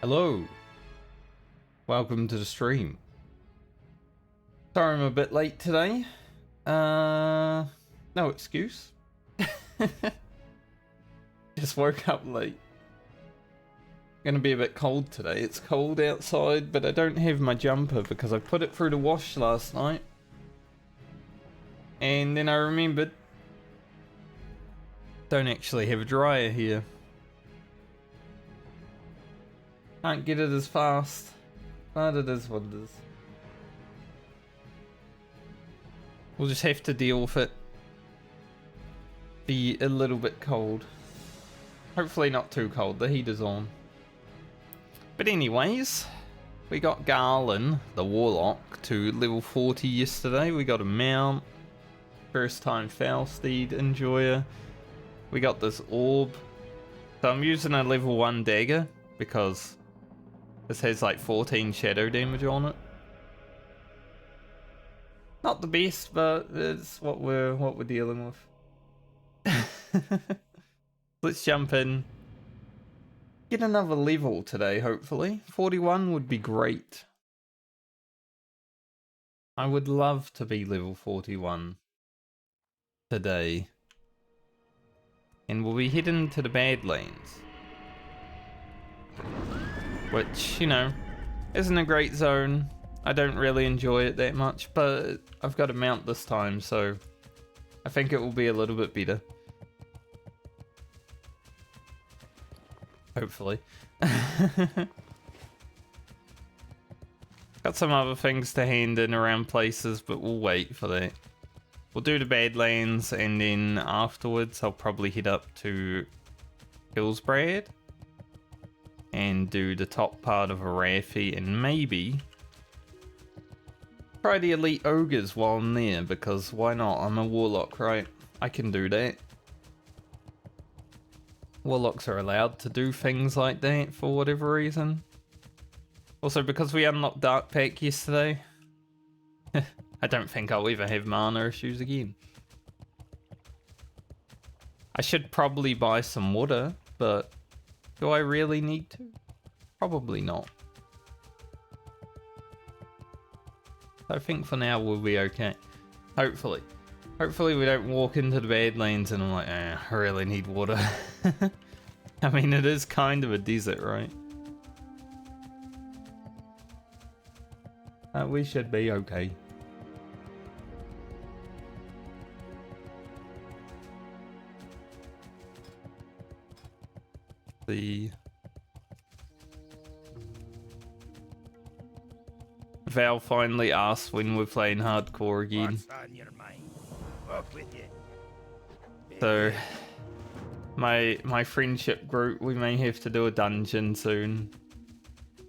Hello, welcome to the stream. Sorry I'm a bit late today. No excuse. Just woke up late. Gonna be a bit cold today. It's cold outside, but I don't have my jumper because I put it through the wash last night. And then I remembered, don't actually have a dryer here. Can't get it as fast, but it is what it is. We'll just have to deal with it. Be a little bit cold. Hopefully not too cold, the heater's on. But anyways, we got Garland, the Warlock, to level 40 yesterday. We got a mount. First time Fauststeed enjoyer. We got this orb. So I'm using a level 1 dagger because this has like 14 shadow damage on it. Not the best, but it's what we're dealing with. Let's jump in. Get another level today, hopefully. 41 would be great. I would love to be level 41 today. And we'll be heading to the Badlands. Which, you know, isn't a great zone. I don't really enjoy it that much, but I've got a mount this time, so I think it will be a little bit better. Hopefully. Got some other things to hand in around places, but we'll wait for that. We'll do the Badlands, and then afterwards I'll probably head up to Hillsbrad and do the top part of Arathi, and maybe try the Elite Ogres while I'm there, because why not? I'm a Warlock, right? I can do that. Warlocks are allowed to do things like that for whatever reason. Also, because we unlocked Dark Pack yesterday, I don't think I'll ever have mana issues again. I should probably buy some water, but do I really need to? Probably not. I think for now we'll be okay. Hopefully. Hopefully we don't walk into the Badlands and I'm like, I really need water. I mean, it is kind of a desert, right? We should be okay. Val finally asked when we're playing hardcore again. What's on your mind? Up with you. So, my friendship group, we may have to do a dungeon soon.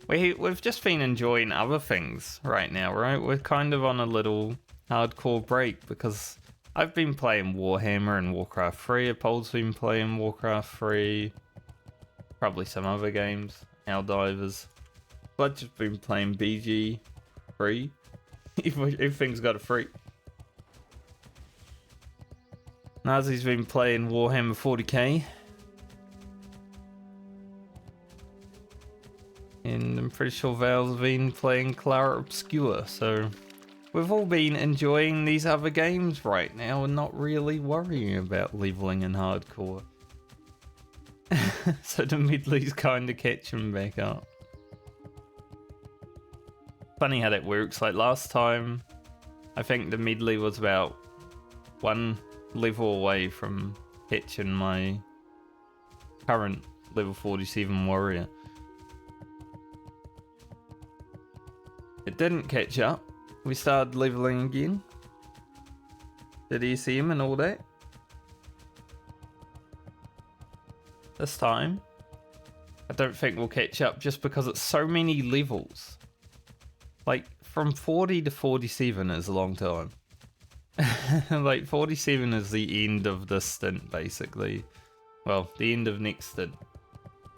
We've just been enjoying other things right now, right? We're kind of on a little hardcore break because I've been playing Warhammer and Warcraft 3. Apol's been playing Warcraft 3. Probably some other games. Helldivers. I've just been playing BG 3. Everything's got a free. Nazi's been playing Warhammer 40k. And I'm pretty sure Val's been playing Clara Obscura, so we've all been enjoying these other games right now and not really worrying about leveling in hardcore. So the Medley's kind of catching back up. Funny how that works. Like last time, I think the Medley was about one level away from catching my current level 47 warrior. It didn't catch up. We started leveling again. Did SM and all that. This time, I don't think we'll catch up just because it's so many levels. Like, from 40 to 47 is a long time. Like, 47 is the end of this stint, basically. Well, the end of next stint.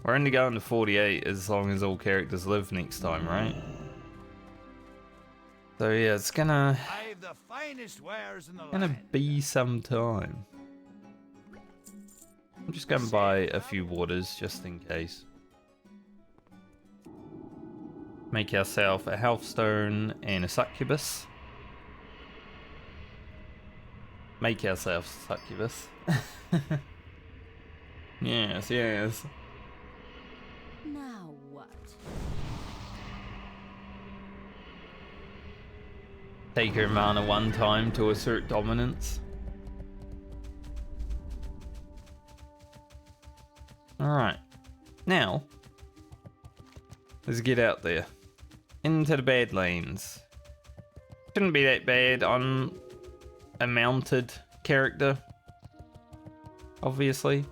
We're only going to 48 as long as all characters live next time, right? So yeah, it's gonna be some time. I'm just gonna buy a few waters just in case. Make ourselves a healthstone and a succubus. Make ourselves a succubus. Yes, yes. Now what? Take her mana one time to assert dominance. Alright. Now, let's get out there. Into the Badlands. Shouldn't be that bad on a mounted character. Obviously.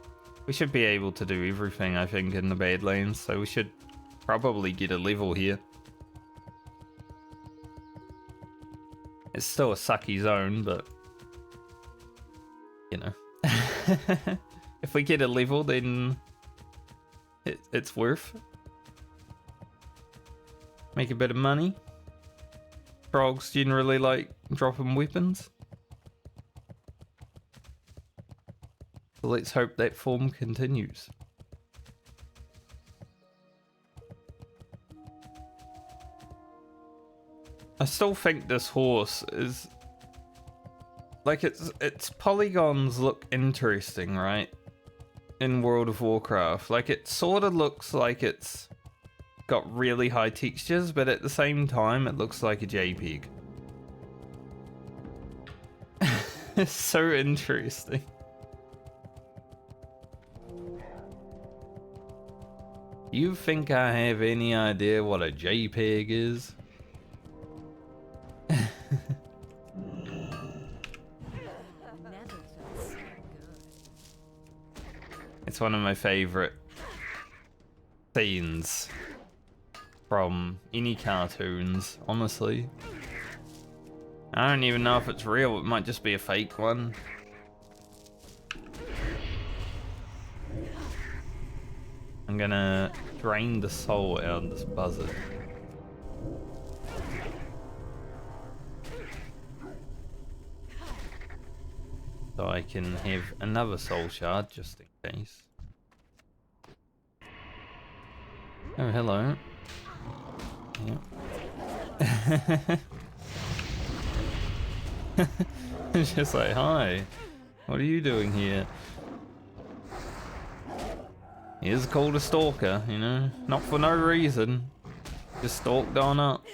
We should be able to do everything, I think, in the Badlands, so we should probably get a level here. It's still a sucky zone, but you know. If we get a level, then it's worth. Make a bit of money. Frogs generally like dropping weapons. So let's hope that form continues. I still think this horse is like its polygons look interesting, right? In World of Warcraft, like it sort of looks like it's got really high textures, but at the same time it looks like a JPEG. It's so interesting. You think I have any idea what a JPEG is? Never felt so good. It's one of my favorite scenes from any cartoons, honestly. I don't even know if it's real, it might just be a fake one. I'm gonna drain the soul out of this buzzard. So I can have another soul shard just in case. Oh, hello. Yeah. It's just like, hi, what are you doing here? He is called a stalker, you know, not for no reason. Just stalked on up.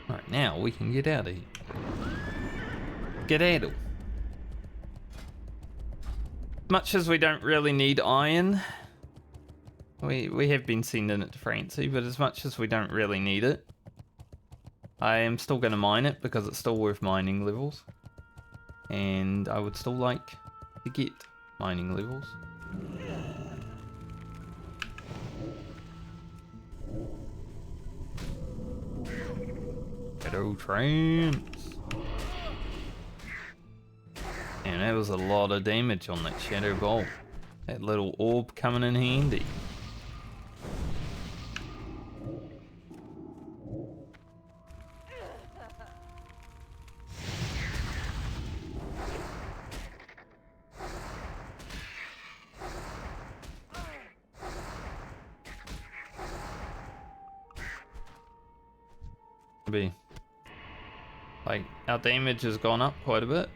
Right, now we can get out of here. Get out. Much as we don't really need iron, we have been sending it to Francie, but as much as we don't really need it, I am still going to mine it because it's still worth mining levels. And I would still like to get mining levels. Shadow tramps. And that was a lot of damage on that shadow bolt. That little orb coming in handy. Be like our damage has gone up quite a bit.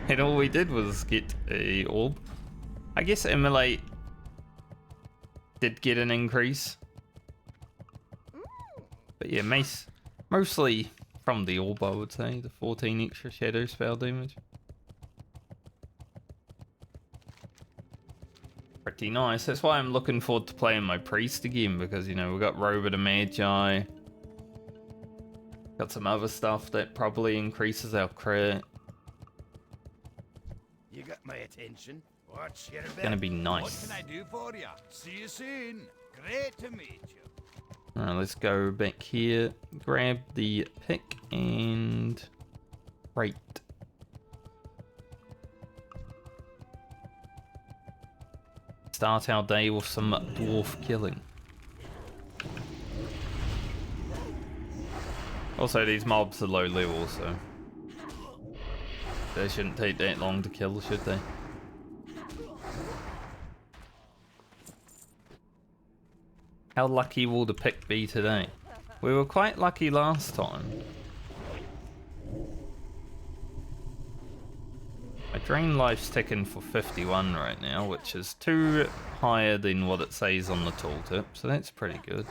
And all we did was get a orb. I guess Immolate did get an increase, but yeah, mostly from the orb, I would say. The 14 extra shadow spell damage. Pretty nice. That's why I'm looking forward to playing my priest again, because you know, we've got Robe of the Magi. Got some other stuff that probably increases our crit. You got my attention. What's your bet? Gonna be nice. What can I do for you? See you soon. Great to meet you. Alright, let's go back here. Grab the pick and right. Start our day with some dwarf killing. Also, these mobs are low level, so they shouldn't take that long to kill, should they? How lucky will the pick be today? We were quite lucky last time. My drain life's ticking for 51 right now, which is 2 higher than what it says on the tooltip, so that's pretty good.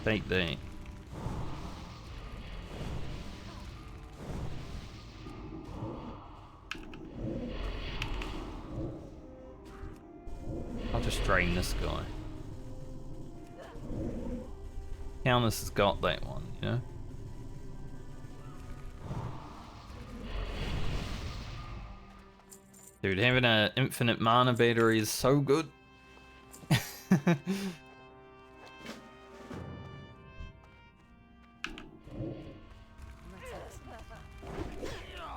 Take that. I'll just drain this guy. Countess has got that one, you know? Dude, having an infinite mana battery is so good.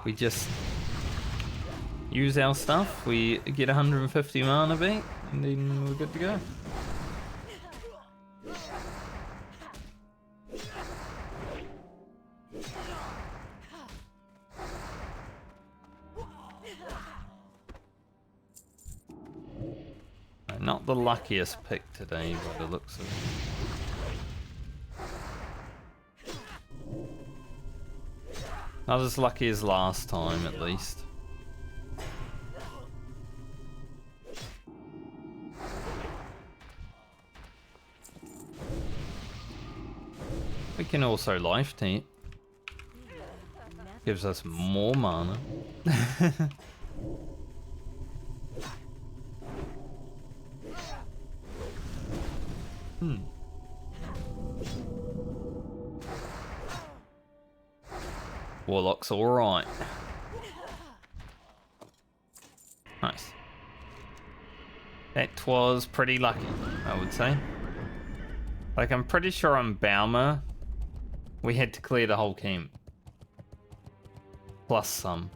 We just use our stuff, we get 150 mana back, and then we're good to go. Not the luckiest pick today, by the looks of it. Not as lucky as last time, at least. We can also life tap. Gives us more mana. Warlock's alright. Nice. That was pretty lucky, I would say. Like, I'm pretty sure on Baumer, we had to clear the whole camp. Plus some.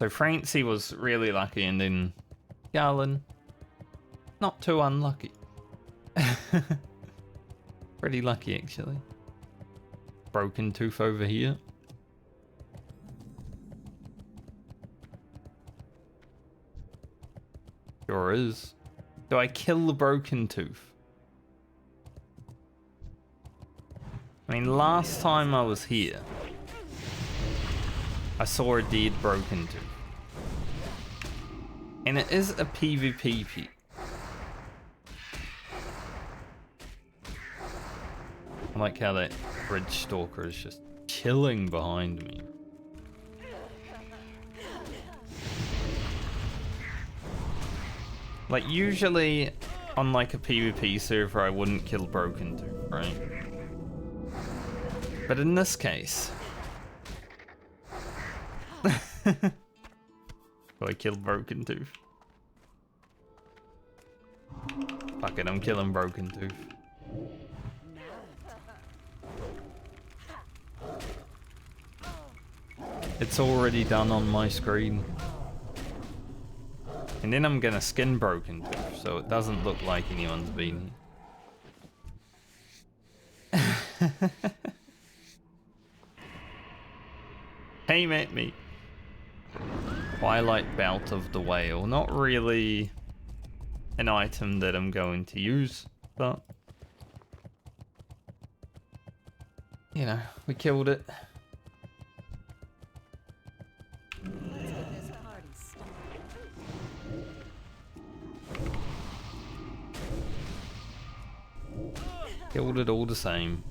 So Francie was really lucky, and then Garland, not too unlucky. Pretty lucky, actually. Broken tooth over here. Sure is. Do I kill the broken tooth? I mean, last time I was here, I saw a dead broken tooth. And it is a PvP peak. I like how that bridge stalker is just chilling behind me. Like, usually on like a PvP server I wouldn't kill broken tooth, right? But in this case, do I kill broken tooth? Fuck it, I'm killing broken tooth. It's already done on my screen. And then I'm gonna skin broken tooth, so it doesn't look like anyone's been here. Aim at me. Twilight Bout of the Whale. Not really an item that I'm going to use, but you know, we killed it. Killed it all the same.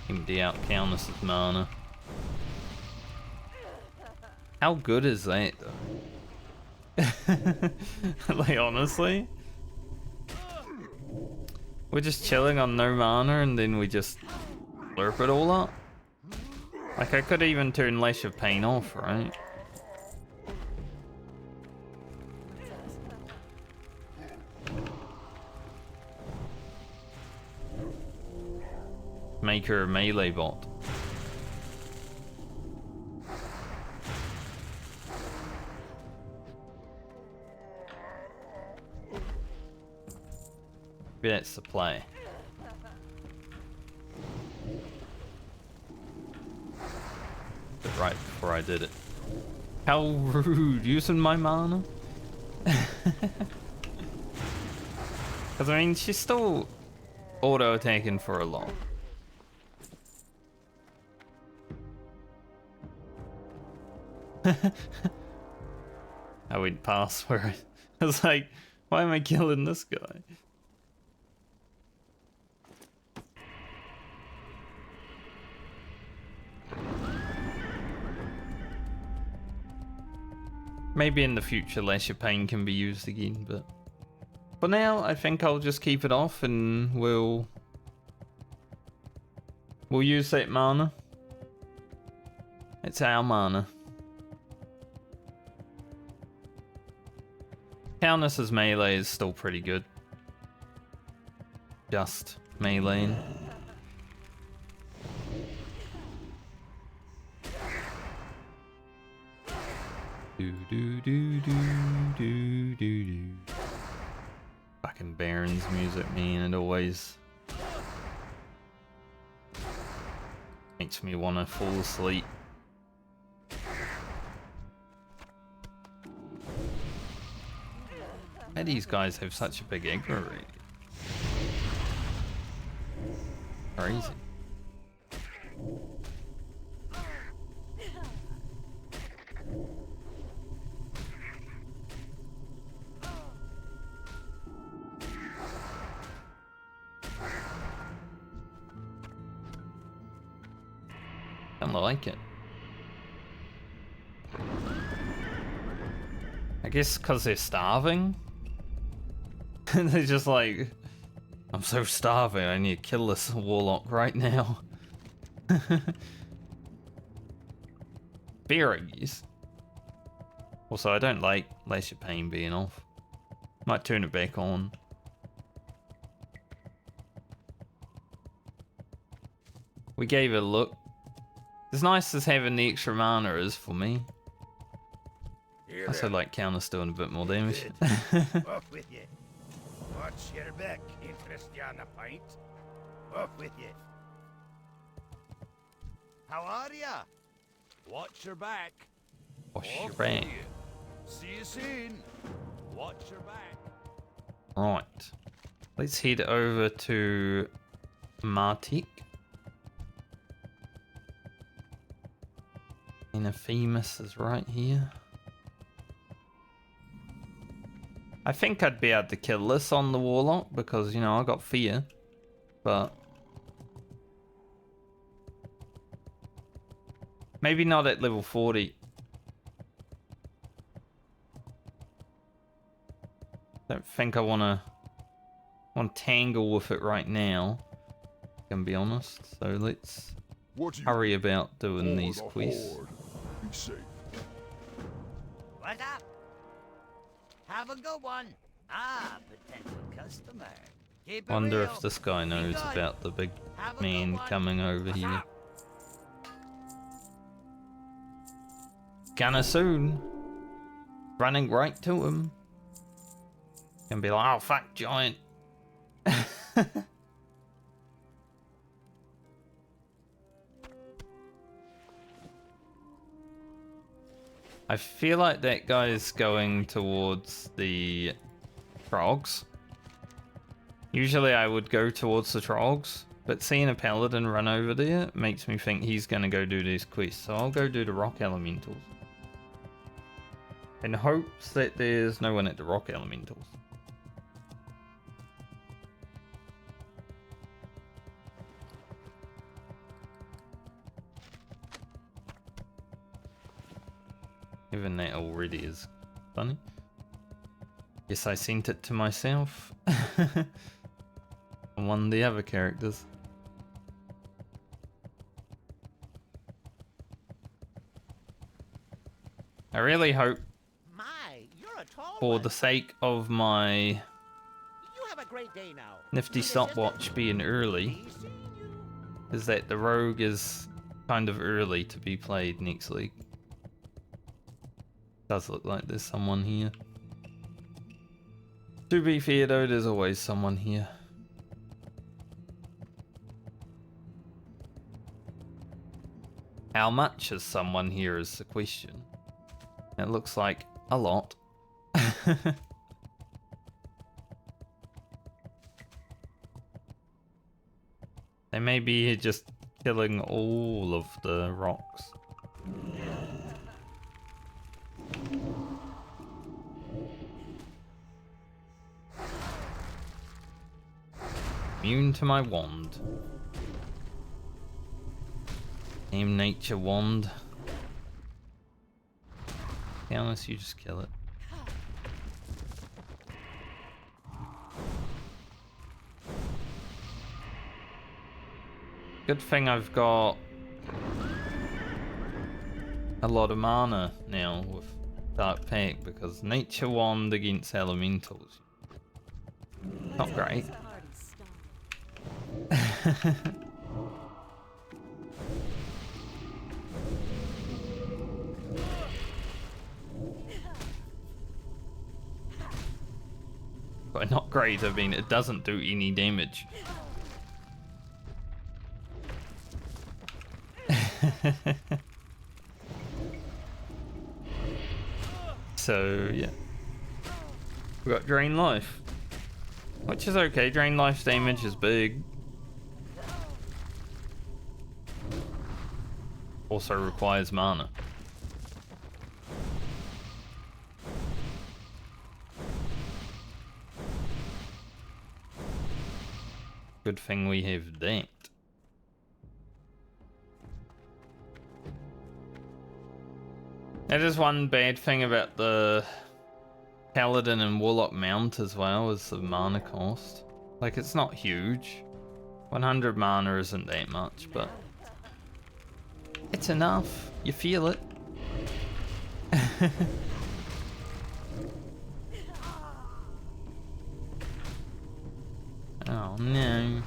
Empty out Countess's mana. How good is that, though? Like, honestly? We're just chilling on no mana and then we just slurp it all up. Like, I could even turn Lash of Pain off, right? Make her a melee bot. Maybe that's the play. But right before I did it. How rude, using my mana. Because I mean, she's still auto-attacking for a lot. I went past where I was like, why am I killing this guy? Maybe in the future Lesser Pain can be used again, but for now I think I'll just keep it off and we'll use that mana. It's our mana. Countess's melee is still pretty good. Just meleeing. Do do do do do do do. Fucking Baron's music, man, it always makes me want to fall asleep. Why do these guys have such a big aggro rate? Crazy. Don't like it. I guess because they're starving. They're just like, I'm so starving, I need to kill this Warlock right now. Fair, I guess. Also, I don't like Lesser Pain being off. Might turn it back on. We gave it a look. As nice as having the extra mana is for me. I also like Countess doing a bit more damage. Off with you. Watch your back, interest you on a pint. Off with you. How are ya? Watch your back. Wash Off your with back. you. See you soon. Watch your back. Right. Let's head over to Martik. Famous is right here. I think I'd be able to kill this on the Warlock because, you know, I got fear. But maybe not at level 40. Don't think I want to tangle with it right now. Can be honest. So let's hurry about doing these quests. Be safe. What's up? Have a good one. Ah, potential customer. Keep it Wonder real. if this guy knows good. about the big Have a man good one. coming over What's here. up? Gonna soon. Running right to him. Gonna be like, oh fuck, giant. I feel like that guy is going towards the trogs. Usually I would go towards the trogs, but seeing a paladin run over there makes me think he's gonna go do these quests. So I'll go do the rock elementals. In hopes that there's no one at the rock elementals. Even that already is funny. Guess I sent it to myself. And one of the other characters. I really hope, My, you're a tall for one. the sake of my You have a great day now. nifty Need stopwatch assistance? being early, Me seeing you. is that the rogue is kind of early to be played next week. Does look like there's someone here. To be fair though, there's always someone here. how much is someone here is the question. It looks like a lot. They may be just killing all of the rocks. Immune to my wand. Name nature wand. Yeah, unless you just kill it. Good thing I've got a lot of mana now with Dark Pact, because nature wand against elementals. Not great. But not great, I mean, it doesn't do any damage. So, yeah. We got Drain Life. Which is okay, Drain Life's damage is big. Also requires mana. Good thing we have that. That is one bad thing about the Paladin and Warlock mount as well, is the mana cost. Like, it's not huge. 100 mana isn't that much, but it's enough. You feel it. Oh no.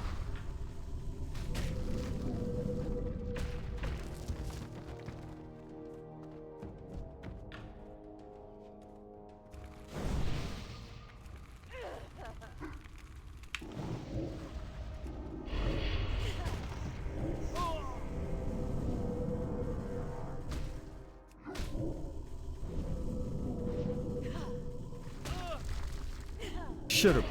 Shootable.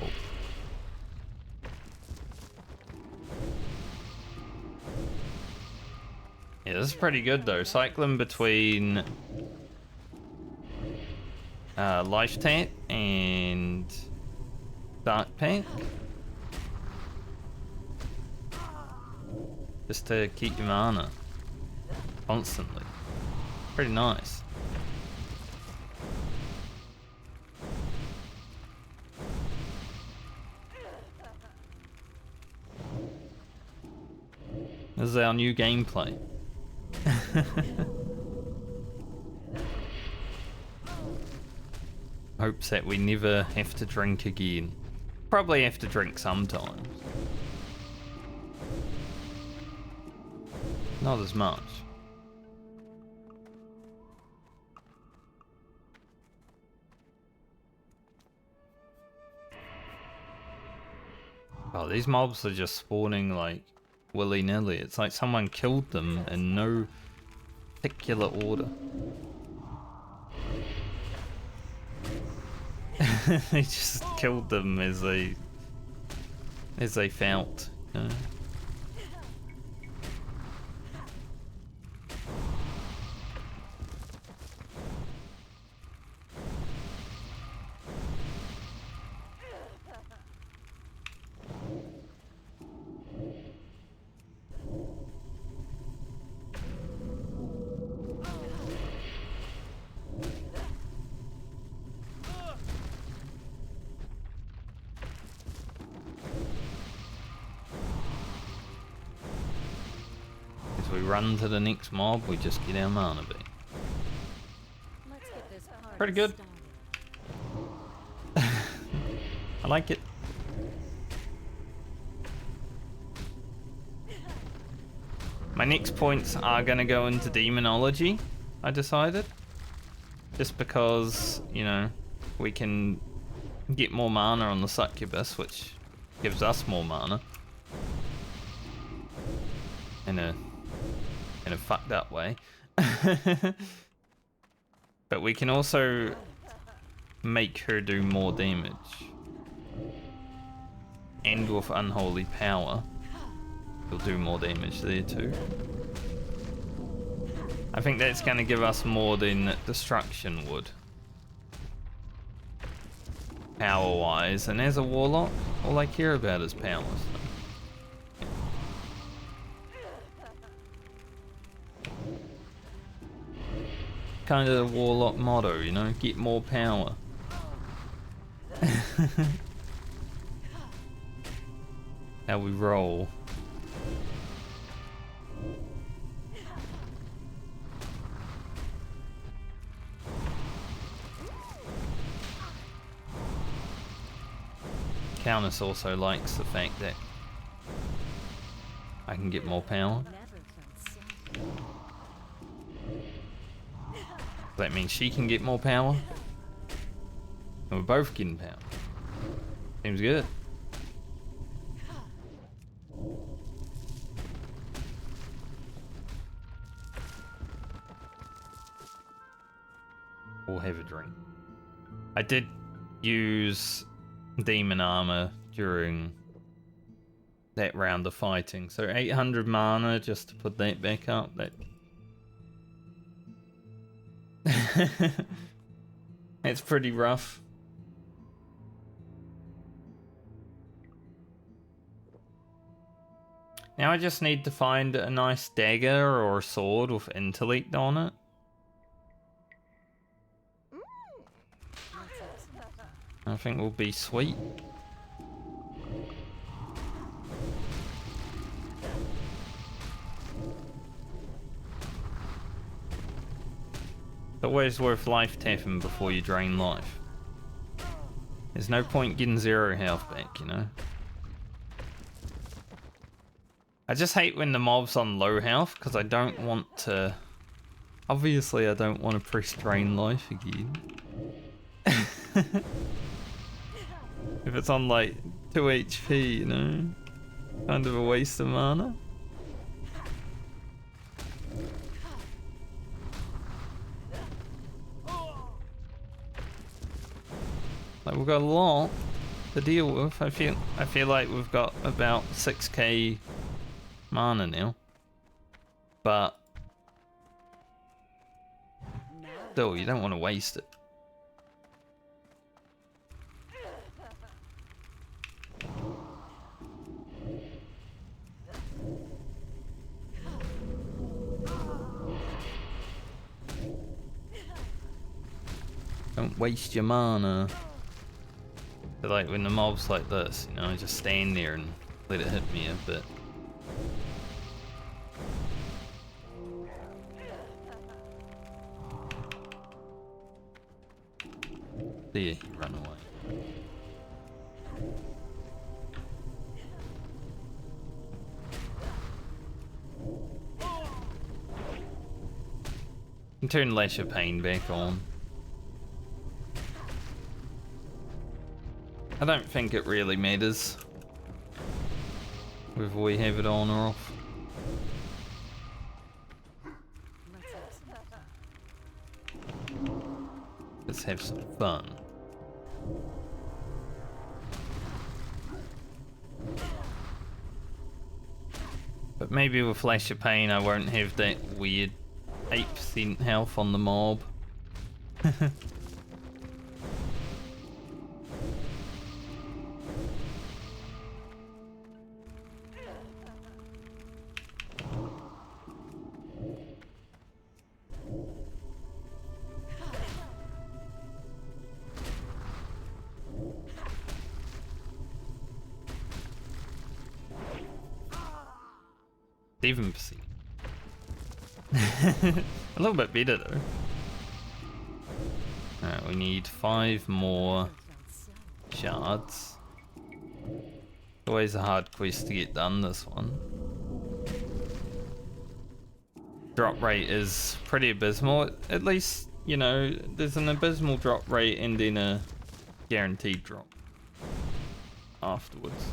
Yeah, this is pretty good though. Cycling between Life Tap and Dark Pack. Just to keep your mana constantly. Pretty nice. This is our new gameplay. Hopes that we never have to drink again. Probably have to drink sometimes. Not as much. Oh, these mobs are just spawning like willy-nilly. It's like someone killed them in no particular order. They just killed them as they felt, you know? We run to the next mob, we just get our mana back. Let's get this party Pretty good. started. I like it. My next points are gonna go into demonology, I decided. Just because, you know, we can get more mana on the succubus, which gives us more mana. And in a fucked up way. But we can also make her do more damage. And with unholy power, she'll do more damage there too. I think that's going to give us more than destruction would. Power-wise, and as a warlock, all I care about is power. So. Kind of the warlock motto, you know, get more power. How we roll. Countess also likes the fact that I can get more power. That means she can get more power. And we're both getting power. Seems good. We'll have a drink. I did use demon armor during that round of fighting, so 800 mana just to put that back up. That it's pretty rough. Now I just need to find a nice dagger or sword with intellect on it. I think we'll be sweet. It's always worth life tapping before you drain life. There's no point getting 0 health back, you know? I just hate when the mob's on low health, because I don't want to... Obviously I don't want to press drain life again. If it's on like 2 HP, you know? Kind of a waste of mana. Like, we've got a lot to deal with. I feel like we've got about 6k mana now. But still, you don't want to waste it. Don't waste your mana. But like when the mob's like this, you know, I just stand there and let it hit me a bit. There, he run away. Can turn Lash of Pain back on. I don't think it really matters whether we have it on or off. Let's have some fun. But maybe with Flash of Pain I won't have that weird 8% health on the mob. Even percent. A little bit better though. Alright, we need 5 more shards. Always a hard quest to get done, this one. Drop rate is pretty abysmal. At least, you know, there's an abysmal drop rate and then a guaranteed drop afterwards.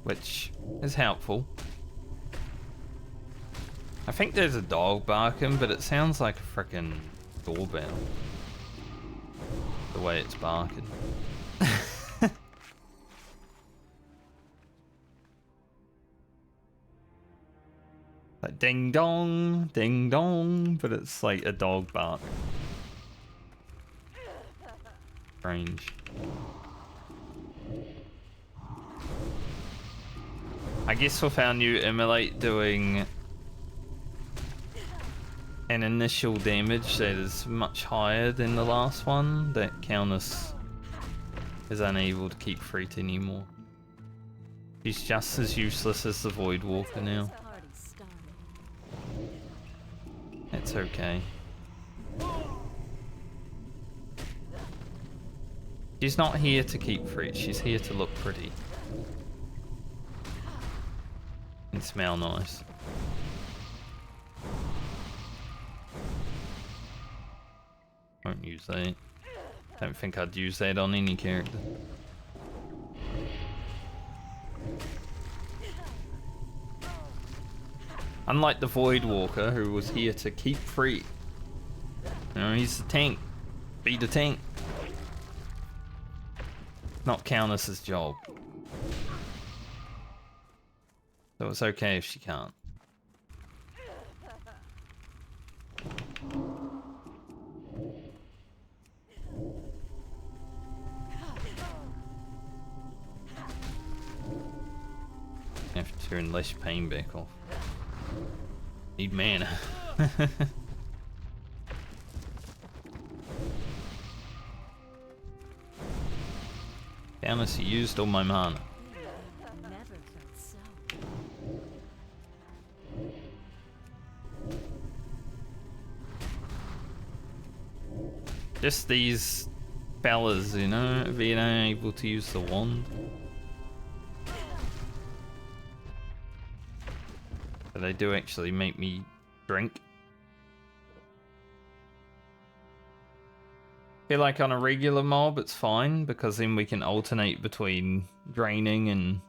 which is helpful. I think there's a dog barking, but it sounds like a freaking doorbell. The way it's barking. Like ding dong, but it's like a dog bark. Strange. I guess with our new immolate doing an initial damage that is much higher than the last one, that Countess is unable to keep Freet anymore. She's just as useless as the Void Walker now. It's okay. She's not here to keep Freet, she's here to look pretty. And smell nice. Won't use that. Don't think I'd use that on any character. Unlike the Void Walker, who was here to keep Freet. You know, he's the tank. Be the tank. Not Countess's job. So it's okay if she can't. I have to turn less pain back off. Need mana. Damn it, he used all my mana. Just these fellas, you know, being unable to use the wand. But they do actually make me drink. Feel like on a regular mob it's fine, because then we can alternate between draining and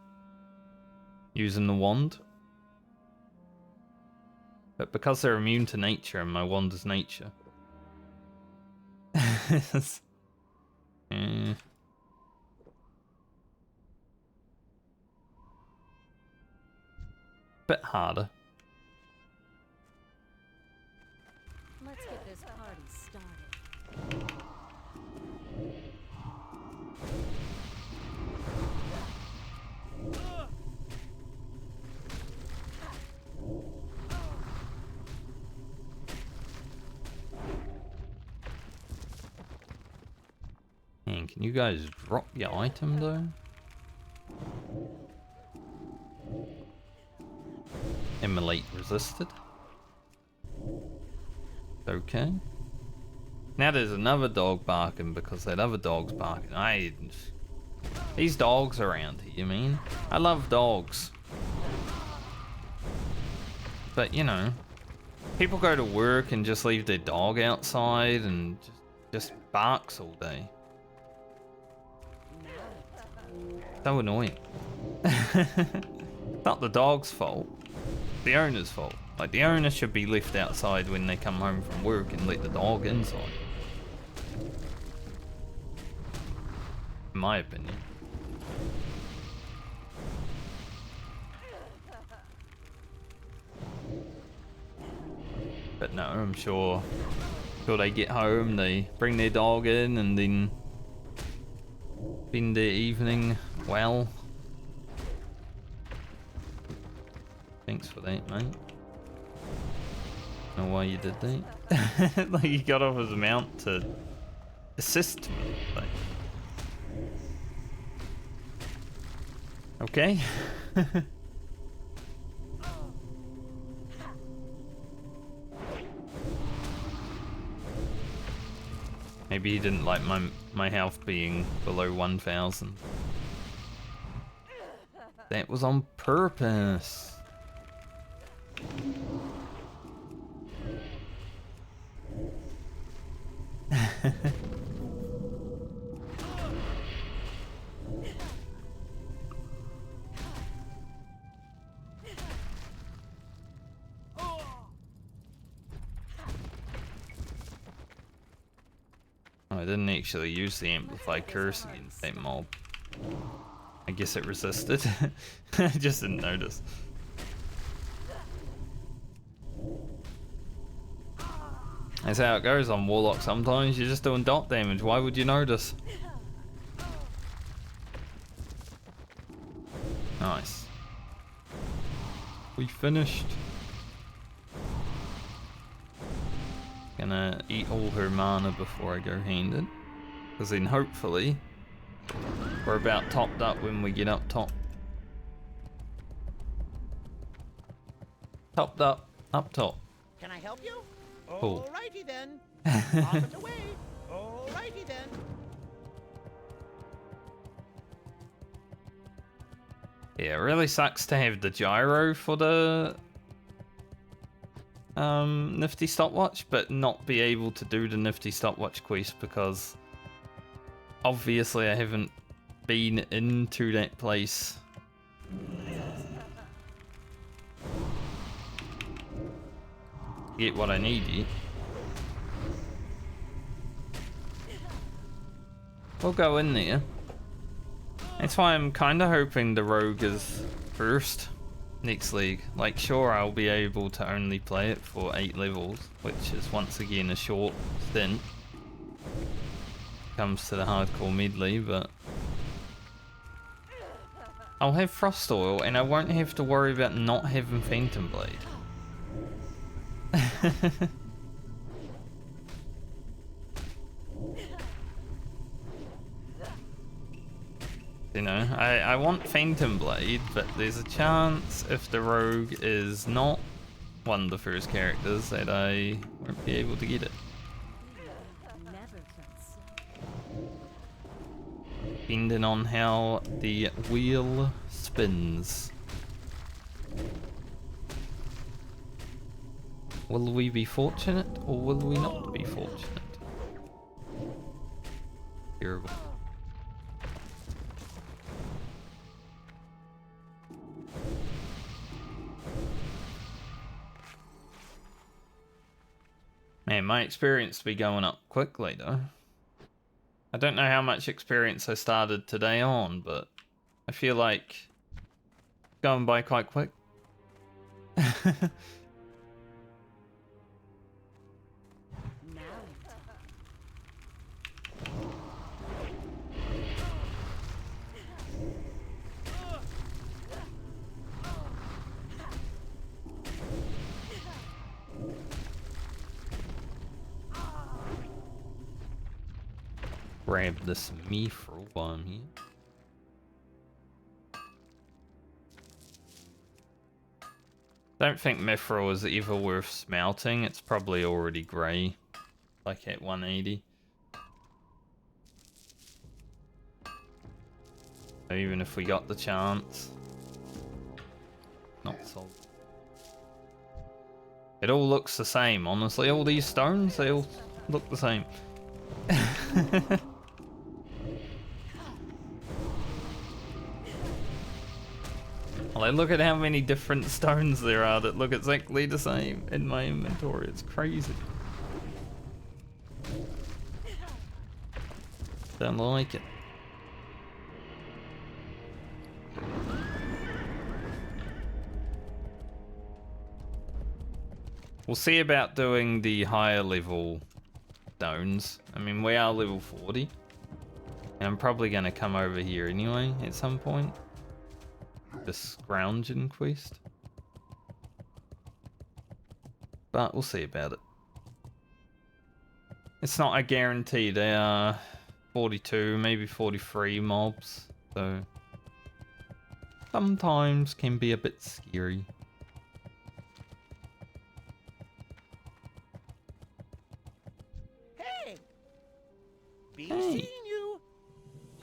using the wand. But because they're immune to nature and my wand is nature. Bit harder. Let's get this party started. Man, can you guys drop your item though? Immolate resisted. Okay. Now there's another dog barking because that other dog's barking. These dogs around here, man. I love dogs. But you know, people go to work and just leave their dog outside and just barks all day. So annoying. Not the dog's fault. The owner's fault. Like, the owner should be left outside when they come home from work and let the dog inside. In my opinion. But no, I'm sure they get home, they bring their dog in and then spend their evening well. Thanks for that, mate. I don't know why you did that. Like, he got off his mount to assist me. Like, okay. Maybe he didn't like my health being below 1,000. That was on purpose. I didn't actually use the amplified curse against that mob. I guess it resisted. I just didn't notice. That's how it goes on Warlock sometimes. You're just doing dot damage. Why would you notice? Nice. We finished. Gonna eat all her mana before I go handed. Because then hopefully we're about topped up when we get up top. Topped up top. Can I help you? Cool. Alrighty then. Off and away. Alrighty then. Yeah, it really sucks to have the gyro for the nifty stopwatch, but not be able to do the nifty stopwatch quest because obviously I haven't been into that place. Get what I need yet. We'll go in there. That's why I'm kind of hoping the rogue is first next league. Like, sure, I'll be able to only play it for 8 levels, which is once again a short stint. Comes to the hardcore medley, but I'll have frost oil and I won't have to worry about not having phantom blade. You know, I want Phantom Blade, but there's a chance if the rogue is not one of the first characters that I won't be able to get it. Never felt so. Depending on how the wheel spins. Will we be fortunate or will we not be fortunate? Terrible. Man, my experience be going up quickly though. I don't know how much experience I started today on, but I feel like going by quite quick. Grab this mithril while I'm here. Don't think mithril is ever worth smelting. It's probably already grey, like at 180. So even if we got the chance, not sold. It all looks the same, honestly. All these stones, they all look the same. Like, look at how many different stones there are that look exactly the same in my inventory. It's crazy. Don't like it. We'll see about doing the higher level stones. I mean, we are level 40. And I'm probably going to come over here anyway at some point. The scrounging quest. But we'll see about it. It's not a guarantee. They are 42, maybe 43 mobs. So sometimes can be a bit scary. Hey! Be Hey. seeing you.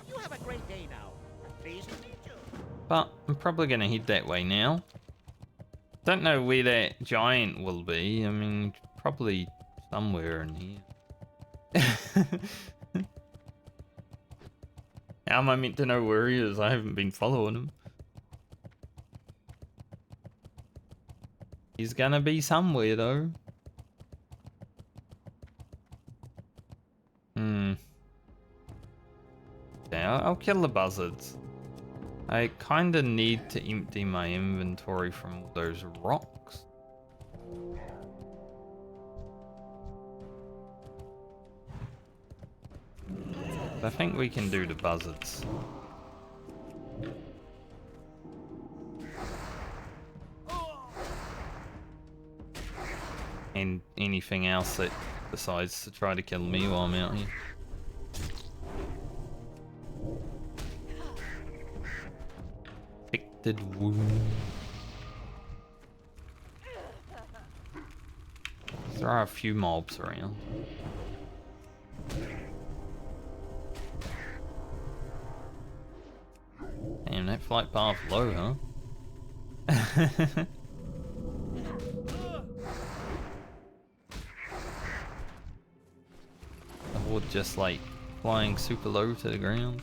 You have a great day now. Pleased to meet you. But I'm probably going to head that way now. Don't know where that giant will be. I mean, probably somewhere in here. How am I meant to know where he is? I haven't been following him. He's gonna be somewhere though. Yeah, I'll kill the buzzards. I kinda need to empty my inventory from all those rocks. I think we can do the buzzards. And anything else that decides to try to kill me while I'm out here. Inflicted wound. There are a few mobs around. Damn, that flight path low, huh? The horde just like flying super low to the ground.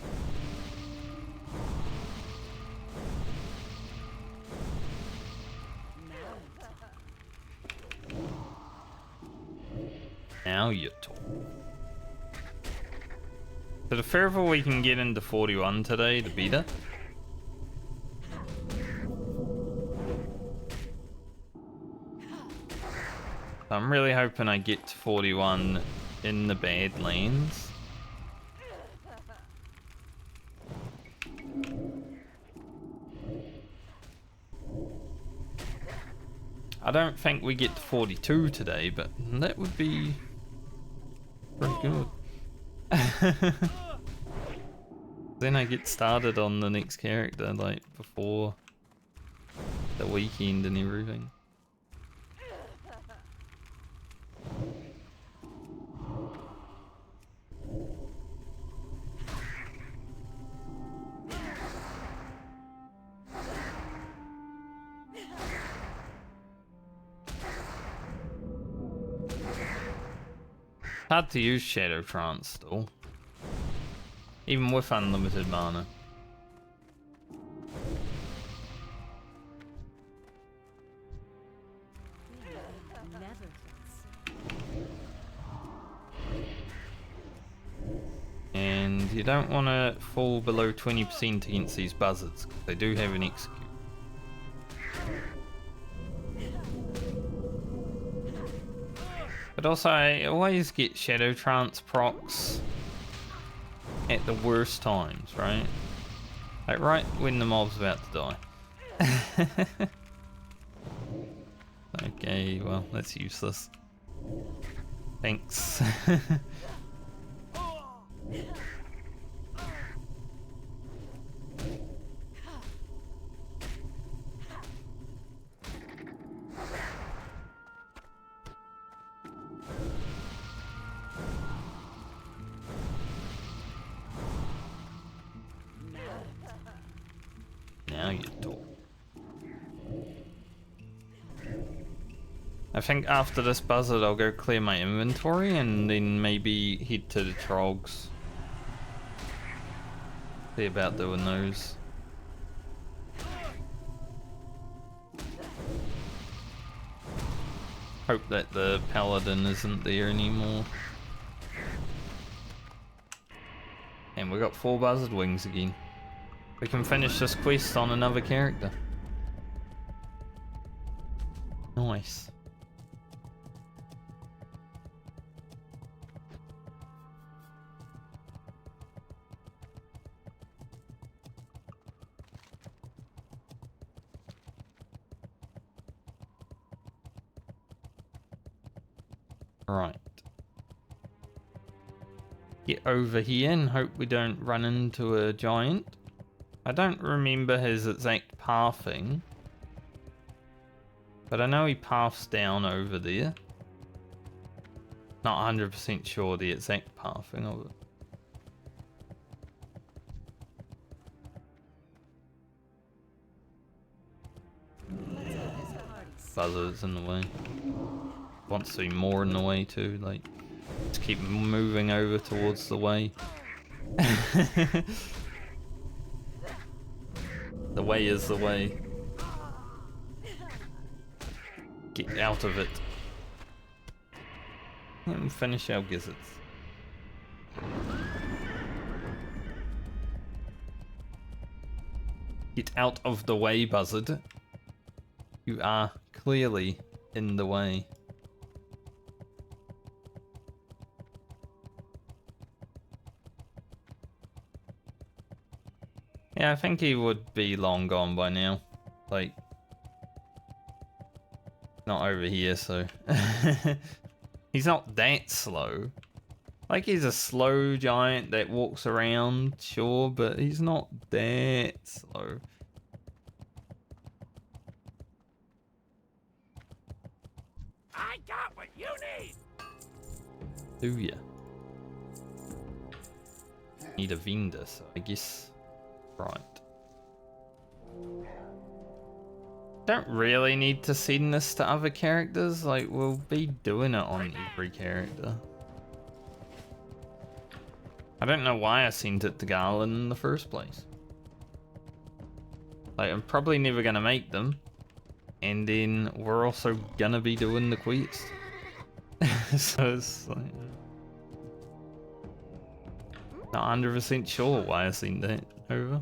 Now you talk. So the further we can get into 41 today, the better. I'm really hoping I get to 41 in the Badlands. I don't think we get to 42 today, but that would be pretty good. Then I get started on the next character, like, before the weekend and everything. Hard to use Shadow Trance still, even with unlimited mana. Never And you don't want to fall below 20% against these buzzards, because they do have an execute. But also, I always get Shadow Trance procs at the worst times, right? Like right when the mob's about to die. Okay, well, that's useless. Thanks. Now you talk. I think after this buzzard I'll go clear my inventory and then maybe head to the trogs. See about doing those. Hope that the paladin isn't there anymore. And we got 4 buzzard wings again. We can finish this quest on another character. Nice. Right. Get over here and hope we don't run into a giant. I don't remember his exact pathing, but I know he paths down over there. Not 100% sure the exact pathing of it. Buzzard's in the way. Wants to be more in the way too, like, just keep moving over towards the way. The way is the way. Get out of it. And finish our gizzards. Get out of the way, buzzard. You are clearly in the way. Yeah, I think he would be long gone by now. Like, not over here, so. He's not that slow. Like, he's a slow giant that walks around, sure, but he's not that slow. I got what you need. Do ya? Need a vendor, so I guess. Right. Don't really need to send this to other characters, like, we'll be doing it on every character. I don't know why I sent it to Garland in the first place. Like, I'm probably never gonna make them. And then we're also gonna be doing the quest. So it's like... Not 100% sure why I sent that over.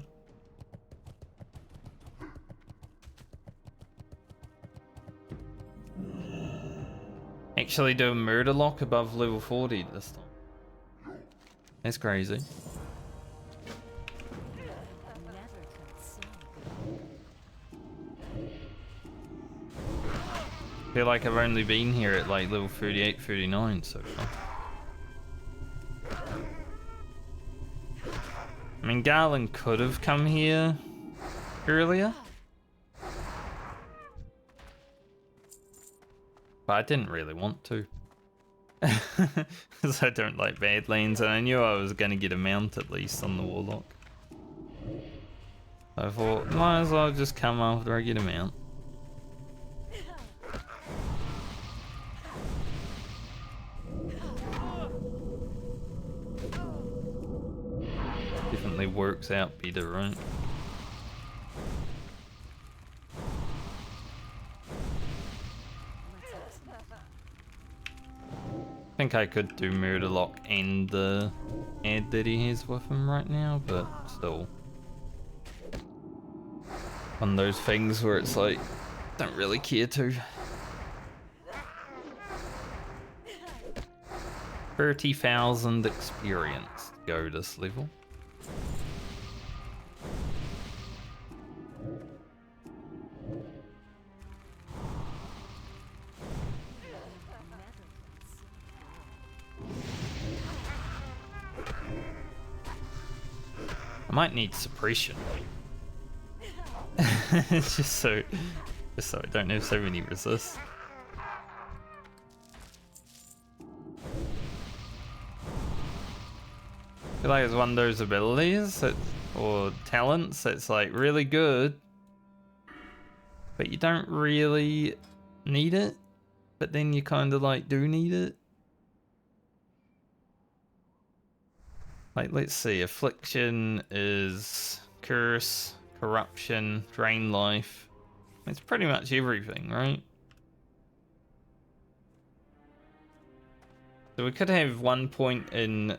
Actually do a murder lock above level 40 this time. That's crazy. I feel like I've only been here at like level 38, 39 so far. I mean, Garland could have come here earlier. But I didn't really want to. Because I don't like Badlands, and I knew I was going to get a mount at least on the Warlock. I thought, might as well just come after I get a mount. Definitely works out better, right? I think I could do Murderlock and the ad that he has with him right now, but still. One of those things where it's like, don't really care to. 30,000 experience to go this level. I might need suppression. just so I don't have so many resists. I feel like it's one of those abilities that, or talents that's like really good, but you don't really need it, but then you kind of like do need it. Like, let's see, Affliction is Curse, Corruption, Drain Life. It's pretty much everything, right? So we could have 1 point in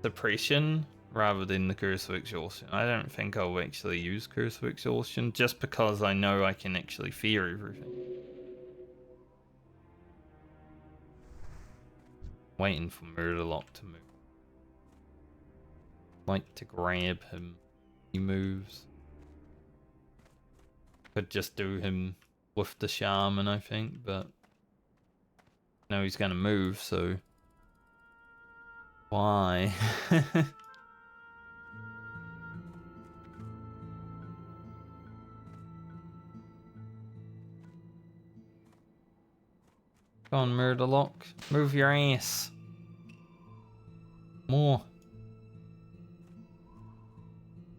Suppression rather than the Curse of Exhaustion. I don't think I'll actually use Curse of Exhaustion just because I know I can actually fear everything. Waiting for Murderlock to move. Like to grab him. He moves. Could just do him with the shaman, I think, but no, he's gonna move, so why? Go on, Murderlock. Move your ass. More.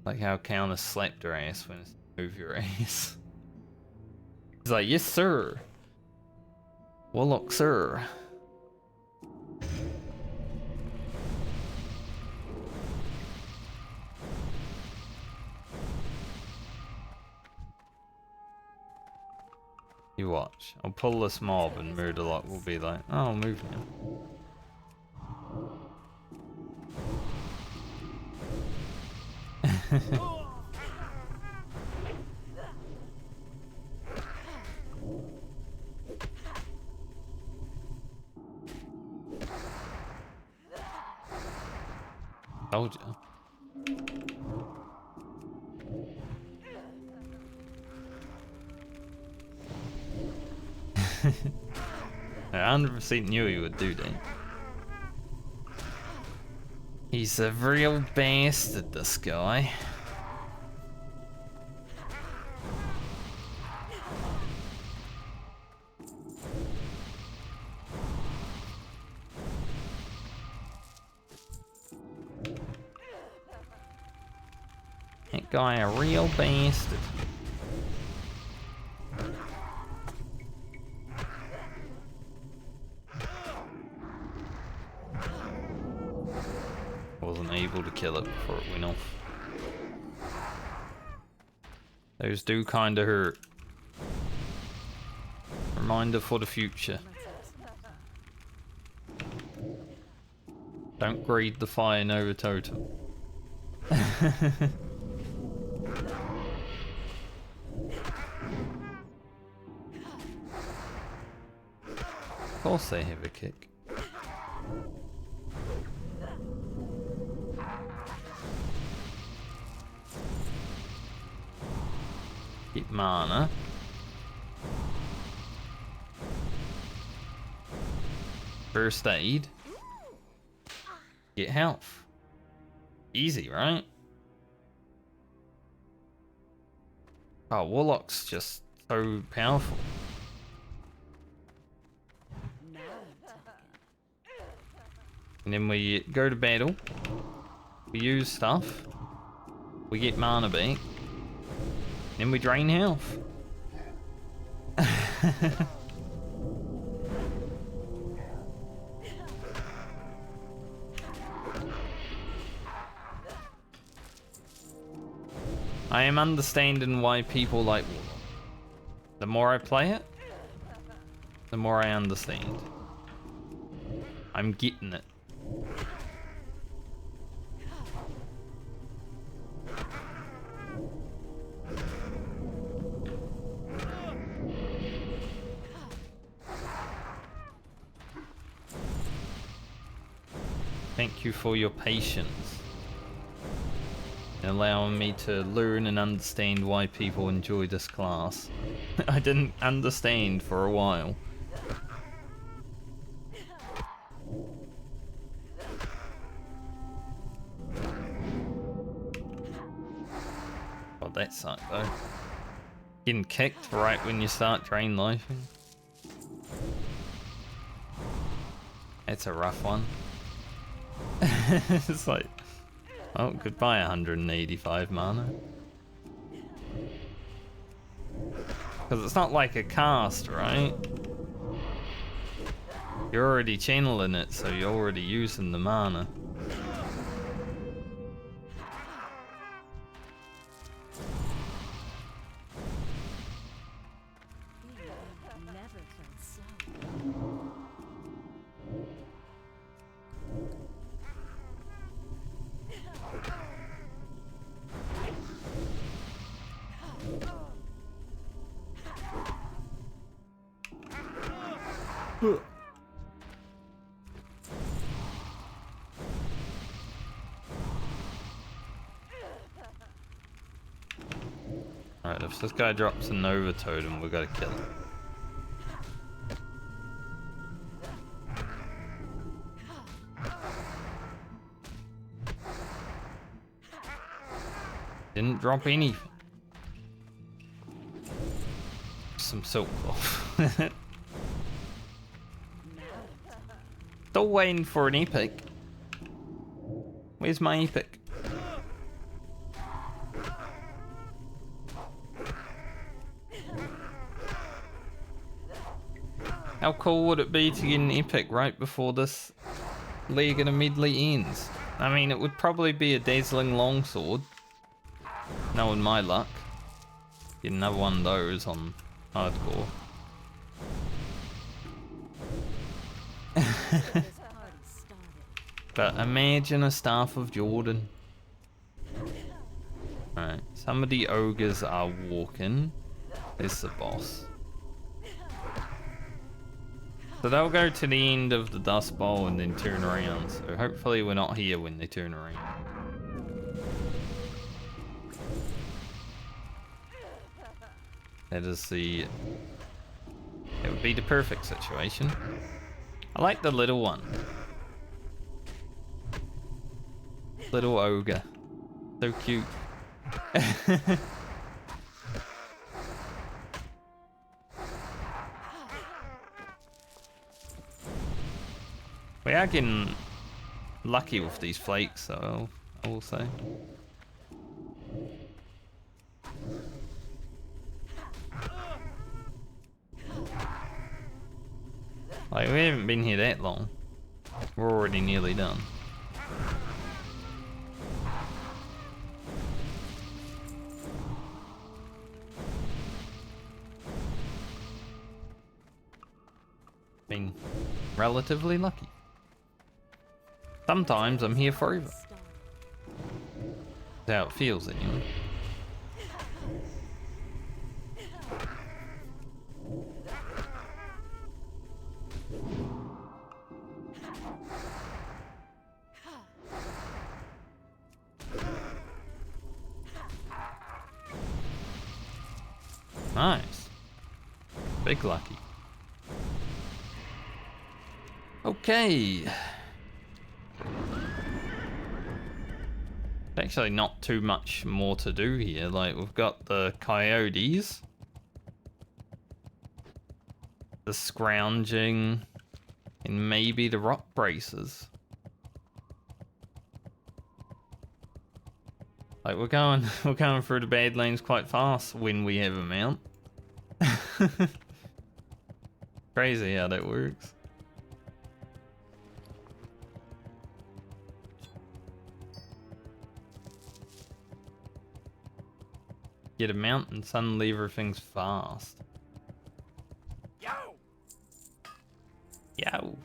Like how Counter slapped her ass when it's move your ass. He's like, yes sir. Warlock sir. You watch. I'll pull this mob and Murderlock will be like, oh, I'll move now. Told you. I 100% knew he would do that. He's a real bastard, this guy. That guy a real bastard. Wasn't able to kill it before it went off. Those do kinda hurt. Reminder for the future. Don't greed the fire Nova Totem. Of course they have a kick. Get mana. First aid. Get health. Easy, right? Oh, Warlock's just so powerful. Now I'm talking. And then we go to battle. We use stuff. We get mana back. Then we drain health. I am understanding why people like Warlock. The more I play it, the more I understand. I'm getting it. Thank you for your patience in allowing me to learn and understand why people enjoy this class. I didn't understand for a while. Oh, that sucked though. Getting kicked right when you start drain lifing. That's a rough one. It's like, oh, goodbye 185 mana. Because it's not like a cast, right? You're already channeling it, so you're already using the mana. Never felt so. Alright, if this guy drops a Nova Totem, we gotta kill him. Didn't drop anything. Some silk cloth. Still waiting for an epic. Where's my epic? How cool would it be to get an epic right before this League of the Medley ends? I mean, it would probably be a dazzling longsword. Knowing my luck. Get another one of those on hardcore. But imagine a Staff of Jordan. Alright, some of the ogres are walking. There's the boss. So they'll go to the end of the Dust Bowl and then turn around. So hopefully we're not here when they turn around. That is the... It would be the perfect situation. I like the little one. Little ogre. So cute. We are getting lucky with these flakes, though, I will say. Like, we haven't been here that long. We're already nearly done. Been relatively lucky. Sometimes I'm here forever. That's how it feels anyway. Nice. Big lucky. Okay. Actually not too much more to do here. Like, we've got the coyotes, the scrounging, and maybe the rock bracers. Like, we're going through the Badlands quite fast when we have a mount. Crazy how that works. Get a mount and suddenly everything's fast. Yo! Yo.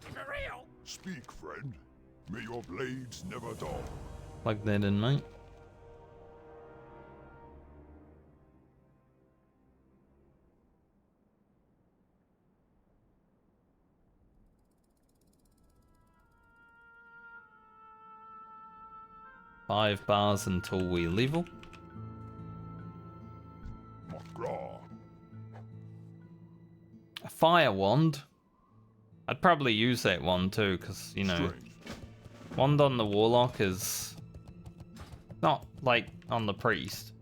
For real? Speak, friend. May your blades never dull. Plug that in, mate. Five bars until we level. Magraw. A fire wand. I'd probably use that one too, because, you know, Strange. wand on the Warlock is not like on the priest.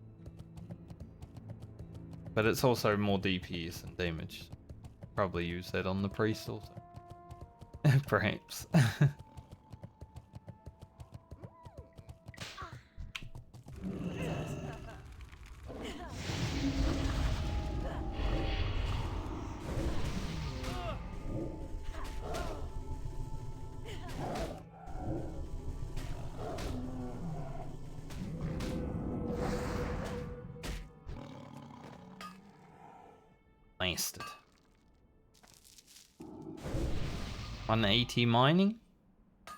But it's also more DPS and damage. Probably use that on the priest also. Perhaps. Wasted. 180 mining? At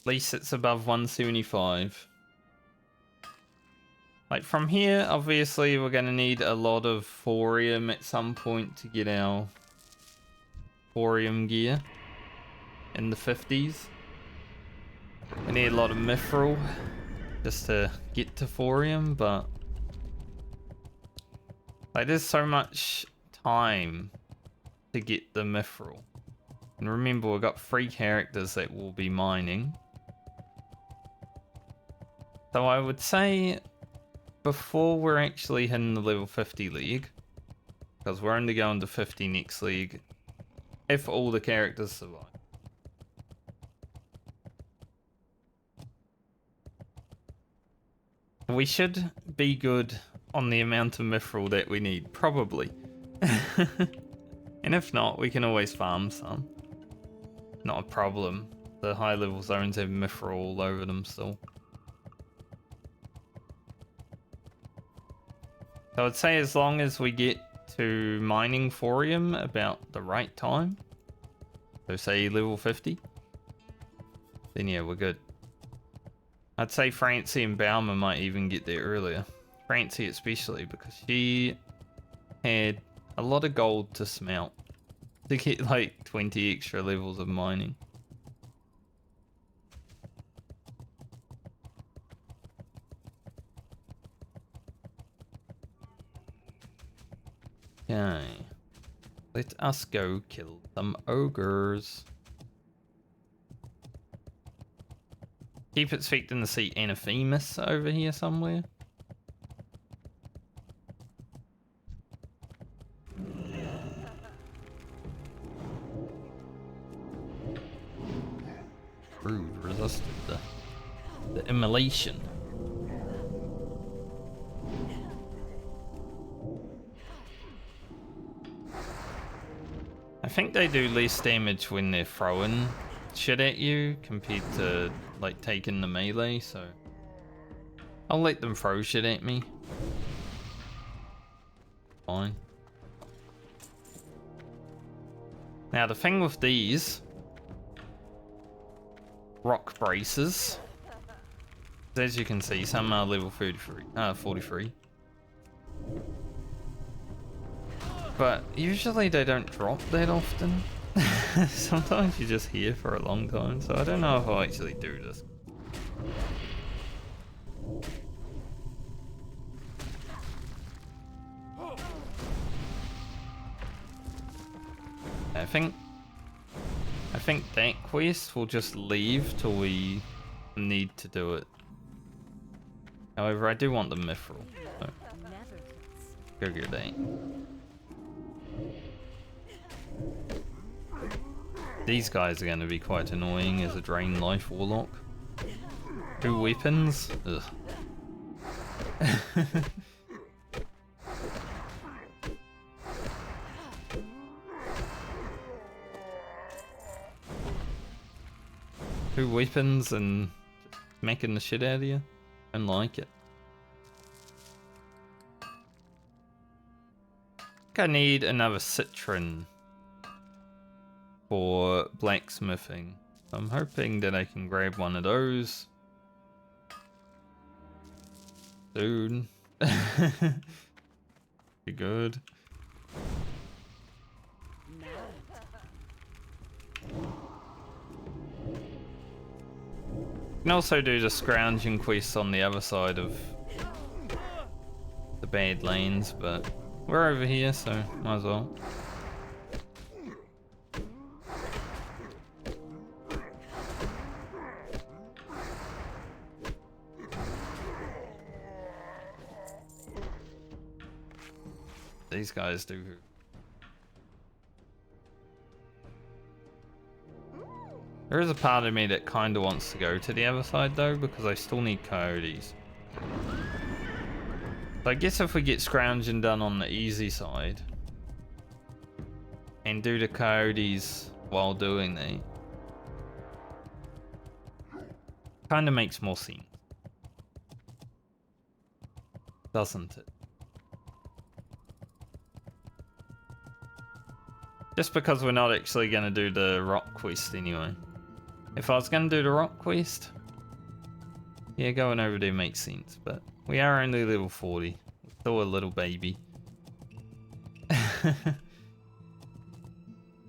least it's above 175. Like, from here, obviously, we're going to need a lot of thorium at some point to get our thorium gear in the 50s. We need a lot of mithril just to get to thorium, but like, there's so much time to get the mithril. And remember, we've got 3 characters that will be mining. So I would say, before we're actually hitting the level 50 league, because we're only going to 50 next league, if all the characters survive. We should be good on the amount of mithril that we need, probably. And if not, we can always farm some. Not a problem. The high level zones have mithril all over them still. So I'd say as long as we get to mining thorium about the right time, so say level 50, then yeah, we're good. I'd say Francie and Baumer might even get there earlier. Francie especially, because she had a lot of gold to smelt to get like 20 extra levels of mining. Okay. Let us go kill some ogres. Keep expecting to see Anaphemus over here somewhere. Rude resisted the immolation. I think they do less damage when they're throwing shit at you compared to like taking the melee, so I'll let them throw shit at me. Fine. Now the thing with these rock braces, as you can see, some are level 43. But usually they don't drop that often. Sometimes you're just here for a long time, so I don't know if I'll actually do this. I think that quest will just leave till we need to do it. However, I do want the mithril, so go get that. These guys are going to be quite annoying as a drain life warlock. 2 weapons? Ugh. Two weapons and smacking the shit out of you? Don't like it. I think I need another citron for blacksmithing. I'm hoping that I can grab one of those soon. Be good. You can also do the scrounging quests on the other side of the bad lanes, but we're over here, so might as well. These guys do. There is a part of me that kind of wants to go to the other side though, because I still need coyotes. So I guess if we get scrounging done on the easy side and do the coyotes while doing that, kind of makes more sense, doesn't it? Just because we're not actually going to do the rock quest anyway. If I was going to do the rock quest, yeah, going over there makes sense, but we are only level 40. We're still a little baby.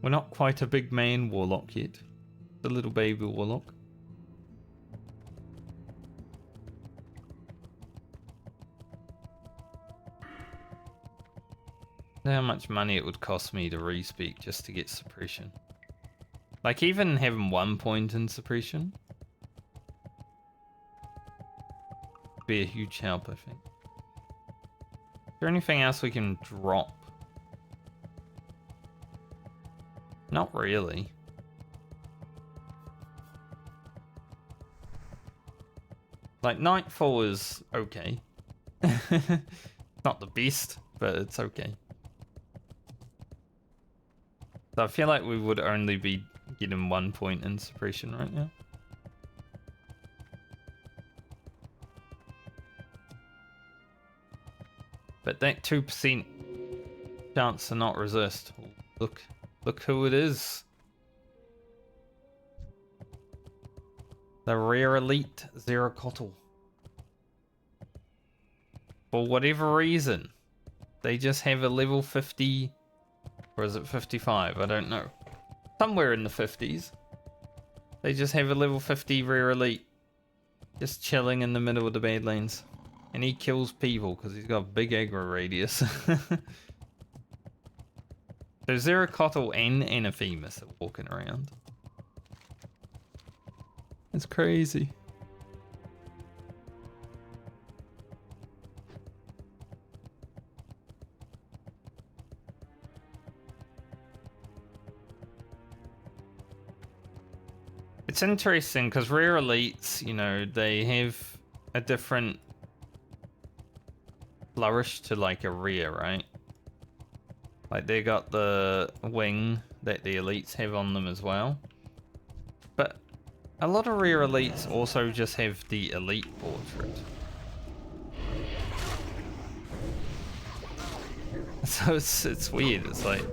We're not quite a big man warlock yet. The little baby warlock. How much money it would cost me to respeak just to get suppression. Like even having 1 point in suppression would be a huge help, I think. Is there anything else we can drop? Not really. Like Nightfall is okay. Not the best, but it's okay. So I feel like we would only be getting 1 point in suppression right now. But that 2% chance to not resist. Look who it is. The rare elite Zeracotl. For whatever reason, they just have a level 50 Or is it 55? I don't know. Somewhere in the 50s. They just have a level 50 rare elite. Just chilling in the middle of the Badlands. And he kills people because he's got a big aggro radius. So Zeracotl and Anaphemus are walking around. It's crazy. It's interesting because rare elites, you know, they have a different flourish to like a rare, right? Like they got the wing that the elites have on them as well. But a lot of rare elites also just have the elite portrait. So it's weird. It's like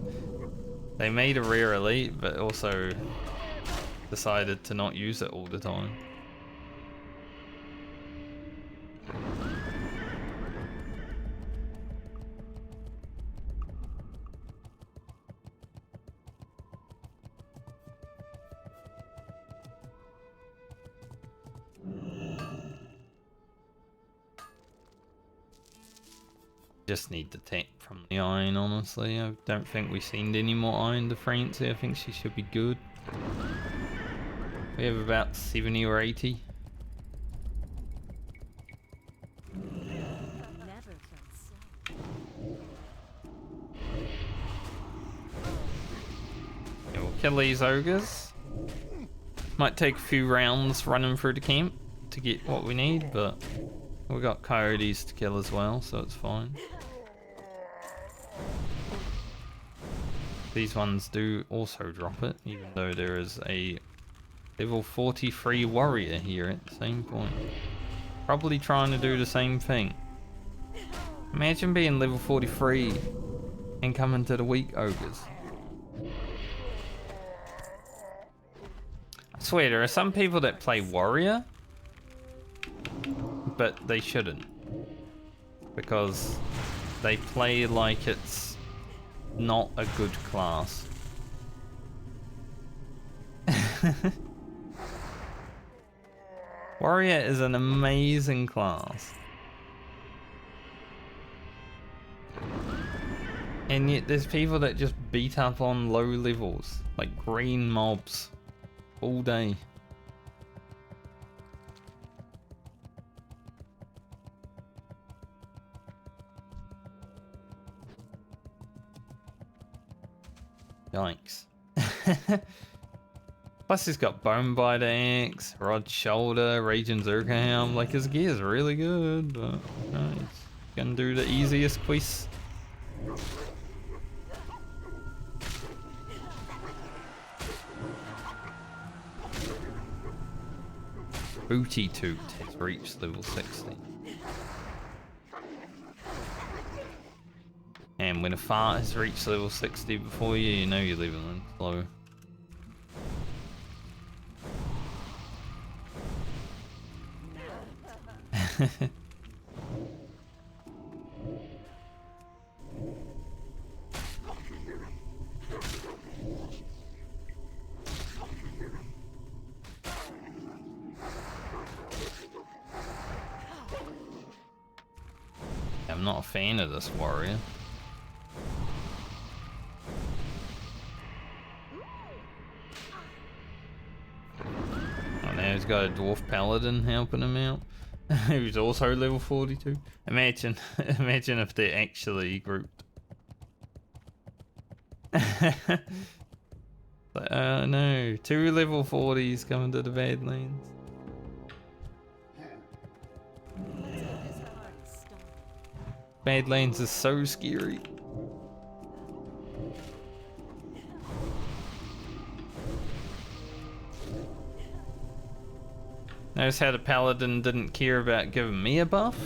they made a rare elite but also decided to not use it all the time. Just need the tech from the iron, honestly. I don't think we seen any more iron to Francie. I think she should be good. We have about 70 or 80. Never felt so. Yeah, we'll kill these ogres. Might take a few rounds running through the camp to get what we need, but we got coyotes to kill as well, so it's fine. These ones do also drop it, even though there is a level 43 warrior here at the same point. Probably trying to do the same thing. Imagine being level 43 and coming to the weak ogres. I swear, there are some people that play warrior, but they shouldn't. Because they play like it's not a good class. Warrior is an amazing class. And yet there's people that just beat up on low levels, like green mobs, all day. Yikes. Plus he's got Bone Biter Axe, Rod Shoulder, Raging Zerghound. Like his gear's really good, but he's gonna do the easiest quest. Booty Toot has reached level 60. And when a fart has reached level 60 before you, you know you're leaving them slow. I'm not a fan of this warrior. Oh, now he's got a dwarf paladin helping him out. Who's also level 42. Imagine if they actually grouped. But, no, 2 level 40s coming to the Badlands. Badlands is so scary. Notice how the paladin didn't care about giving me a buff?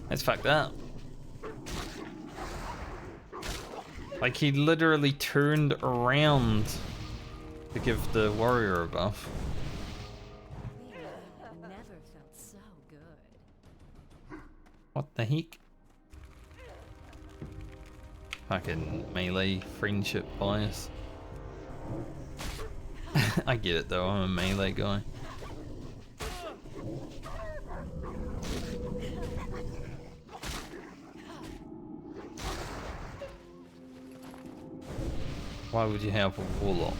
That's fucked up. Like he literally turned around to give the warrior a buff. Never felt so good. What the heck? Fucking melee friendship bias. I get it though, I'm a melee guy. Why would you help a warlock?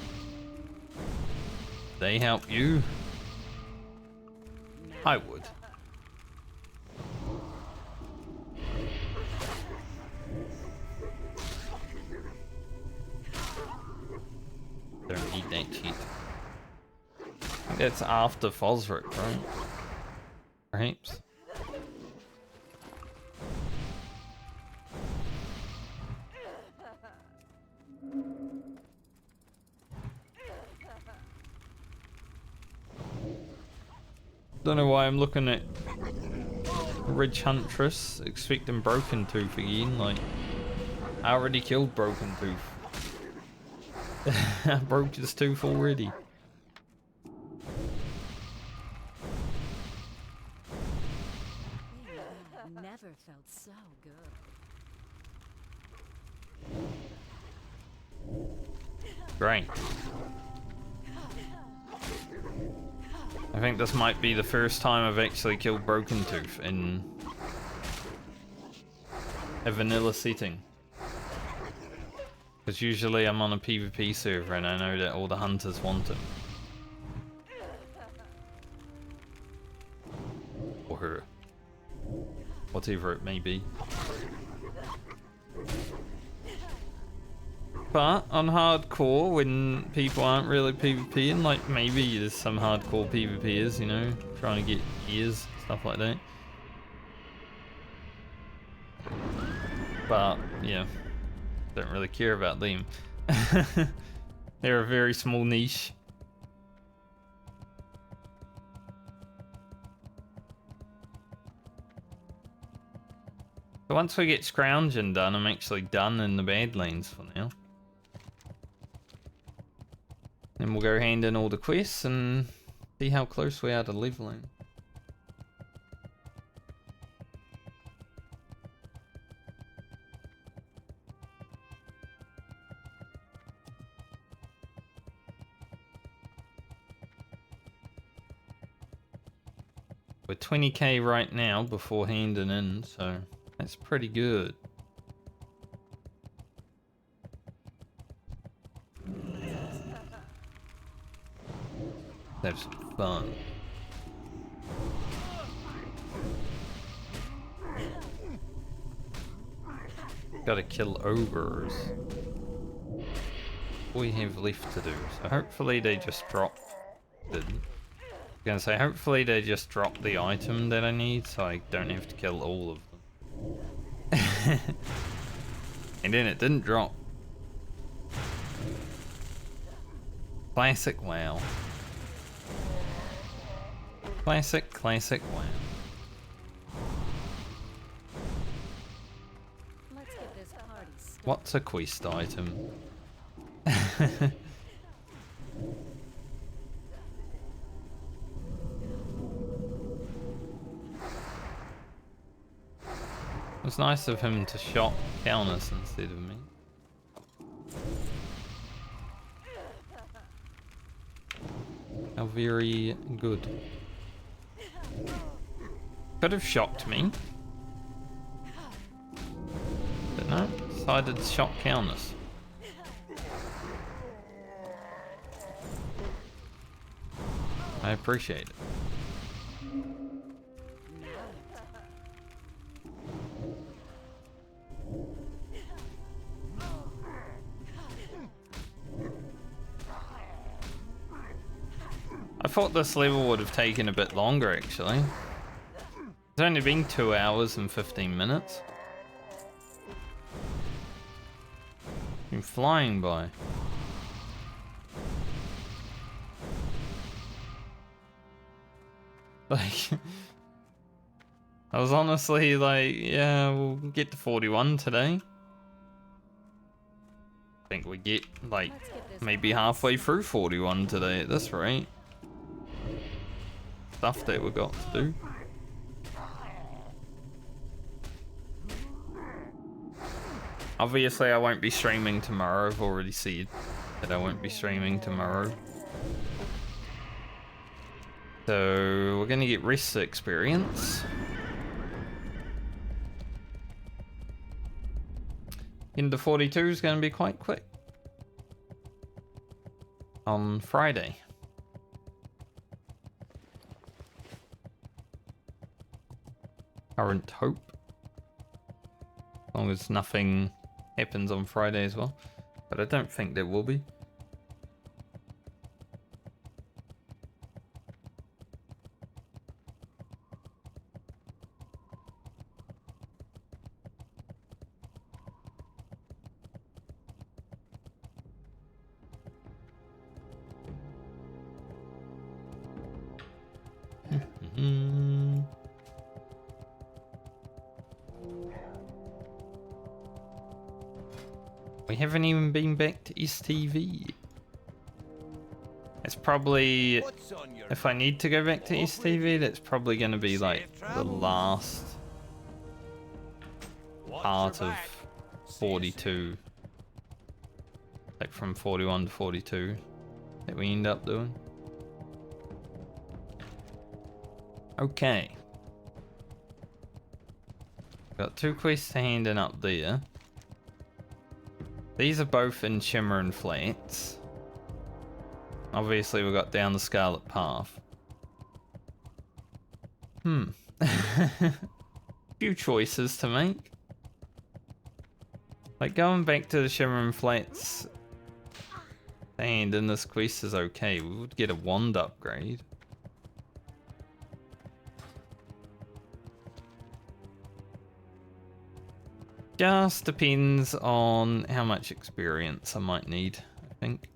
They help you? I would. Don't need that shit. I think that's after Fosric, right? Perhaps. Don't know why I'm looking at Ridge Huntress, expecting Broken Tooth again. Like, I already killed Broken Tooth. I broke his tooth already. Never felt so good. Great. I think this might be the first time I've actually killed Broken Tooth in a vanilla setting. Because usually I'm on a PvP server and I know that all the hunters want him. Or her. Whatever it may be. But on hardcore, when people aren't really PvPing, like maybe there's some hardcore PvPers, you know, trying to get ears, stuff like that. But, yeah, don't really care about them. They're a very small niche. So once we get scrounging done, I'm actually done in the Badlands for now. Then we'll go hand in all the quests and see how close we are to leveling. We're 20k right now before handing in, so that's pretty good. Have some fun. Gotta kill ogres. We have left to do, so hopefully they just dropped. Didn't. I was gonna say, hopefully they just dropped the item that I need, so I don't have to kill all of them. And then it didn't drop. Classic WoW. Classic WoW. Let's get this party started. What's a quest item? It was nice of him to shot Calnus instead of me. How very good. Could have shocked me. But no, decided to shock Calnus. I appreciate it. I thought this level would have taken a bit longer actually. It's only been 2 hours and 15 minutes. Been flying by. Like, I was honestly like, yeah, we'll get to 41 today. I think we get like maybe halfway through 41 today at this rate. Stuff that we got to do. Obviously, I won't be streaming tomorrow. I've already said that I won't be streaming tomorrow. So we're gonna get rest experience. Into 42 is gonna be quite quick. On Friday. Current hope. As long as nothing happens on Friday as well. But I don't think there will be. We haven't even been back to STV. It's probably, What's on your if I need to go back to STV, that's probably going to be like the last part of 42. Like from 41 to 42 that we end up doing. Okay. Got 2 quests to hand in up there. These are both in Shimmer Flats. Obviously we got down the Scarlet Path. Few choices to make. Like going back to the Shimmer Flats and in this quest is okay. We would get a wand upgrade. Just depends on how much experience I might need, I think.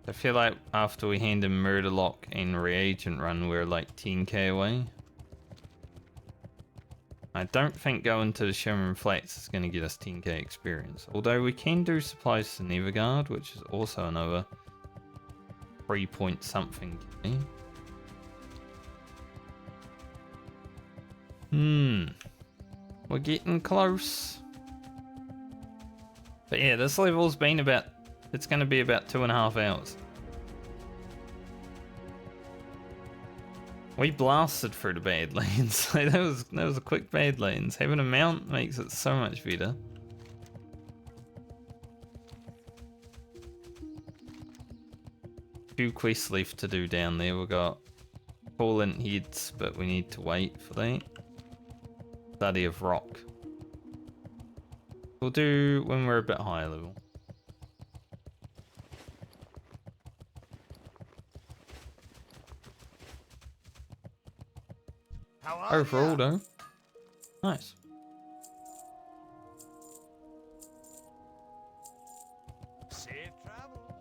I feel like after we hand in Murderlock and Reagent Run, we're like 10k away. I don't think going to the Shimmer Flats is going to get us 10k experience. Although we can do supplies to Neverguard, which is also another 3 point something K. We're getting close. But yeah, this level's been about, it's going to be about 2.5 hours. We blasted through the Badlands. Like, that was a quick Badlands. Having a mount makes it so much better. Few quests left to do down there. We've got Fallen Heads, but we need to wait for that. Study of Rock. We'll do when we're a bit higher level. Overall though, nice. Safe travels.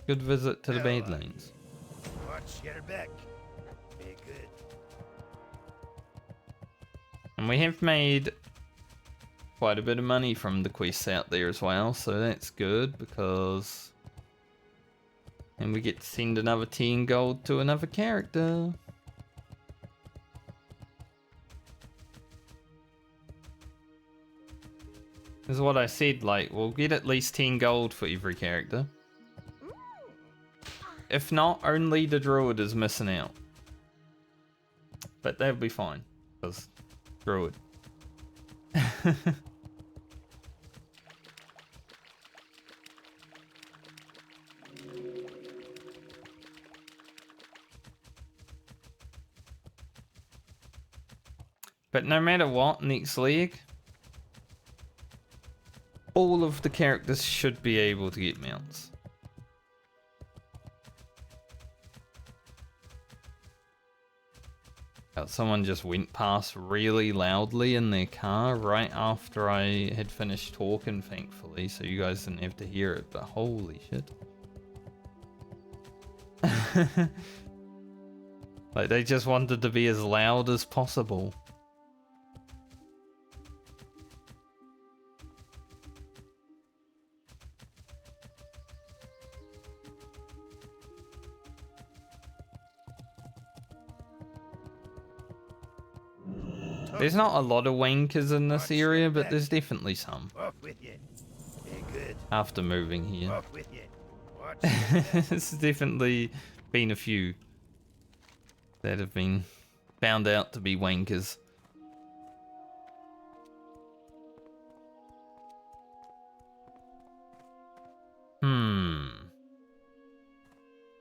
Good visit to the Badlands. Watch your back. Be good. And we have made quite a bit of money from the quests out there as well, so that's good because... And we get to send another 10 gold to another character. This is what I said, like, we'll get at least 10 gold for every character. If not, only the Druid is missing out. But that'll be fine, because Druid. But no matter what, next leg, all of the characters should be able to get mounts. Someone just went past really loudly in their car right after I had finished talking, thankfully, so you guys didn't have to hear it, but holy shit. Like, they just wanted to be as loud as possible. There's not a lot of wankers in this Watch area, your but back. there's definitely some Off with you. Be good. after moving here. Off with you. Watch your back. There's definitely been a few that have been found out to be wankers.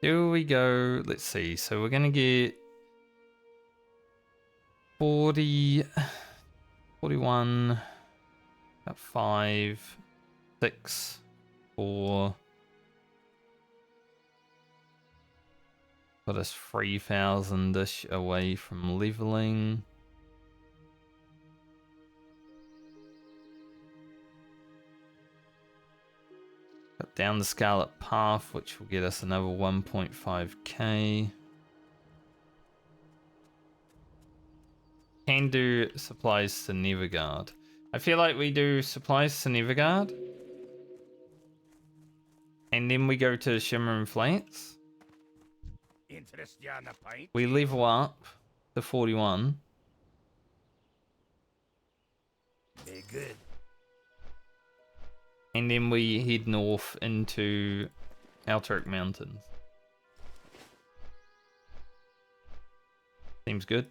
Here we go. Let's see. So we're gonna get 40, 41, about 5, 6, 4. Got us 3,000-ish away from leveling. Got down the Scarlet Path, which will get us another 1.5k. Can do supplies to Neverguard. I feel like we do supplies to Neverguard. And then we go to Shimmering Flats. Interest you on a pint? We level up to 41. Be good. And then we head north into Outrick Mountains. Seems good.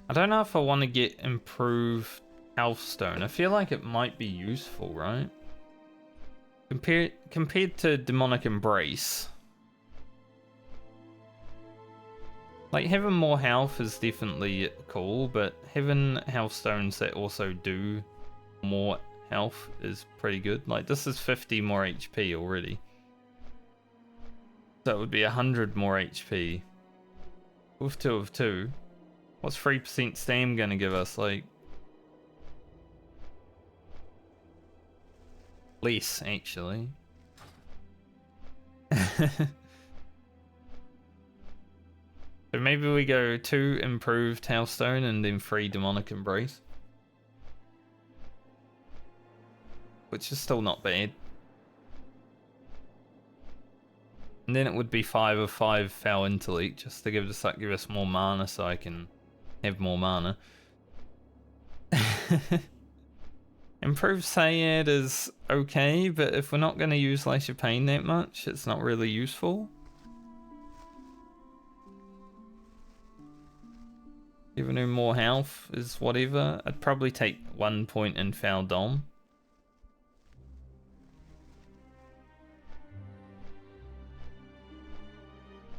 I don't know if I want to get improved Healthstone. I feel like it might be useful, right? Compared to Demonic Embrace. Like, having more health is definitely cool, but having health stones that also do more health is pretty good. Like, this is 50 more HP already. So it would be 100 more HP. With 2 of 2. What's 3% stam gonna give us? Like, less, actually. So maybe we go 2 improved Hailstone and then 3 Demonic Embrace. Which is still not bad. And then it would be 5 of 5 Foul Intellect, just to give us more mana so I can have more mana. Improved Sayed is okay, but if we're not going to use Lash of Pain that much, it's not really useful. Giving him more health is whatever. I'd probably take 1 point in Foul Dom.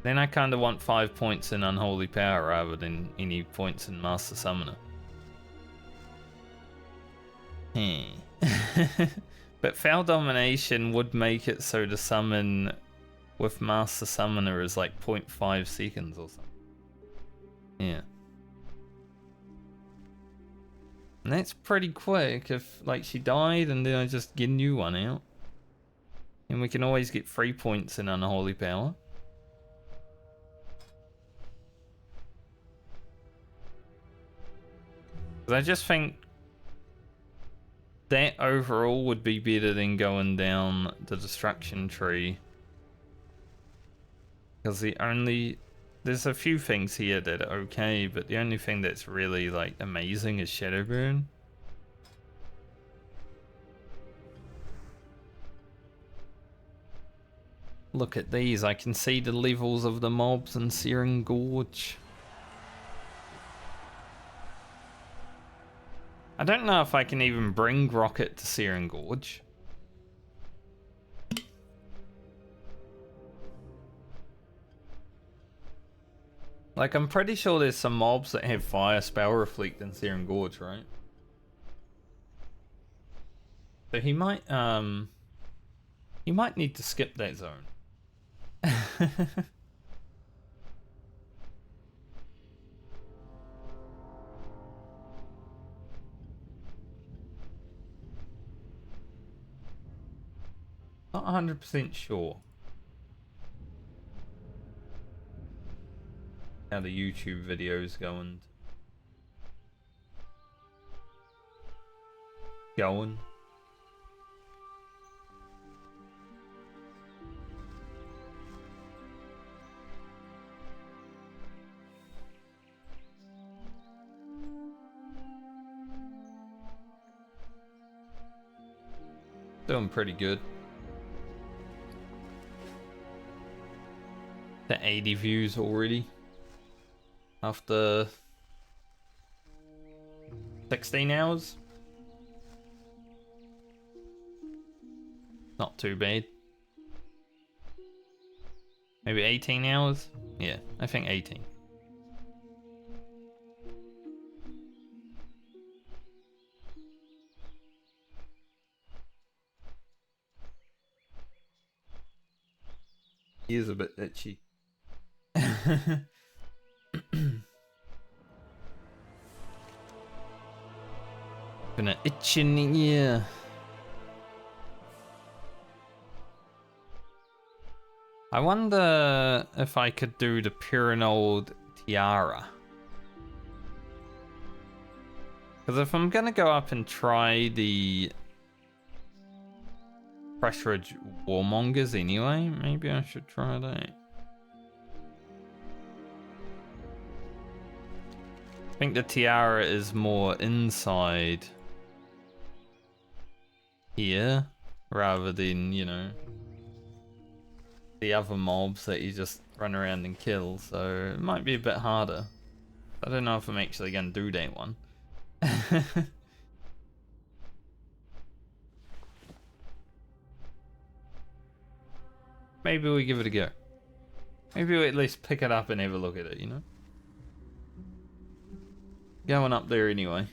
Then I kind of want 5 points in Unholy Power rather than any points in Master Summoner. But Foul Domination would make it so to summon with Master Summoner is like 0.5 seconds or something. Yeah. And that's pretty quick if like she died and then I just get a new one out. And we can always get 3 points in Unholy Power. I just think that overall would be better than going down the destruction tree. Because there's a few things here that are okay, but the only thing that's really like amazing is Shadowburn. Look at these, I can see the levels of the mobs in Searing Gorge. I don't know if I can even bring Rocket to Searing Gorge. Like, I'm pretty sure there's some mobs that have fire spell reflect in Searing Gorge, right? So he might need to skip that zone. Not 100% sure how the YouTube video's going. Doing pretty good. The 80 views already. After 16 hours. Not too bad. Maybe 18 hours? Yeah, I think 18. He is a bit itchy. Gonna itch in the ear. I wonder if I could do the Pyranod Tiara. Because if I'm gonna go up and try the Pressridge Warmongers anyway, maybe I should try that. I think the Tiara is more inside here rather than, you know, the other mobs that you just run around and kill, so it might be a bit harder. I don't know if I'm actually gonna do that one. Maybe we give it a go. Maybe we at least pick it up and have a look at it, you know? Going up there anyway.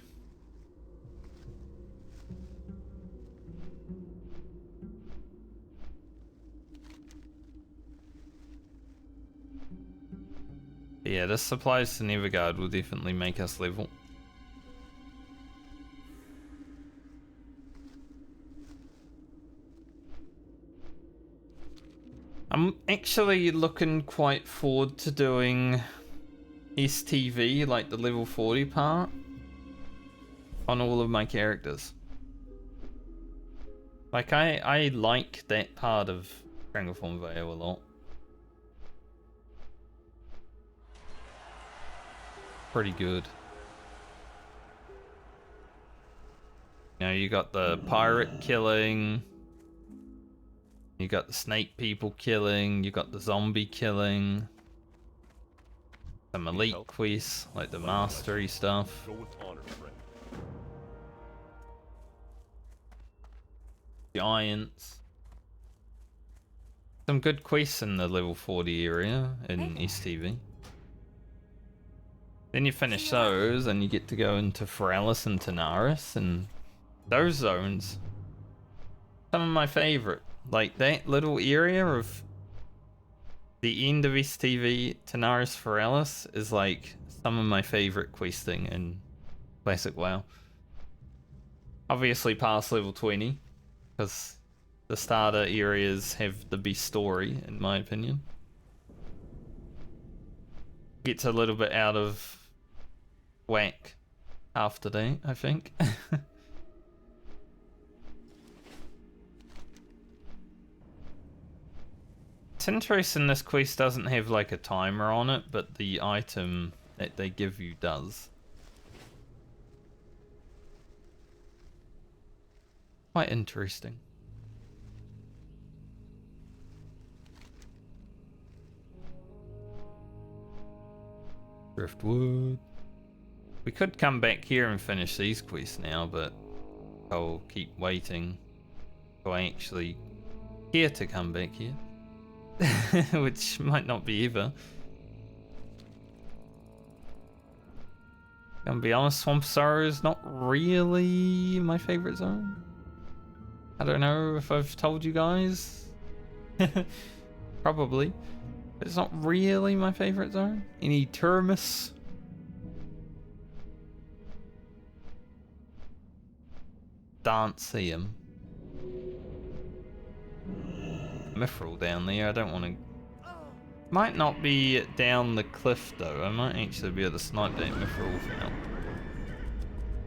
Yeah, this supplies to Neverguard will definitely make us level. I'm actually looking quite forward to doing STV, like the level 40 part, on all of my characters. Like, I like that part of Stranglethorn Vale a lot. Pretty good. You know, you got the pirate killing, you got the snake people killing, you got the zombie killing, some elite quests, like the mastery stuff. Go with honor, friend. Giants. Some good quests in the level 40 area in STV. Then you finish those and you get to go into Foralis and Tanaris, and those zones, some of my favorite. Like that little area of the end of STV, Tanaris Foralis, is like some of my favorite questing in Classic WoW. Obviously past level 20, because the starter areas have the best story, in my opinion. Gets a little bit out of whack after that, I think. It's interesting this quest doesn't have like a timer on it, but the item that they give you does. Quite interesting. Driftwood. We could come back here and finish these quests now, but I'll keep waiting till I actually care to come back here. Which might not be either. Gonna be honest, Swamp Sorrow is not really my favorite zone. I don't know if I've told you guys. Probably. It's not really my favorite zone. Any Terminus? Danceum. Mithril down there, I don't want to... Might not be down the cliff though, I might actually be able to snipe that Mithril without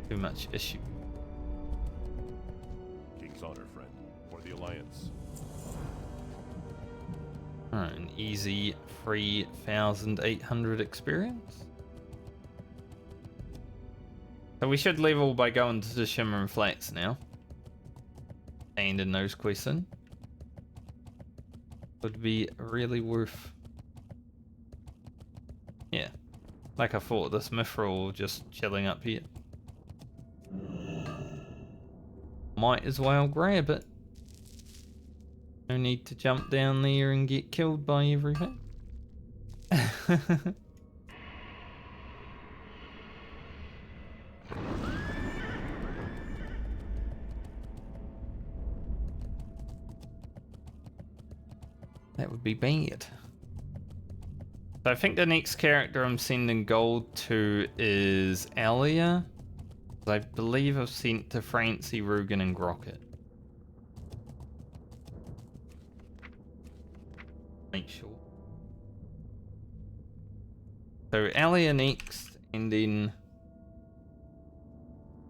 too much issue. King's honor, friend, for the Alliance. Alright, an easy 3,800 experience. So we should level by going to the Shimmering Flats now. handing those quests in. Would be really worth. Yeah. Like I thought, this mithril just chilling up here. Might as well grab it. No need to jump down there and get killed by everything. That would be bad. So I think the next character I'm sending gold to is Alia. I believe I've sent to Francie, Rugen, and Grocket. Make sure. So Alia next, and then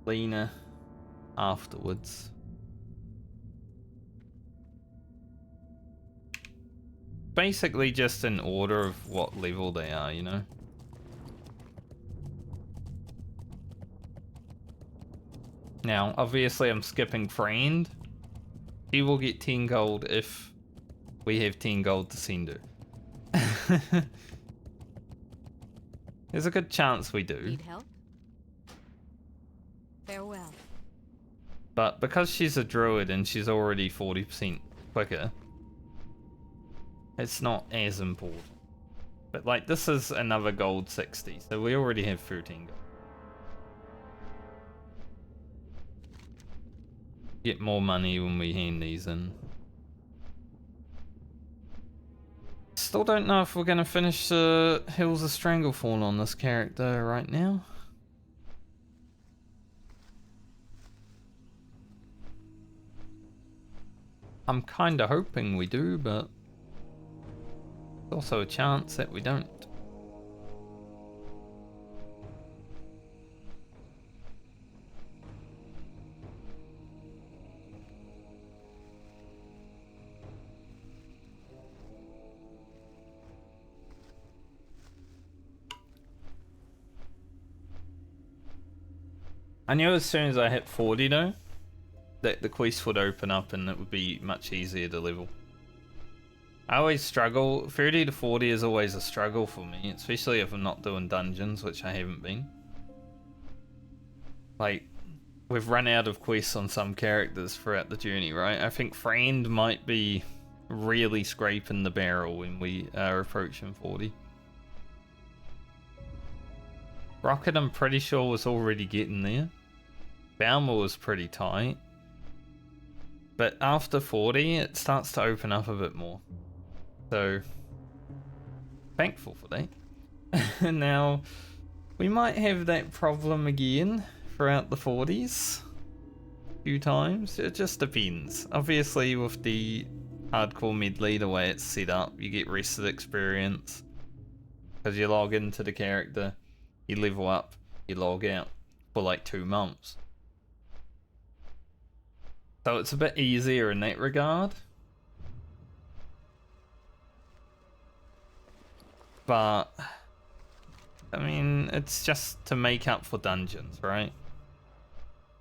Lena afterwards. Basically just in order of what level they are, you know? Now, obviously I'm skipping Friend. He will get 10 gold if we have 10 gold to send her. There's a good chance we do. Need help? Farewell. But because she's a druid and she's already 40% quicker, it's not as important. But like, this is another gold 60, so we already have 13 gold. Get more money when we hand these in. Still don't know if we're gonna finish Hills of Stranglefall on this character right now. I'm kinda hoping we do, but there's also a chance that we don't. I knew as soon as I hit 40 though, that the quest would open up and it would be much easier to level. I always struggle, 30 to 40 is always a struggle for me, especially if I'm not doing dungeons, which I haven't been. Like, we've run out of quests on some characters throughout the journey, right? I think Friend might be really scraping the barrel when we are approaching 40. Rocket, I'm pretty sure, was already getting there. Baumer was pretty tight. But after 40, it starts to open up a bit more. So, thankful for that. Now, we might have that problem again throughout the 40s. A few times. It just depends. Obviously, with the hardcore medley, the way it's set up, you get rested experience. Because you log into the character, you level up, you log out for like 2 months. So it's a bit easier in that regard. But, I mean, it's just to make up for dungeons, right?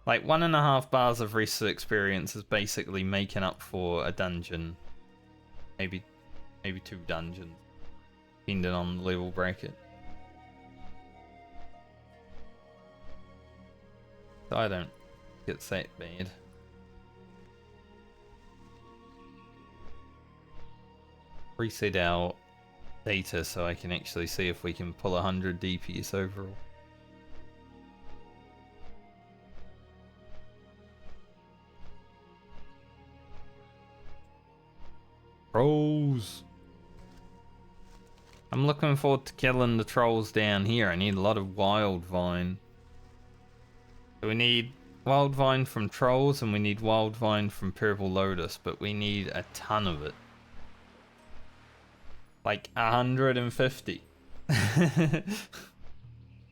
Like 1.5 bars of rested experience is basically making up for a dungeon. Maybe 2 dungeons, depending on the level bracket. So I don't think it's that bad. Reset our data so I can actually see if we can pull 100 DPS overall. Trolls! I'm looking forward to killing the trolls down here. I need a lot of wild vine. So we need wild vine from trolls and we need wild vine from purple lotus, but we need a ton of it. Like 150. I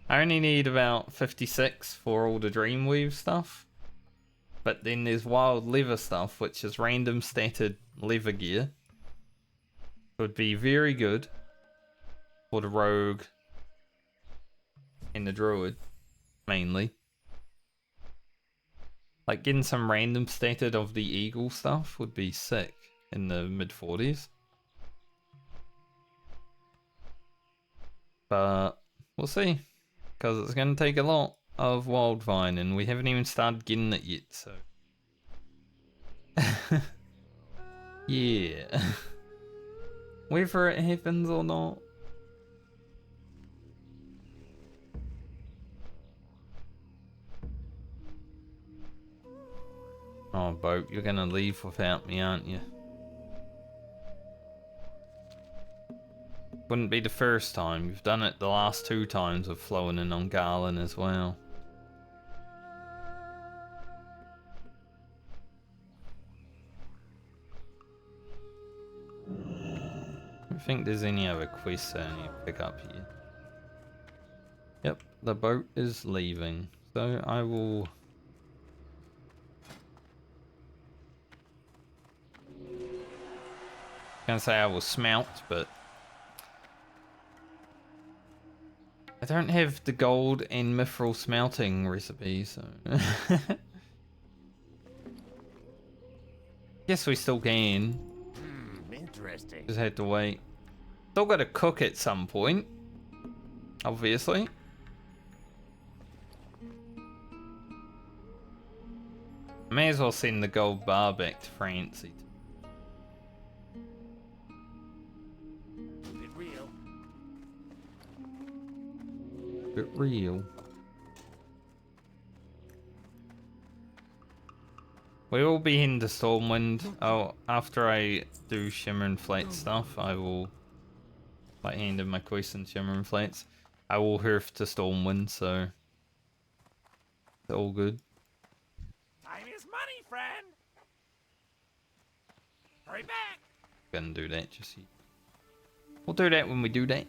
only need about 56 for all the Dreamweave stuff. But then there's wild leather stuff, which is random statted leather gear. Would be very good for the rogue and the druid, mainly. Like getting some random stated of the eagle stuff would be sick in the mid 40s. But we'll see, because it's going to take a lot of wildvine and we haven't even started getting it yet, so. Yeah. Whether it happens or not. Oh, boat, you're gonna leave without me, aren't you? Wouldn't be the first time. You've done it the last 2 times with flowing in on Garland as well. I don't think there's any other quests I need to pick up here. Yep, the boat is leaving. So I will... Gonna say I will smelt, but I don't have the gold and mithril smelting recipe, so guess we still can. Interesting. Just had to wait. Still got to cook at some point, obviously. May as well send the gold bar back to Francie. Bit real. We will be in the Stormwind. Oh, after I do Shimmer and Flat stuff, I will like hand in my quest and Shimmer and Flats. I will hurf to Stormwind, so it's all good. Time is money, friend. Hurry back. Gonna do that just yet. We'll do that when we do that.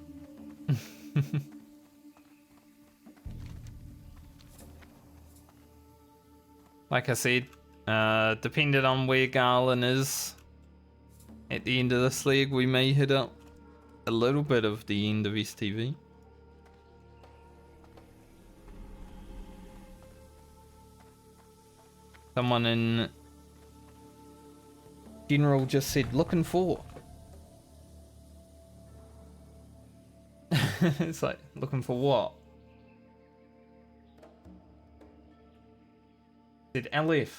Like I said, depending on where Garland is at the end of this leg, we may hit up a little bit of the end of STV. Someone in general just said, looking for. It's like, looking for what? Said LF.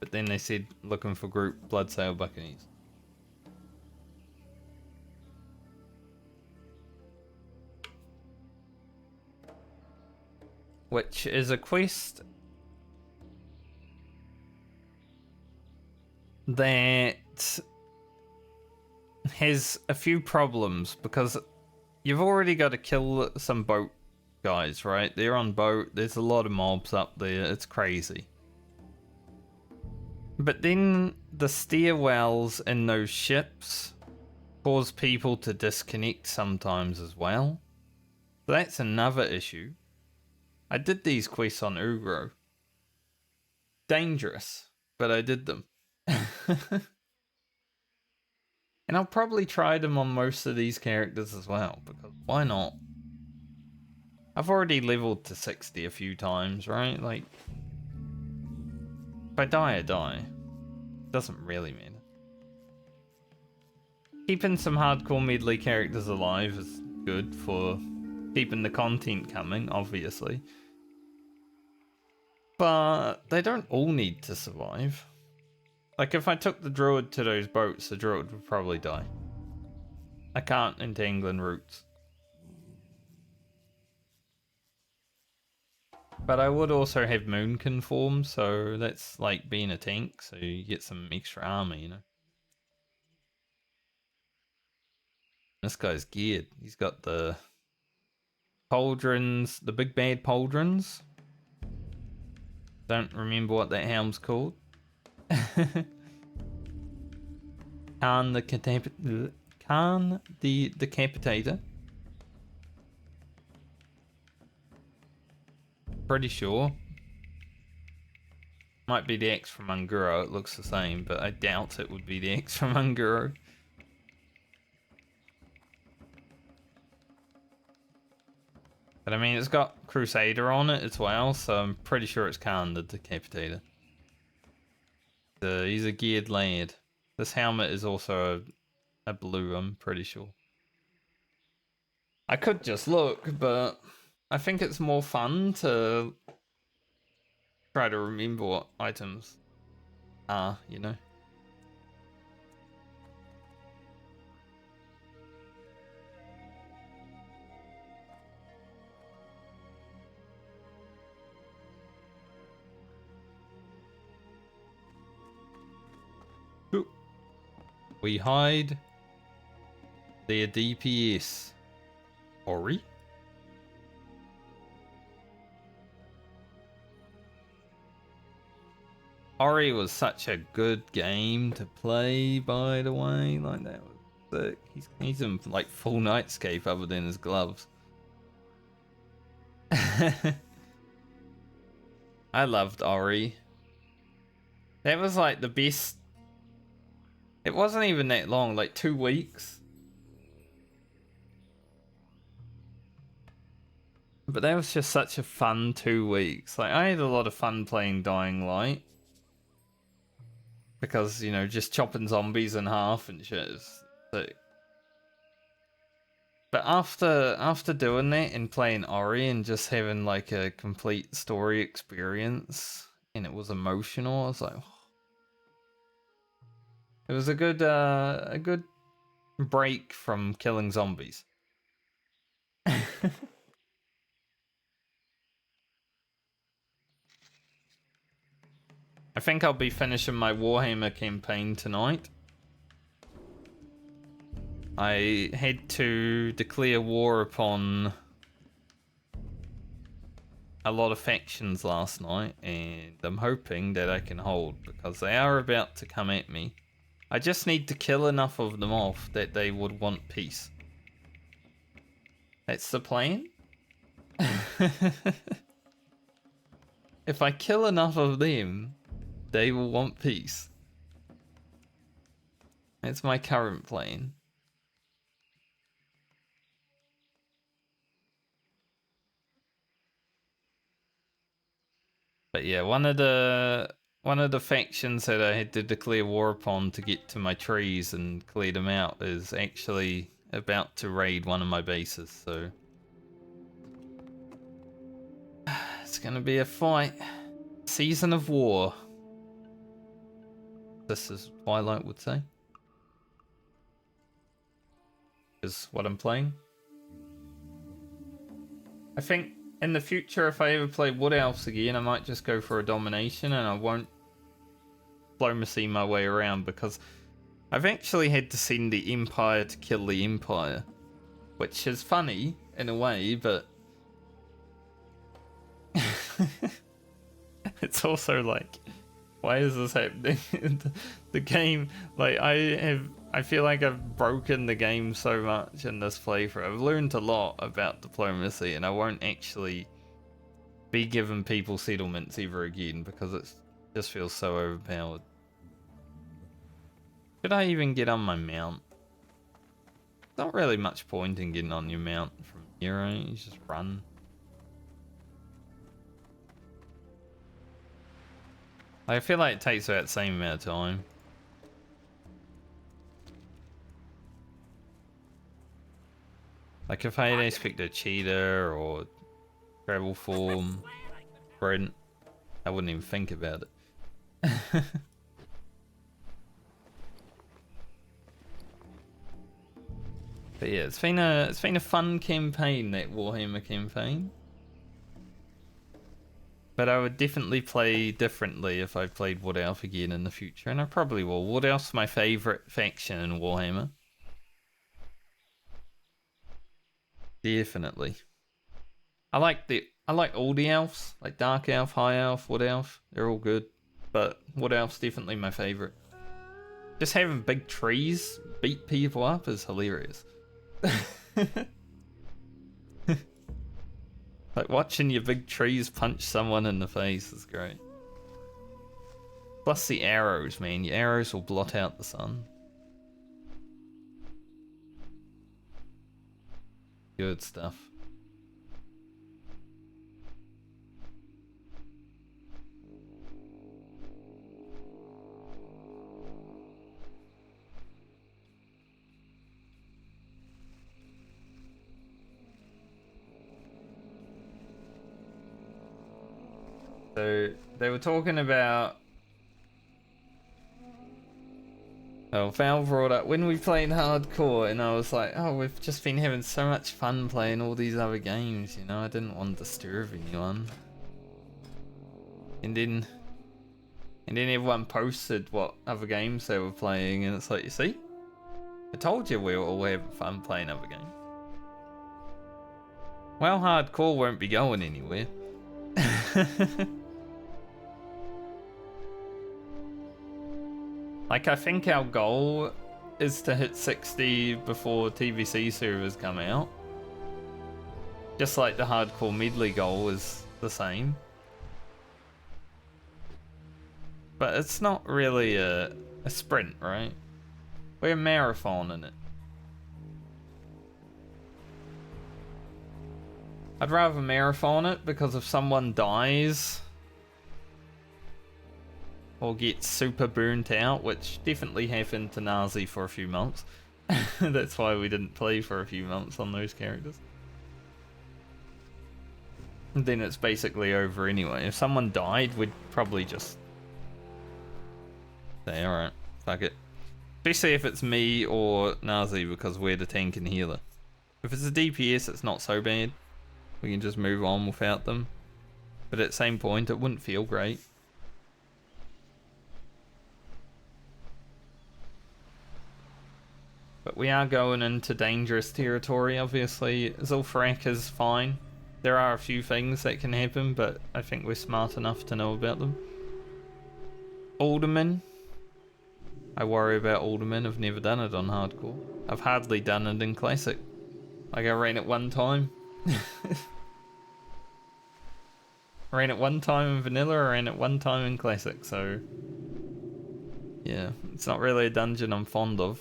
But then they said, looking for group Bloodsail Buccaneers. Which is a quest that has a few problems because you've already got to kill some boat guys, right? They're on boat, there's a lot of mobs up there, it's crazy. But then the stairwells in those ships cause people to disconnect sometimes as well. So that's another issue. I did these quests on Ugro. Dangerous, but I did them. And I'll probably try them on most of these characters as well, because why not? I've already leveled to 60 a few times, right? Like, if I die, I die. Doesn't really matter. Keeping some hardcore Medley characters alive is good for keeping the content coming, obviously. But they don't all need to survive. Like, if I took the druid to those boats, the druid would probably die. I can't entangling roots. But I would also have Moonkin form, so that's like being a tank, so you get some extra armor, you know. This guy's geared. He's got the pauldrons, the big bad pauldrons. Don't remember what that helm's called. Khan the Decapitator. Pretty sure. Might be the X from Unguro, it looks the same, but I doubt it would be the X from Unguro. But But I mean, it's got Crusader on it as well, so I'm pretty sure it's Khan the Decapitator. He's a geared lad. This helmet is also a blue, I'm pretty sure. I could just look, but I think it's more fun to try to remember what items are, you know? Ooh. We hide their DPS. Ori? Ori was such a good game to play, by the way. Like, that was sick. He's in like full nightscape other than his gloves. I loved Ori. That was like the best. It wasn't even that long, like 2 weeks. But that was just such a fun 2 weeks. Like, I had a lot of fun playing Dying Light. Because, you know, just chopping zombies in half and shit is sick. But after doing that and playing Ori and just having like a complete story experience, and it was emotional, I was like, it was a good break from killing zombies. I think I'll be finishing my Warhammer campaign tonight. I had to declare war upon a lot of factions last night, and I'm hoping that I can hold, because they are about to come at me. I just need to kill enough of them off that they would want peace. That's the plan. If I kill enough of them, they will want peace. That's my current plan. But yeah, one of the factions that I had to declare war upon to get to my trees and clear them out is actually about to raid one of my bases, so it's gonna be a fight. Season of war. This is what Twilight would say. Is what I'm playing. I think in the future, if I ever play Wood Elves again, I might just go for a domination and I won't diplomacy my way around, because I've actually had to send the Empire to kill the Empire, which is funny in a way, but it's also like, why is this happening? The game, like, I feel like I've broken the game so much in this playthrough. I've learned a lot about diplomacy, and I won't actually be giving people settlements ever again, because it just feels so overpowered. Should I even get on my mount? Not really much point in getting on your mount from here, right? You just run. I feel like it takes about the same amount of time. Like if I had expected a cheetah or travel form, sprint, I wouldn't even think about it. But yeah, it's been a fun campaign, that Warhammer campaign. But I would definitely play differently if I played Wood Elf again in the future, and I probably will. Wood Elf's my favourite faction in Warhammer. Definitely. I like all the elves, like Dark Elf, High Elf, Wood Elf. They're all good, but Wood Elf's definitely my favourite. Just having big trees beat people up is hilarious. Like watching your big trees punch someone in the face is great. Plus the arrows, man. Your arrows will blot out the sun. Good stuff. So they were talking about. Oh, Val brought up when we played hardcore, and I was like, oh, we've just been having so much fun playing all these other games, you know, I didn't want to disturb anyone. And then everyone posted what other games they were playing, and it's like, you see? I told you we were all having fun playing other games. Well, hardcore won't be going anywhere. Like, I think our goal is to hit 60 before TVC servers come out. Just like the hardcore medley goal is the same. But it's not really a sprint, right? We're marathoning it. I'd rather marathon it because if someone dies or gets super burnt out, which definitely happened to Nazi for a few months. That's why we didn't play for a few months on those characters. And then it's basically over anyway. If someone died, we'd probably just say, alright, fuck it. Especially if it's me or Nazi, because we're the tank and healer. If it's a DPS, it's not so bad. We can just move on without them. But at the same point, it wouldn't feel great. But we are going into dangerous territory, obviously. Zul'Farrak is fine. There are a few things that can happen, but I think we're smart enough to know about them. Alderman. I worry about Alderman. I've never done it on hardcore. I've hardly done it in Classic. Like, I ran it one time. I ran it one time in Vanilla, I ran it one time in Classic, so... yeah, it's not really a dungeon I'm fond of.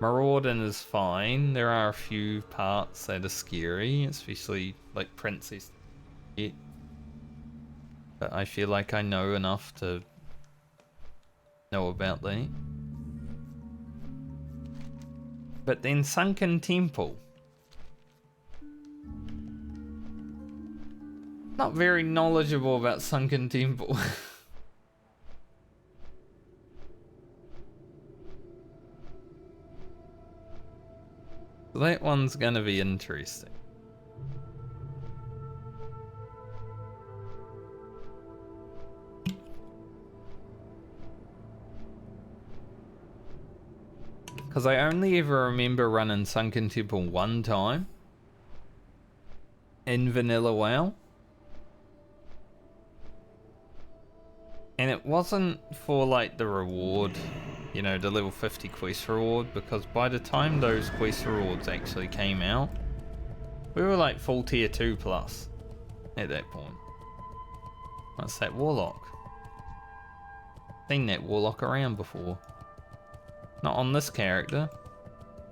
Marauding is fine. There are a few parts that are scary, especially like Princess. But I feel like I know enough to know about that. But then Sunken Temple. Not very knowledgeable about Sunken Temple. That one's gonna be interesting. Because I only ever remember running Sunken Temple one time in Vanilla WoW. And it wasn't for like the reward, you know, the level 50 quest reward, because by the time those quest rewards actually came out, we were like full tier 2 plus at that point. What's that Warlock? Seen that Warlock around before. Not on this character.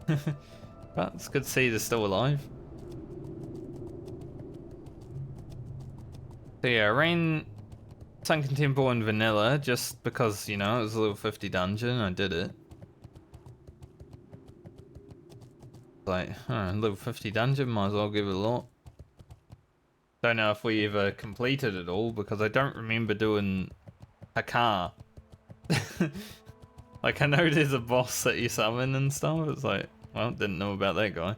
But it's good to see they're still alive. So yeah, I ran Sunken Temple in Vanilla just because, you know, it was a level 50 dungeon. I did it. Like, level 50 dungeon, might as well give it a lot. Don't know if we ever completed it all because I don't remember doing a car. Like, I know there's a boss that you summon and stuff. It's like, well, didn't know about that guy.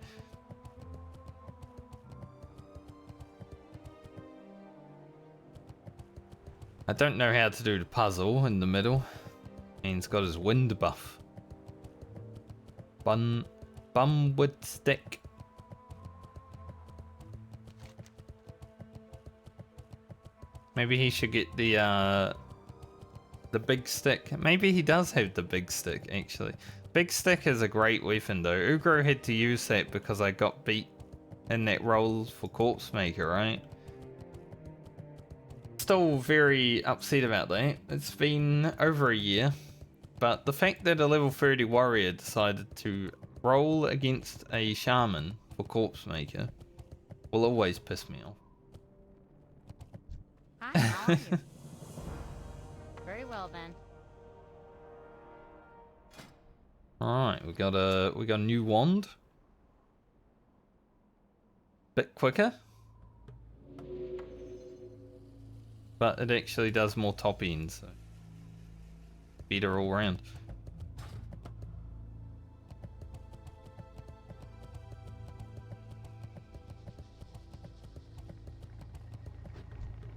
I don't know how to do the puzzle in the middle. And he's got his wind buff. Bumwood stick. Maybe he should get the big stick. Maybe he does have the big stick, actually. Big stick is a great weapon, though. Ugro had to use that because I got beat in that role for Corpse Maker, right? Still very upset about that. It's been over a year. But the fact that a level 30 warrior decided to roll against a shaman for Corpse Maker will always piss me off. Hi, how are you? Very well then. Alright, we got a new wand. Bit quicker. but it actually does more top end, so better all round.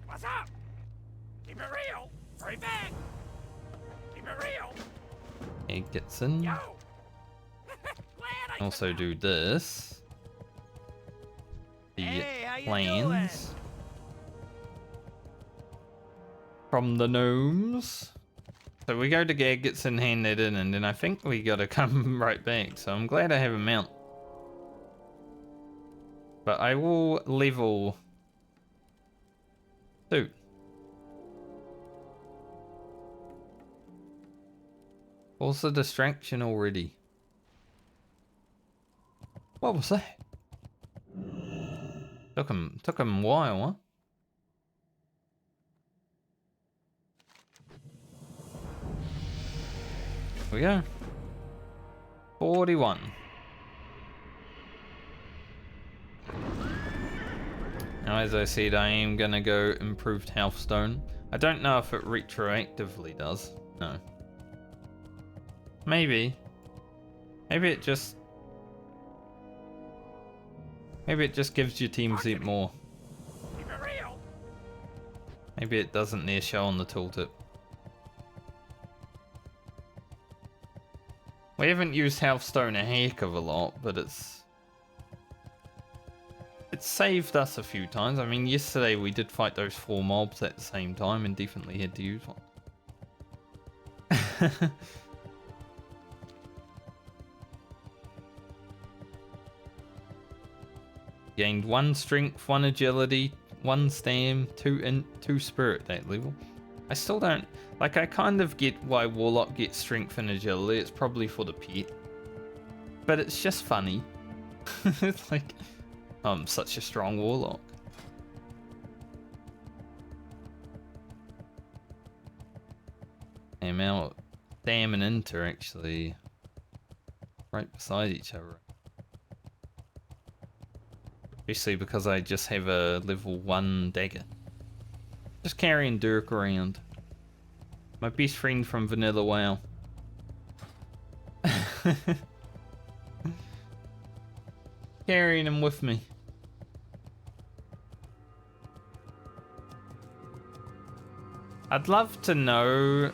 What's up? Keep it real. Hurry back. Keep it real. It gets in. Yo. Glad I Also could do this. The Hey, how you plans from the gnomes. So we go to Gadgetson, hand that in, and then I think we gotta come right back. So I'm glad I have a mount. But I will level 2. What's the distraction already? What was that? Took him a while, huh? Here we go. 41. Now, as I said, I am gonna go improved health stone. I don't know if it retroactively does. No. Maybe. Maybe it just gives your teams it more. keep it real. Maybe it doesn't near show on the tooltip. We haven't used Healthstone a heck of a lot, but it's saved us a few times. I mean, yesterday we did fight those 4 mobs at the same time and definitely had to use one. Gained 1 strength, 1 agility, 1 stam, 2 spirit that level. I still don't like. I kind of get why Warlock gets strength and agility. It's probably for the pet, but it's just funny. It's like, I'm such a strong Warlock. And now Stam and Int are actually right beside each other. Especially because I just have a level 1 dagger. Just carrying Dirk around. My best friend from Vanilla WoW. Carrying him with me. I'd love to know...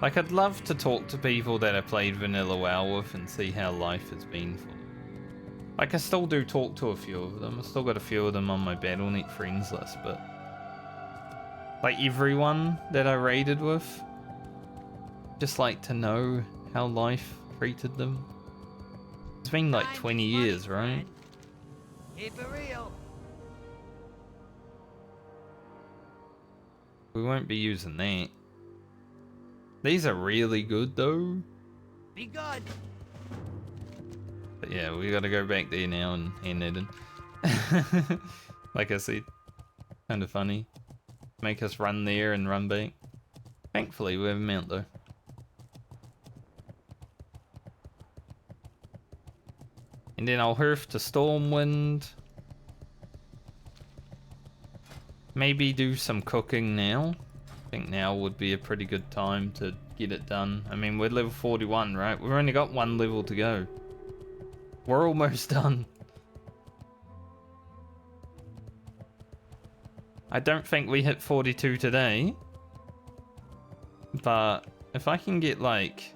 Like, I'd love to talk to people that I played Vanilla WoW with and see how life has been for them. Like, I still do talk to a few of them. I've still got a few of them on my Battle.net friends list, but... Like, everyone that I raided with... Just like to know how life treated them. It's been like 20 years, right? Keep it real. We won't be using that. These are really good, though. Be good. But yeah, we gotta go back there now and hand that in. Like I said, kind of funny. Make us run there and run back. Thankfully, we have a mount though. And then I'll hurf to Stormwind. Maybe do some cooking now. I think now would be a pretty good time to get it done. I mean, we're level 41, right? We've only got 1 level to go. We're almost done. I don't think we hit 42 today. But if I can get like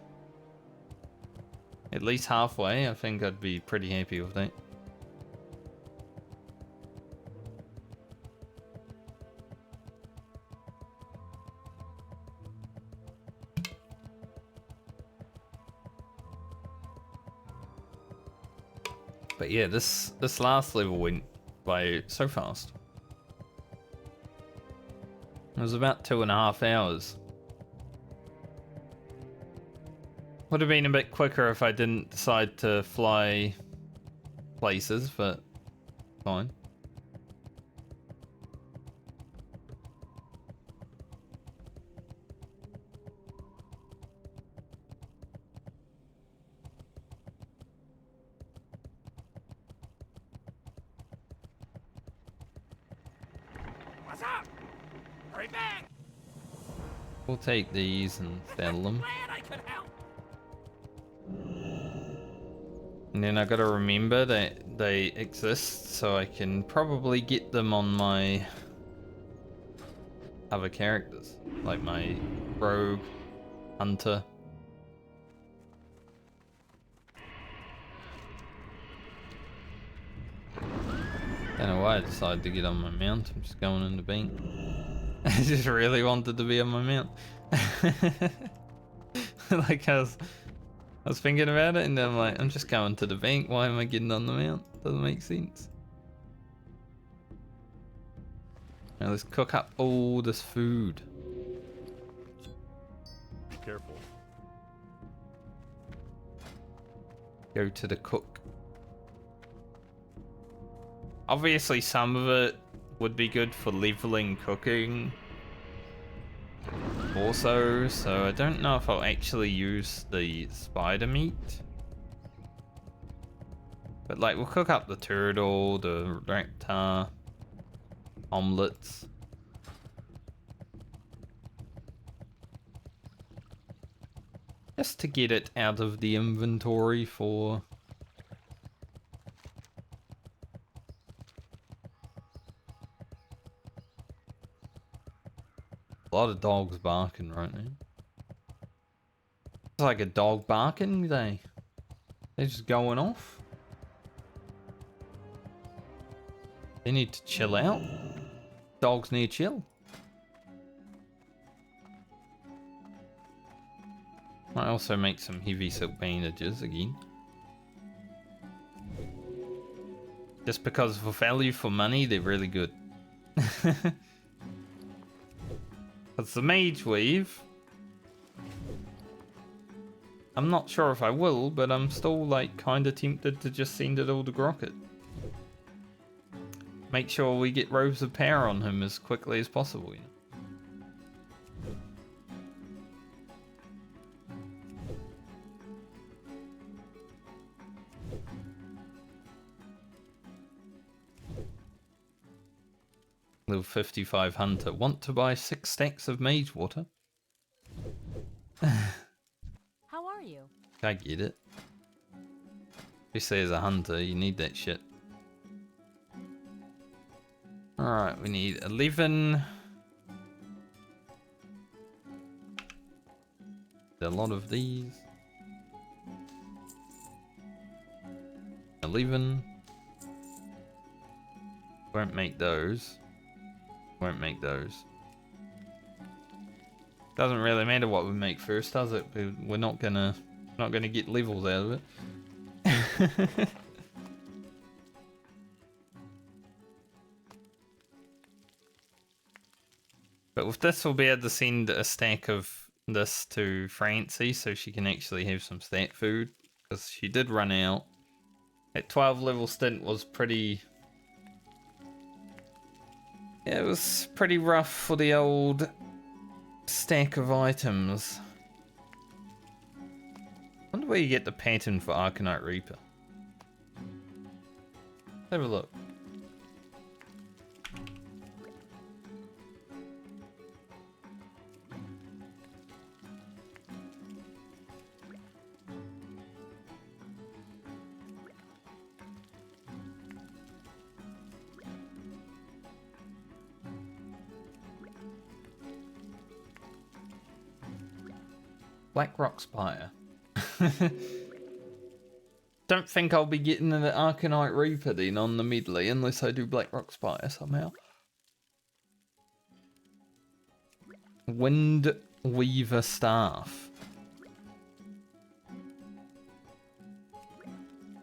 at least halfway, I think I'd be pretty happy with that. But yeah, this last level went by so fast. It was about 2.5 hours. Would have been a bit quicker if I didn't decide to fly places, but fine. What's up? Hurry back! We'll take these and sell them. Glad I could help. And then I gotta remember that they exist, so I can probably get them on my other characters, like my rogue, hunter. Don't know why I decided to get on my mount. I'm just going in the bank. I just really wanted to be on my mount. Like I was thinking about it, and then I'm like, I'm just going to the bank. Why am I getting on the mount? Doesn't make sense. Now let's cook up all this food. Be careful. Go to the cook. Obviously, some of it would be good for leveling cooking. Also, so I don't know if I'll actually use the spider meat. But like, we'll cook up the turtle, the raptor, omelets. Just to get it out of the inventory for... A lot of dogs barking right now. It's like a dog barking day. They're just going off. They need to chill out. Dogs need chill. Might also make some heavy silk bandages again. Just because for value for money, they're really good. That's the mage weave. I'm not sure if I will, but I'm still like kinda tempted to just send it all to Grocket. Make sure we get robes of power on him as quickly as possible, you know? Level 55 hunter. Want to buy 6 stacks of mage water? How are you? I get it. Especially as a hunter, you need that shit. Alright, we need 11. A lot of these. 11. Won't make those. Won't make those. Doesn't really matter what we make first, does it? We're not gonna get levels out of it. But with this, we'll be able to send a stack of this to Francie so she can actually have some stat food, because she did run out. That 12 level stint was pretty... Yeah, it was pretty rough for the old stack of items. I wonder where you get the pattern for Arcanite Reaper. Let's have a look. Black Rock Spire. Don't think I'll be getting the Arcanite Reaper then on the Medley unless I do Black Rock Spire somehow. Wind Weaver Staff.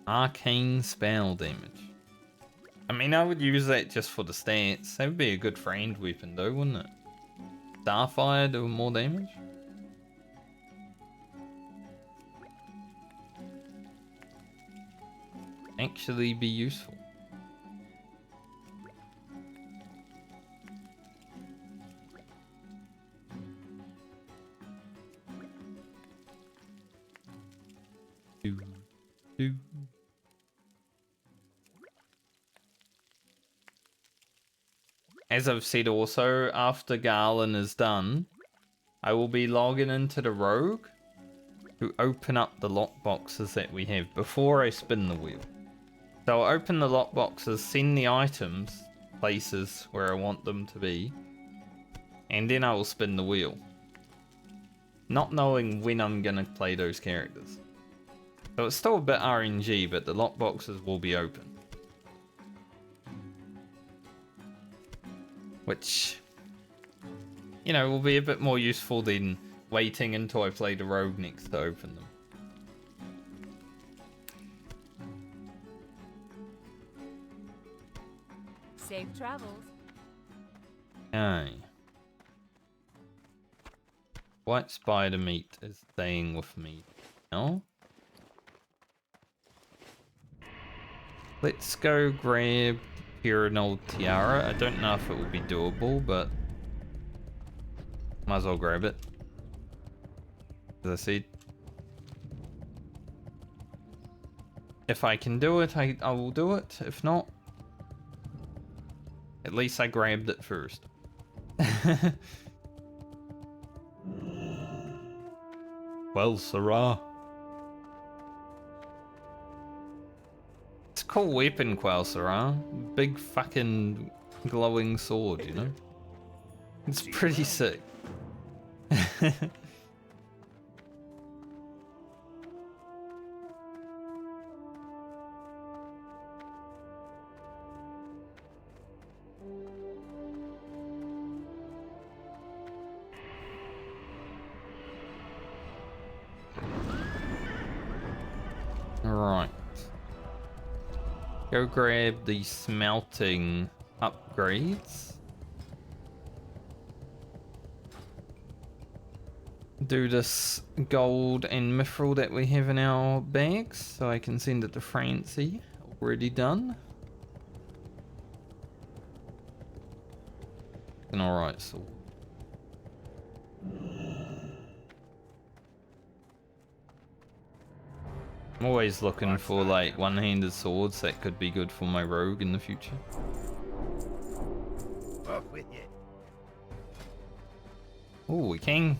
Arcane spell damage. I mean, I would use that just for the stats. That would be a good friend weapon though, wouldn't it? Starfire do more damage? Actually be useful. Do. as I've said also, after Garland is done, I will be logging into the Rogue to open up the lockboxes that we have before I spin the wheel. So I'll open the lockboxes, send the items places where I want them to be, and then I will spin the wheel. Not knowing when I'm gonna play those characters. So it's still a bit RNG, but the lockboxes will be open. Which, you know, will be a bit more useful than waiting until I play the Rogue next to open them. Safe travels. Okay. White spider meat is staying with me now. Let's go grab the Pyranol Tiara. I don't know if it will be doable, but might as well grab it. As I said, if I can do it, I will do it. If not, at least I grabbed it first. Well, Sarah. It's a cool weapon, Quell Sarah. Big fucking glowing sword, you know? It's pretty sick. Right. Go grab the smelting upgrades. Do this gold and mithril that we have in our bags so I can send it to Francie. Already done. An alright sword. I'm always looking for like one-handed swords that could be good for my rogue in the future. Off with you. Oh, we can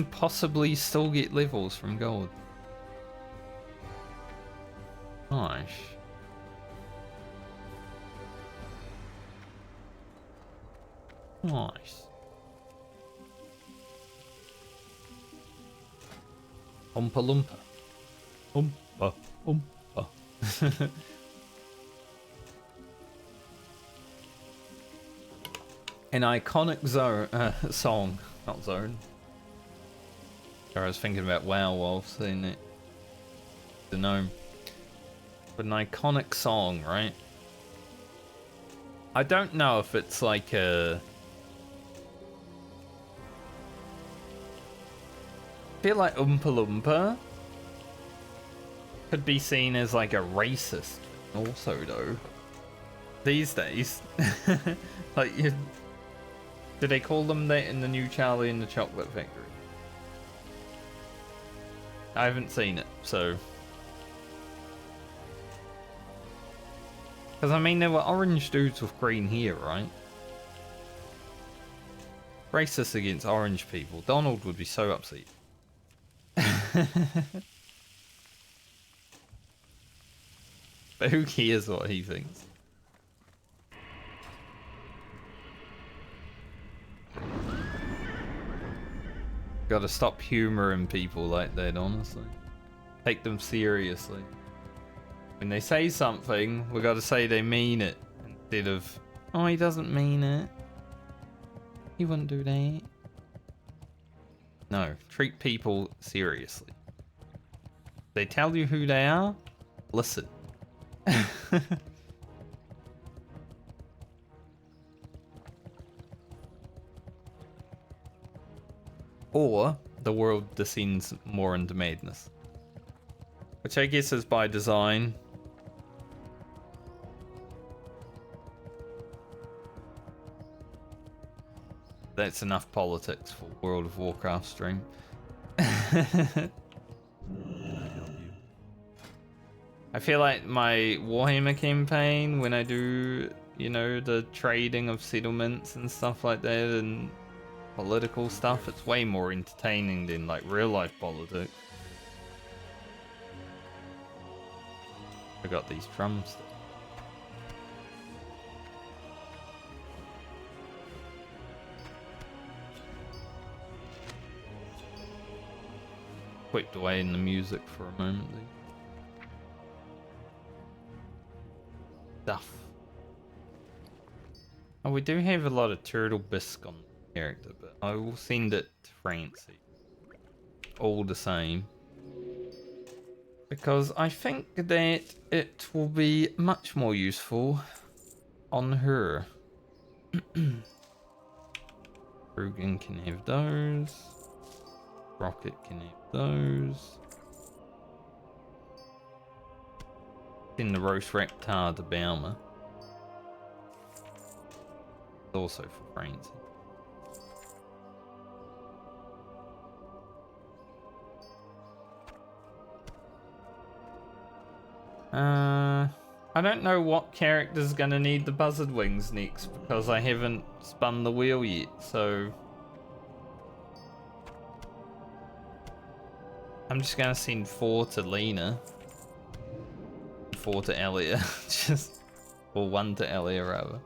possibly still get levels from gold. Nice. Nice. Oompa Loompa. Oompa, oompa. An iconic song, not zone. I was thinking about WoW while seeing it. The gnome. But an iconic song, right? I don't know if it's like a... I feel like Oompa Loompa could be seen as like a racist also though. These days. Like, do they call them that in the new Charlie and the Chocolate Factory? I haven't seen it, so... Because I mean, there were orange dudes with green hair, right? Racist against orange people. Donald would be so upset. But who cares what he thinks? Gotta stop humoring people like that, honestly. Take them seriously. When they say something, we gotta say they mean it. Instead of, oh, he doesn't mean it. He wouldn't do that. No, treat people seriously. They tell you who they are, listen. Or the world descends more into madness. Which I guess is by design. That's enough politics for World of Warcraft stream. I feel like my Warhammer campaign, when I do you know, the trading of settlements and stuff like that and political stuff. It's way more entertaining than like real life politics. I got these drums. Whipped away in the music for a moment there. Stuff. Oh, we do have a lot of turtle bisque on the character, but I will send it to Francie. All the same. Because I think that it will be much more useful on her. Rugen can have those. Rocket can have those. Then the roast reptar to Baumer. Also for Francie. I don't know what character's gonna need the buzzard wings next because I haven't spun the wheel yet, so I'm just gonna send 4 to Lena. 4 to Elia. Just or 1 to Elia rather.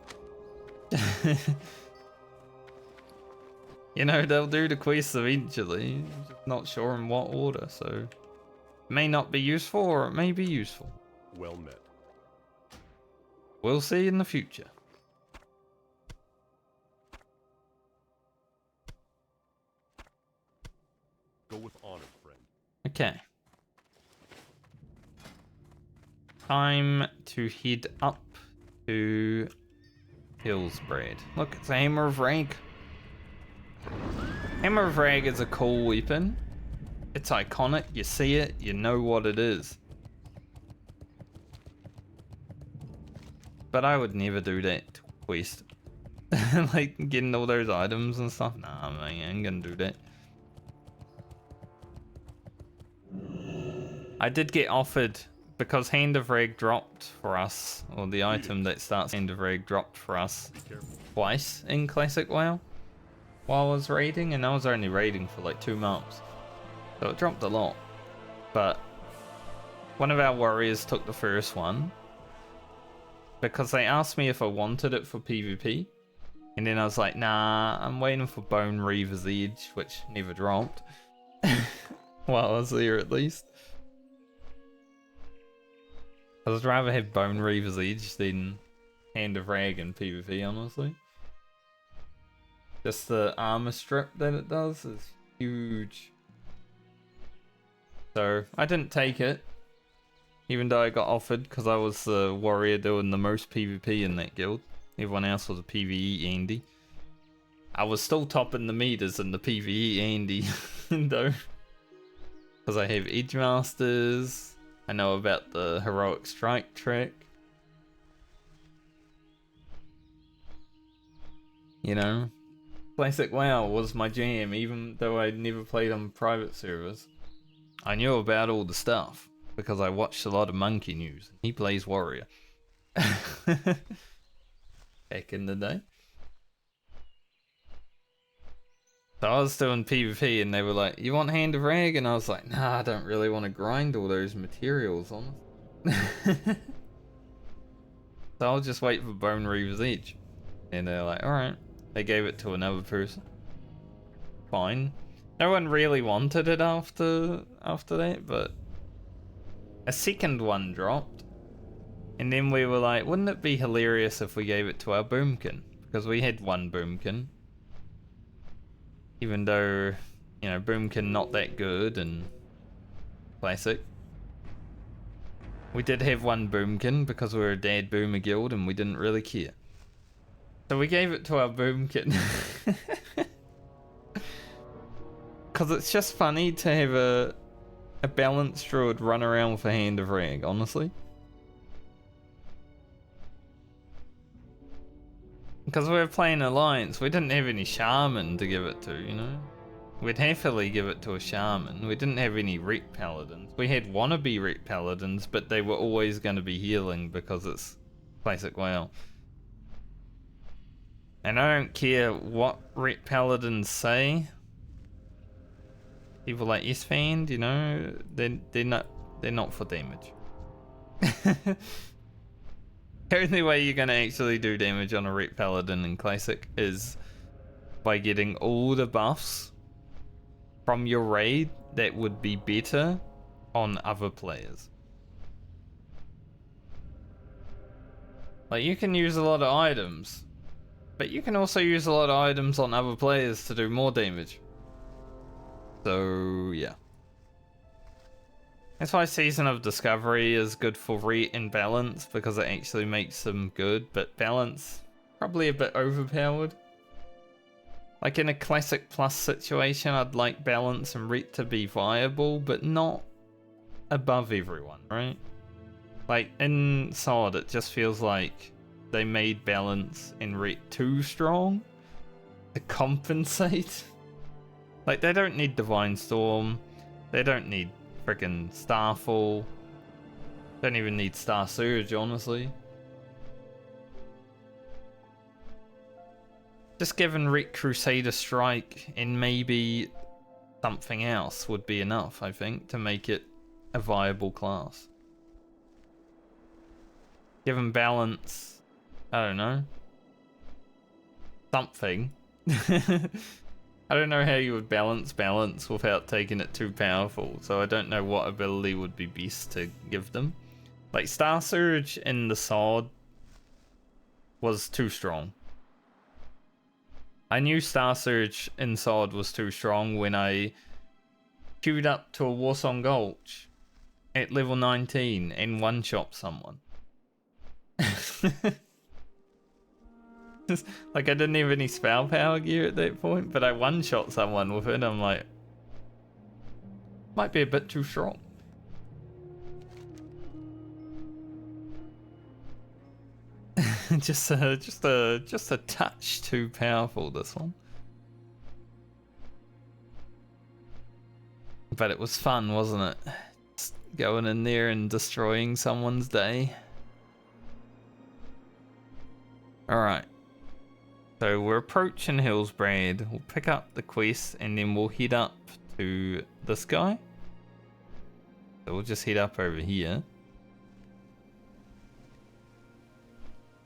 You know, they'll do the quests eventually. Just not sure in what order, so it may not be useful or it may be useful. Well met. We'll see in the future. Go with honor, friend. Okay. Time to head up to Hillsbrad. Look, it's a Hammer of Rag. Hammer of Rag is a cool weapon. It's iconic, you see it, you know what it is. But I would never do that quest. Like getting all those items and stuff. Nah, man, I ain't gonna do that. I did get offered, because Hand of Rag dropped for us, or the item that starts Hand of Rag dropped for us twice in Classic WoW while I was raiding, and I was only raiding for like 2 months. So it dropped a lot. But one of our warriors took the first one because they asked me if I wanted it for PvP. And then I was like, nah, I'm waiting for Bone Reaver's Edge, which never dropped. While I was there at least. I would rather have Bone Reaver's Edge than Hand of Rag in PvP, honestly. Just the armor strip that it does is huge. So I didn't take it, even though I got offered because I was the warrior doing the most PvP in that guild. Everyone else was a PvE Andy. I was still topping the meters in the PvE Andy, though. Because I have Edge Masters. I know about the Heroic Strike trick. You know, Classic WoW was my jam, even though I never played on private servers. I knew about all the stuff because I watched a lot of Monkey News. He plays warrior. Back in the day. So I was doing PvP and they were like, you want Hand of Rag? And I was like, nah, I don't really want to grind all those materials on it. So I'll just wait for Bone Reaver's Edge. And they're like, alright. They gave it to another person. Fine. No one really wanted it after that, but a second one dropped. And then we were like, wouldn't it be hilarious if we gave it to our boomkin? Because we had one boomkin. Even though, you know, boomkin not that good and classic. We did have one boomkin because we were a dad boomer guild and we didn't really care. So we gave it to our boomkin. Because it's just funny to have a balanced druid run around with a Hand of Rag, honestly. Because we were playing Alliance, we didn't have any Shaman to give it to, you know? We'd happily give it to a Shaman. We didn't have any Rep Paladins. We had wannabe Rep Paladins, but they were always going to be healing because it's Classic WoW. And I don't care what Ret Paladins say. People like S-Fan, you know, they're not for damage. The only way you're gonna actually do damage on a Ret Paladin in Classic is by getting all the buffs from your raid that would be better on other players. Like, you can use a lot of items, but you can also use a lot of items on other players to do more damage. So, yeah. That's why Season of Discovery is good for Ret and Balance, because it actually makes them good, but Balance, probably a bit overpowered. Like in a Classic Plus situation, I'd like Balance and Ret to be viable, but not above everyone, right? Like in Solid, it just feels like they made Balance and Ret too strong to compensate. Like, they don't need Divine Storm, they don't need freaking Starfall, don't even need Star Surge, honestly. Just giving Ret Crusader Strike and maybe something else would be enough, I think, to make it a viable class. Given Balance, I don't know, something. I don't know how you would balance without taking it too powerful, so I don't know what ability would be best to give them. Like, Star Surge in the sword was too strong. I knew Star Surge in sword was too strong when I queued up to a Warsong Gulch at level 19 and one-shot someone. Like, I didn't have any spell power gear at that point, but I one-shot someone with it. I'm like, might be a bit too strong. just a touch too powerful, this one. But it was fun, wasn't it? Just going in there and destroying someone's day. Alright. So we're approaching Hillsbrad. We'll pick up the quest and then we'll head up to this guy. So we'll just head up over here.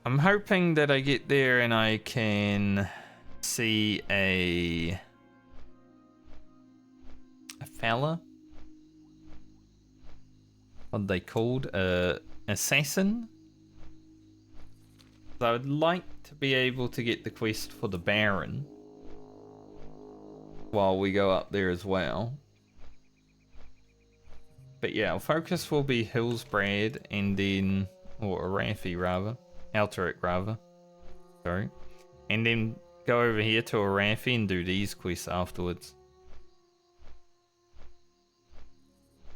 I'm hoping that I get there and I can see a fella. What are they called? Assassin? So I would like to be able to get the quest for the Baron while we go up there as well. But yeah, our focus will be Hillsbrad and then, or Arathi rather, Alterac rather, sorry. And then go over here to Arathi and do these quests afterwards.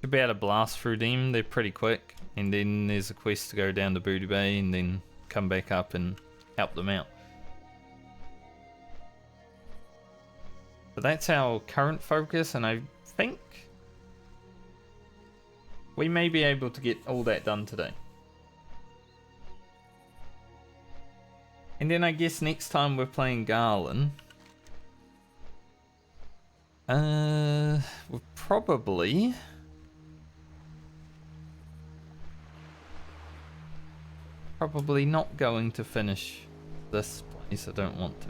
Should be able to blast through them, they're pretty quick. And then there's a quest to go down to Booty Bay and then come back up and help them out. So that's our current focus, and I think we may be able to get all that done today. And then I guess next time we're playing Garland, we're probably not going to finish this place. I don't want to.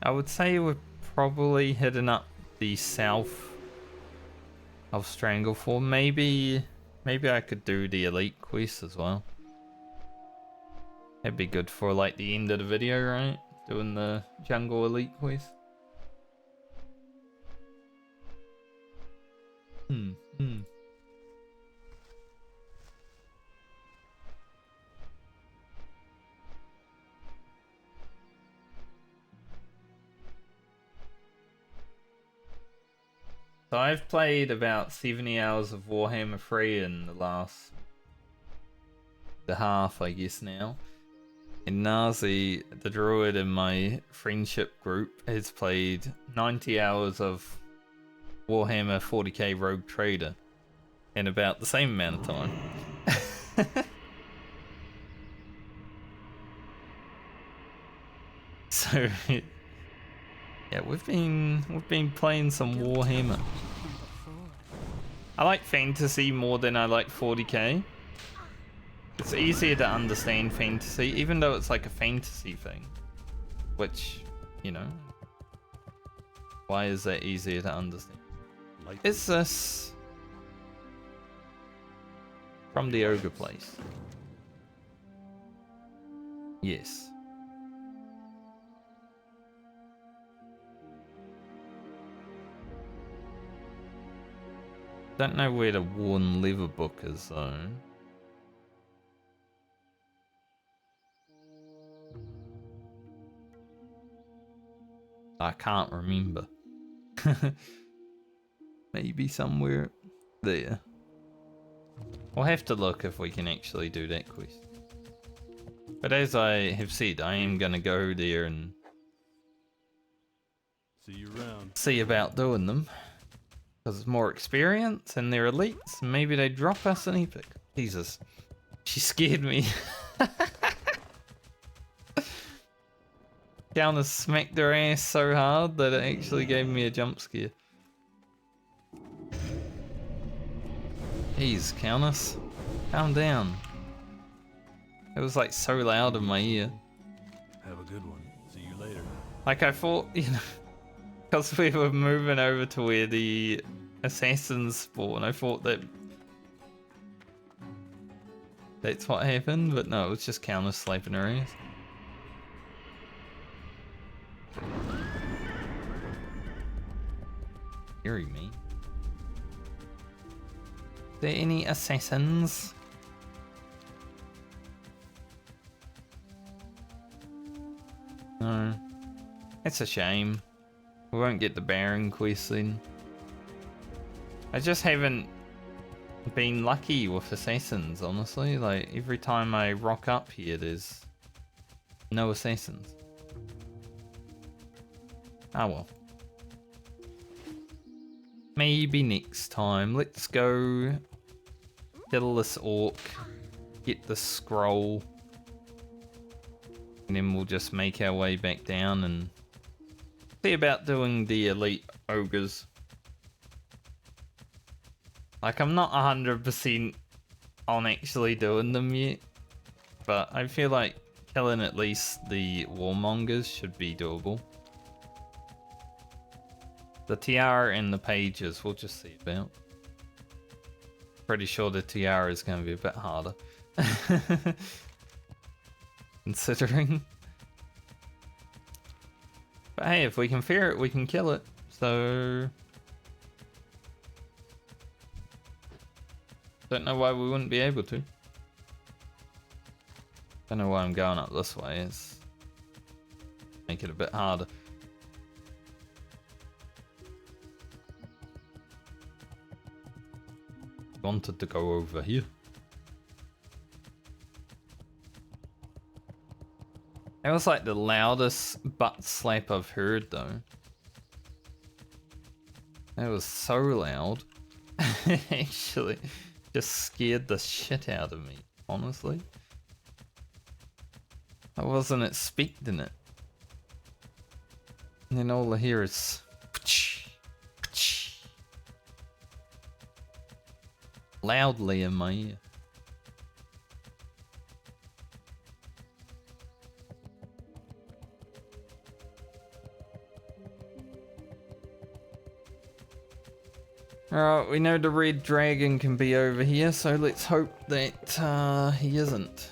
I would say we're probably heading up the south of Stranglethorn. Maybe I could do the elite quest as well. That'd be good for like the end of the video, right? Doing the jungle elite quest. So I've played about 70 hours of Warhammer 3 in the half, I guess now. And Nazi, the druid in my friendship group, has played 90 hours of Warhammer 40k Rogue Trader in about the same amount of time. So yeah, we've been playing some Warhammer. I like fantasy more than I like 40k. It's easier to understand fantasy, even though it's like a fantasy thing. Which, you know, why is that easier to understand? Is this from the ogre place? Yes. Don't know where the worn leather book is though. I can't remember. Maybe somewhere there. We'll have to look if we can actually do that quest. But as I have said, I am gonna go there and See you around. see about doing them. Because it's more experience and they're elites. And maybe they drop us an epic. Jesus. She scared me. Counter smacked her ass so hard that it actually gave me a jump scare. Jeez, Countess. Calm down. It was like so loud in my ear. Have a good one. See you later. Like I thought, you know, because we were moving over to where the assassins spawn, I thought that that's what happened, but no, it was just Countess slapping her ass. Scary me. Is there any assassins? No. It's a shame. We won't get the Baron quest then. I just haven't been lucky with assassins, honestly. Like, every time I rock up here, there's no assassins. Ah well. Maybe next time. Let's go kill this orc, get the scroll, and then we'll just make our way back down and see about doing the elite ogres. Like, I'm not 100% on actually doing them yet, but I feel like killing at least the warmongers should be doable. The tiara and the pages, we'll just see about. Pretty sure the tiara is going to be a bit harder. Considering. But hey, if we can fear it, we can kill it. So don't know why we wouldn't be able to. Don't know why I'm going up this way. It's make it a bit harder. Wanted to go over here. That was like the loudest butt slap I've heard though. That was so loud. Actually, just scared the shit out of me, honestly. I wasn't expecting it. And then all I hear is loudly in my ear. Alright, we know the red dragon can be over here, so let's hope that he isn't.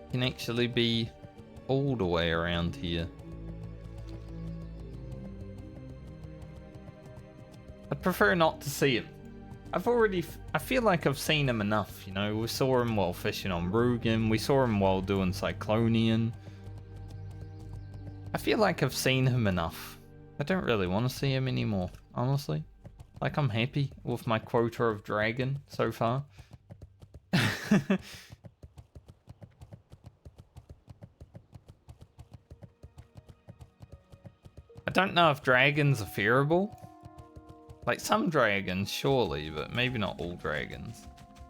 He can actually be all the way around here. I'd prefer not to see him. I feel like I've seen him enough, you know. We saw him while fishing on Rugen, we saw him while doing Cyclonian. I feel like I've seen him enough. I don't really want to see him anymore, honestly. Like, I'm happy with my quota of dragon so far. I don't know if dragons are fearable. Like, some dragons, surely, but maybe not all dragons.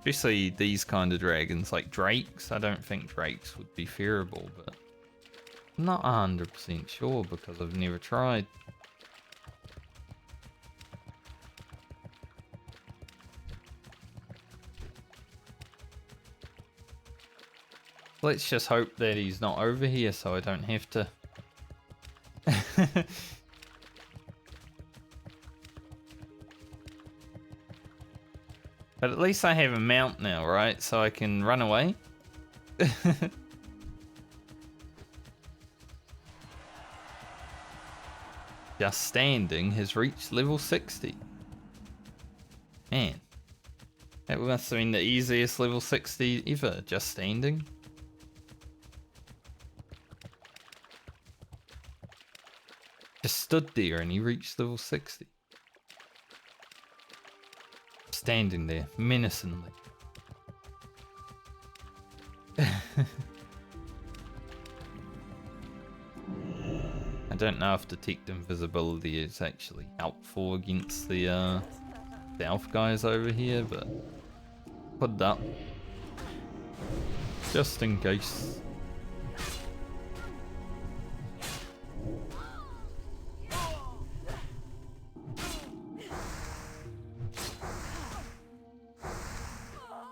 Especially these kind of dragons, like drakes. I don't think drakes would be fearable, but I'm not 100% sure because I've never tried. Let's just hope that he's not over here so I don't have to. But at least I have a mount now, right? So I can run away. Just standing has reached level 60. Man. That must have been the easiest level 60 ever, just standing. Just stood there and he reached level 60. Standing there, menacingly. I don't know if detect invisibility is actually helpful against the stealth guys over here, but put it up. Just in case.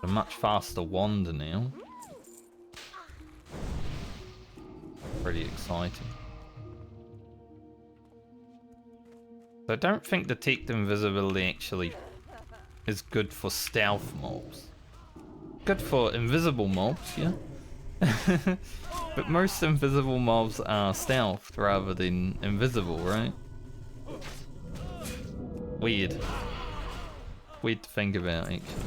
A much faster wander now. Pretty exciting. So I don't think detect invisibility actually is good for stealth mobs. Good for invisible mobs, yeah. But most invisible mobs are stealthed rather than invisible, right? Weird. Weird to think about, actually.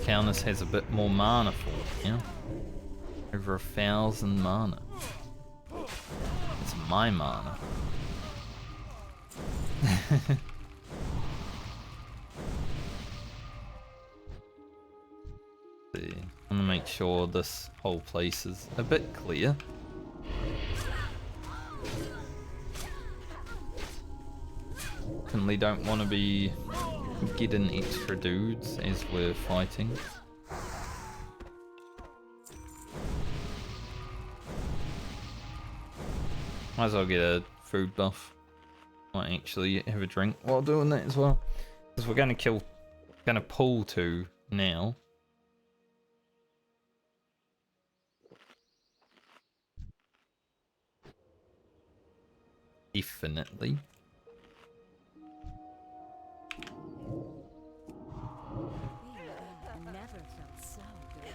Countess has a bit more mana for it, yeah? Over 1,000 mana. It's my mana. See, I'm gonna make sure this whole place is a bit clear. Definitely don't want to be getting extra dudes as we're fighting. Might as well get a food buff. Might actually have a drink while doing that as well. Because we're gonna pull 2 now. Definitely. Never felt so good.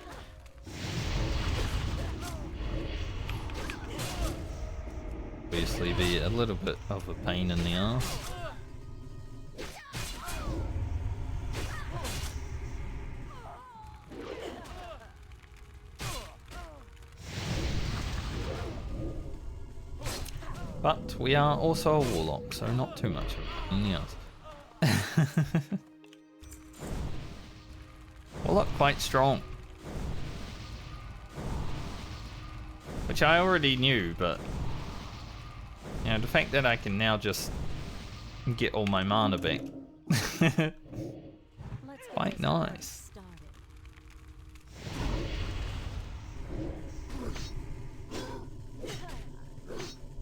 Obviously be a little bit of a pain in the ass. But we are also a warlock, so not too much of a pain in the ass. Warlock quite strong. Which I already knew, but you know, the fact that I can now just get all my mana back. Quite nice.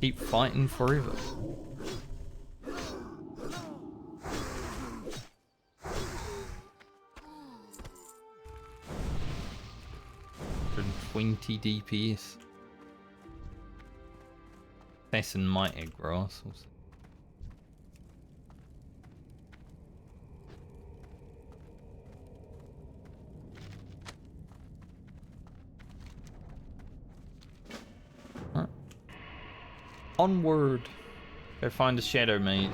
Keep fighting forever. And 20 DPS. Assassin might egg grass. Also. Huh. Onward. Go find a shadow mage.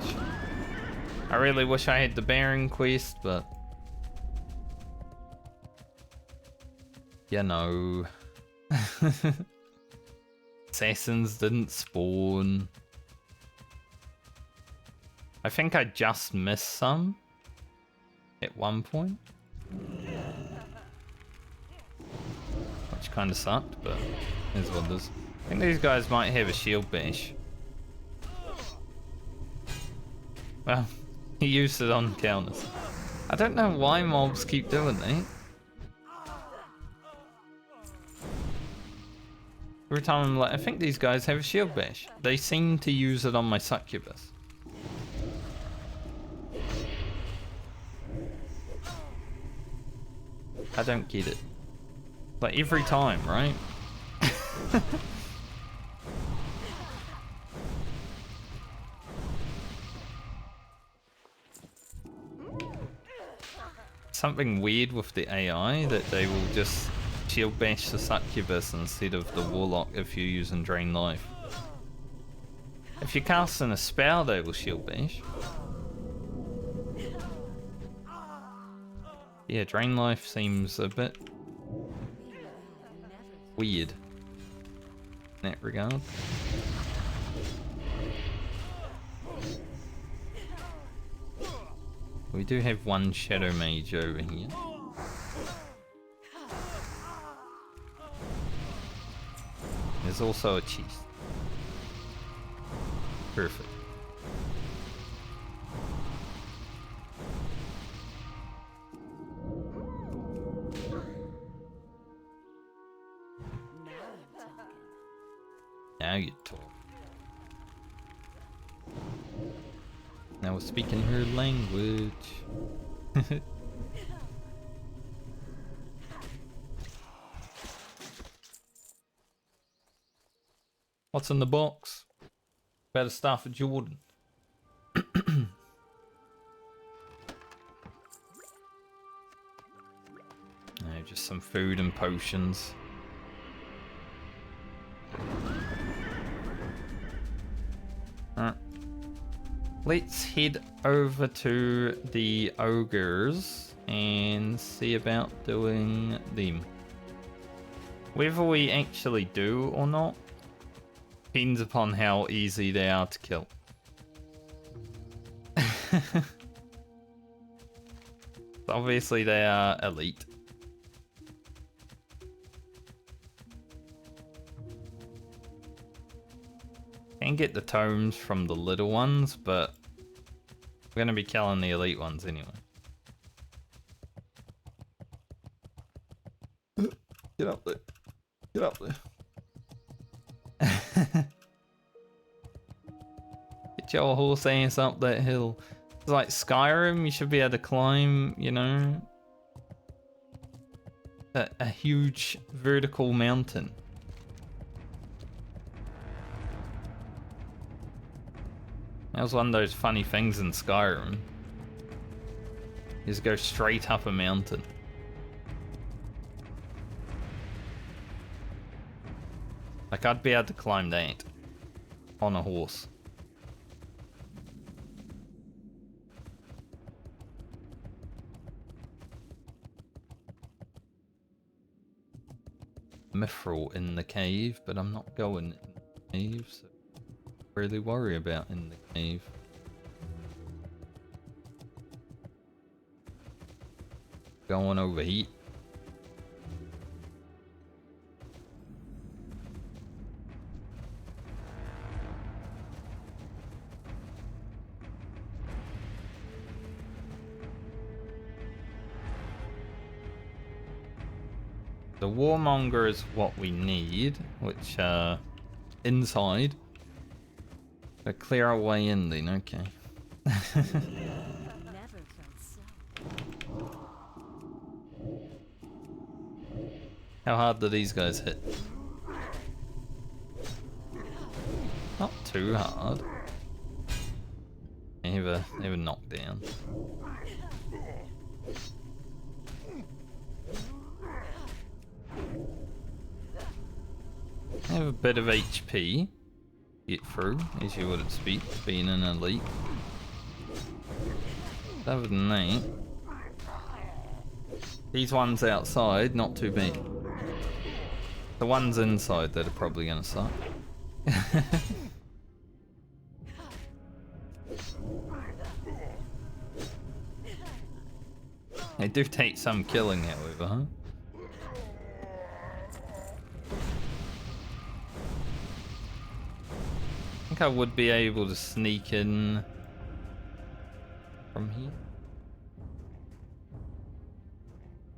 I really wish I had the Baron quest, but you know. Assassins didn't spawn. I think I just missed some at one point. Which which kind of sucked, but is what it is. I think these guys might have a shield bash. Well, he used it on counters. I don't know why mobs keep doing that. Every time I'm like, I think these guys have a shield bash. They seem to use it on my succubus. I don't get it. Like every time, right? Something weird with the AI that they will just shield bash the succubus instead of the warlock if you're using drain life. If you're casting a spell, they will shield bash. Yeah, drain life seems a bit weird in that regard. We do have one shadow mage over here. There's also a chest. Perfect. Now you talk. Now we're speaking her language. What's in the box? Better stuff for Jordan. No, just some food and potions. Alright. Let's head over to the ogres and see about doing them. Whether we actually do or not depends upon how easy they are to kill. Obviously they are elite. Can get the tomes from the little ones, but we're going to be killing the elite ones anyway. Get up there. Get up there. Get your horse ass up that hill. It's like Skyrim, you should be able to climb, you know, a huge vertical mountain. That was one of those funny things in Skyrim. You just go straight up a mountain. Like, I'd be able to climb that on a horse. Mithril in the cave, but I'm not going in the cave, so really worry about in the cave. Going over here. The warmonger is what we need, which inside. To clear our way in then, okay. Never felt so. How hard do these guys hit? Not too hard. They have a knockdown. They have a bit of HP. Get through, as you would expect, being an elite. Other than that, these ones outside, not too bad. The ones inside that are probably gonna suck. They do take some killing, however, huh? think I would be able to sneak in from here.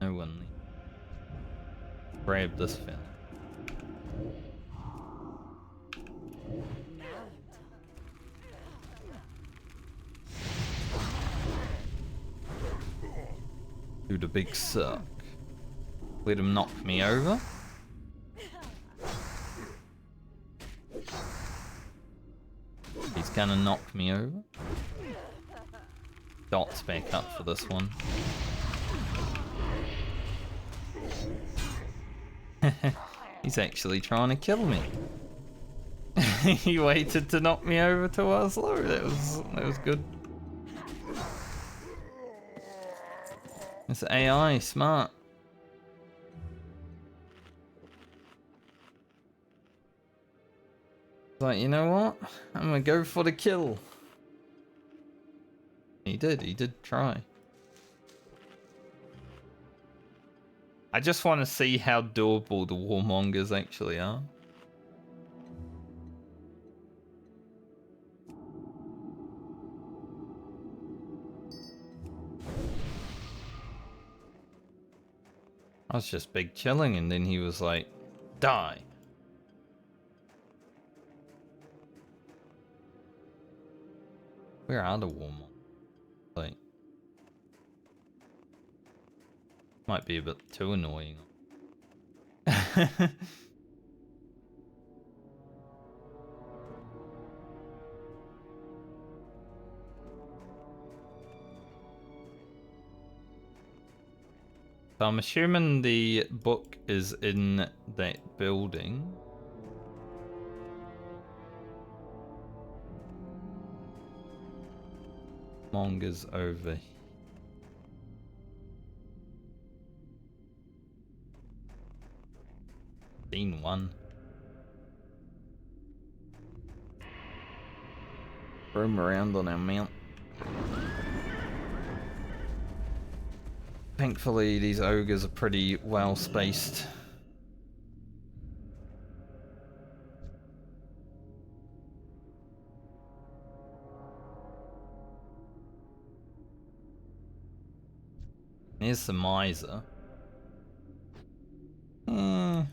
No one. Grab this fella. Now you talk. Do the big suck. Let him knock me over. He's gonna knock me over. Dot's back up for this one. He's actually trying to kill me. He waited to knock me over till I was low. That was good. It's AI, smart. It's like, you know what? I'm gonna go for the kill. He did try. I just want to see how doable the warmongers actually are. I was just big chilling and then he was like, die. Where are the warmongers? Like, might be a bit too annoying. So I'm assuming the book is in that building. Monga's over here. Seen one. Roam around on our mount. Thankfully, these ogres are pretty well spaced. Here's the miser. Maybe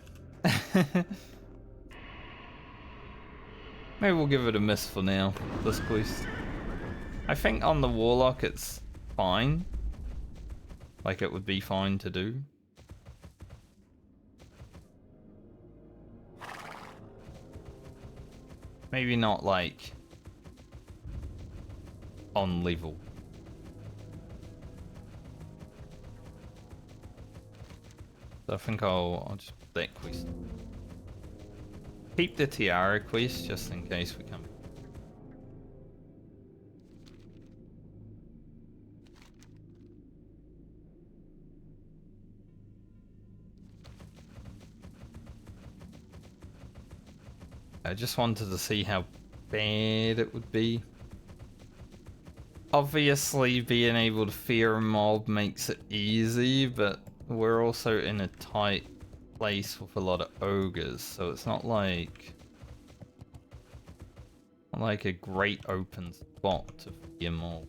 we'll give it a miss for now, this quest. I think on the Warlock it's fine. Like it would be fine to do. Maybe not like on level. So I think I'll just put that quest. Keep the tiara quest just in case we come. I just wanted to see how bad it would be. Obviously, being able to fear a mob makes it easy, but we're also in a tight place with a lot of ogres, so it's not like a great open spot to fear mob.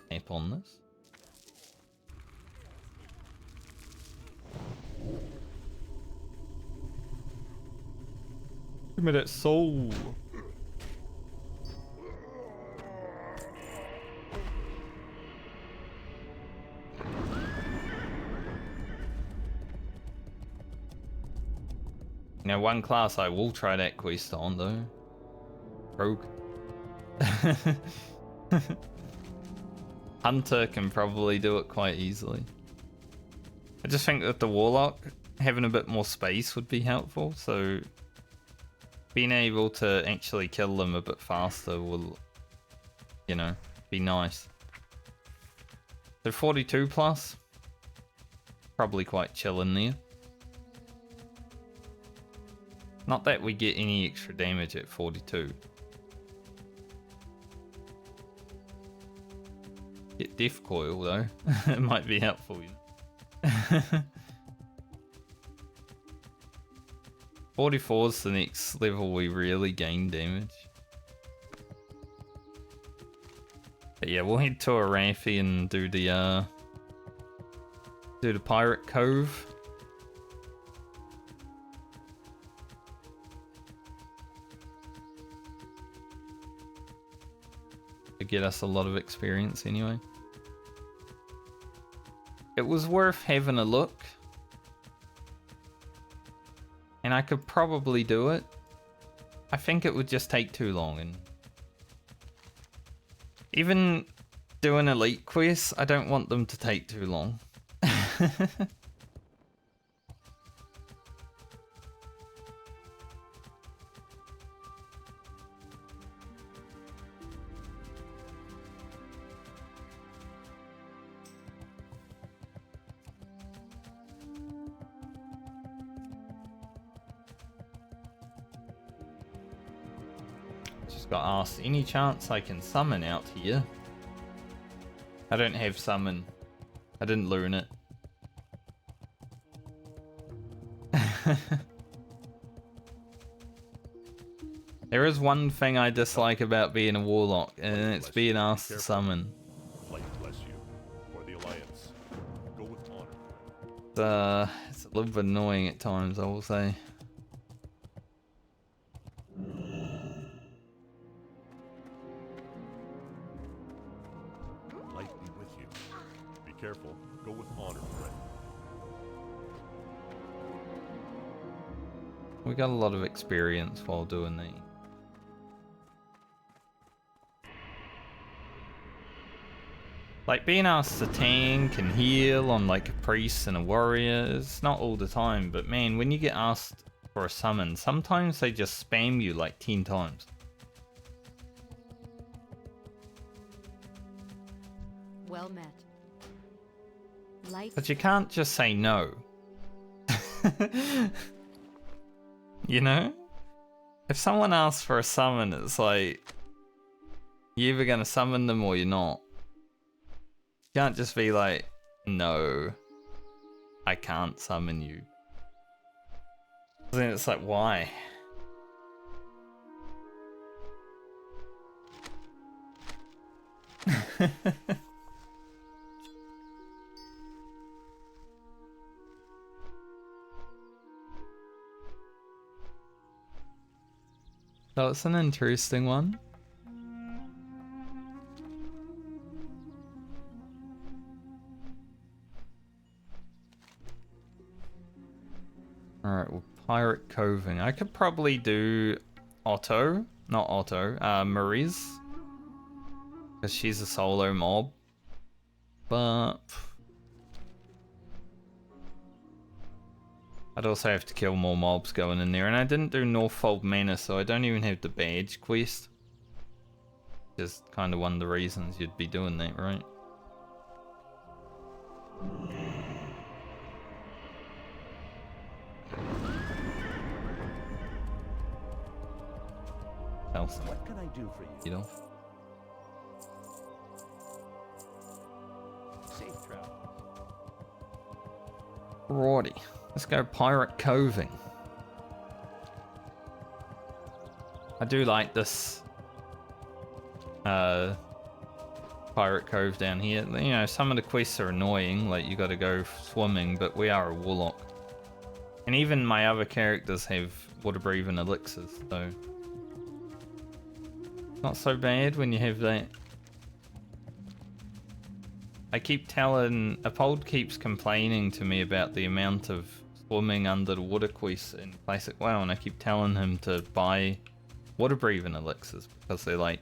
Tap on this. Give me that soul. Now, one class I will try that quest on though. Rogue. Hunter can probably do it quite easily. I just think that the Warlock having a bit more space would be helpful, so being able to actually kill them a bit faster will, you know, be nice. So 42 plus, probably quite chill in there. Not that we get any extra damage at 42. Get Death Coil though, it might be helpful, you know. $44 is the next level we really gain damage. But yeah, we'll head to Arathi and do the Pirate Cove. To get us a lot of experience anyway. It was worth having a look. And I could probably do it. I think it would just take too long, and even doing elite quests, I don't want them to take too long. Just got asked, any chance I can summon out here? I don't have summon. I didn't learn it. There is one thing I dislike about being a warlock, and it's being asked to summon. Light bless you for the Alliance. Go with honor. It's a little bit annoying at times, I will say. Light be with you. Be careful. Go with honor, friend. We got a lot of experience while doing these. Like, being asked to tank and heal on like a priest and a warrior, it's not all the time, but man, when you get asked for a summon, sometimes they just spam you like 10 times. Well met. Light. But you can't just say no. You know? If someone asks for a summon, it's like, you're either gonna summon them or you're not. You can't just be like, no, I can't summon you. Then it's like, why? So it's an interesting one. Alright, well, Pirate Coving. I could probably do Otto. Not Otto, Mariz. Because she's a solo mob. But I'd also have to kill more mobs going in there. And I didn't do Northfold Manor, so I don't even have the badge quest. Just kind of one of the reasons you'd be doing that, right? Elsa. What can I do for you? You know? Safe travel. Righty. Let's go Pirate Coving. I do like this Pirate Cove down here. You know, some of the quests are annoying, like you gotta go swimming, but we are a warlock. And even my other characters have water-breathing elixirs, so not so bad when you have that. I keep telling, Apold keeps complaining to me about the amount of swimming under the water quests in Classic WoW, and I keep telling him to buy water-breathing elixirs because they're like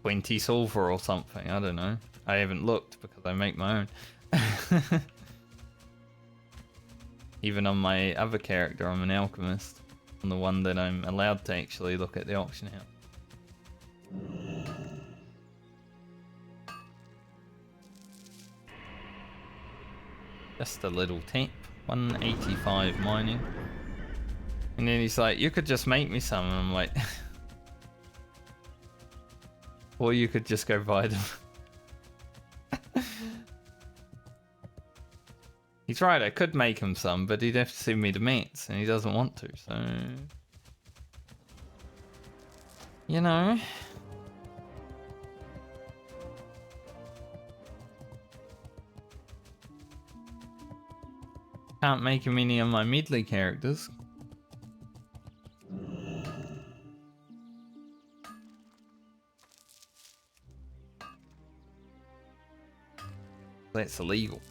20 silver or something. I don't know. I haven't looked because I make my own. Even on my other character, I'm an alchemist. On the one that I'm allowed to actually look at the auction house. Just a little tap. 185 mining. And then he's like, you could just make me some. And I'm like... or you could just go buy them. He's right, I could make him some, but he'd have to send me the mats, and he doesn't want to, so... You know... Can't make him any of my Medley characters. That's illegal.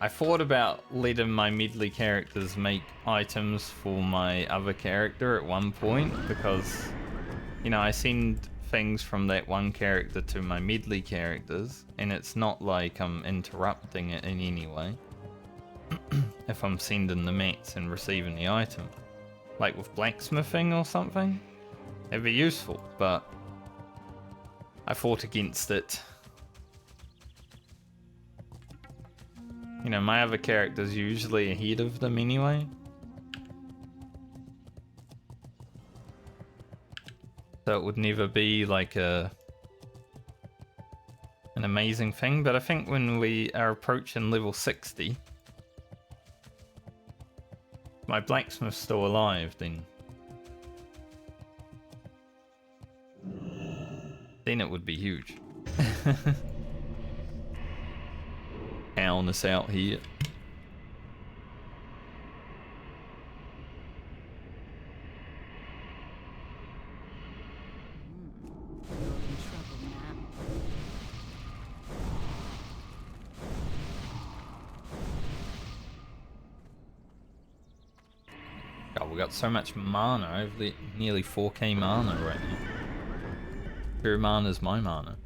I thought about letting my Medley characters make items for my other character at one point because, you know, I send things from that one character to my Medley characters and it's not like I'm interrupting it in any way if I'm sending the mats and receiving the item. Like with blacksmithing or something, it'd be useful, but I fought against it. You know, my other character's usually ahead of them anyway. So it would never be like an amazing thing, but I think when we are approaching level 60, my blacksmith's still alive, then it would be huge. Town is out here. You're in trouble now. God, we got so much mana. I've lit nearly 4k mana right now. Pure mana's my mana.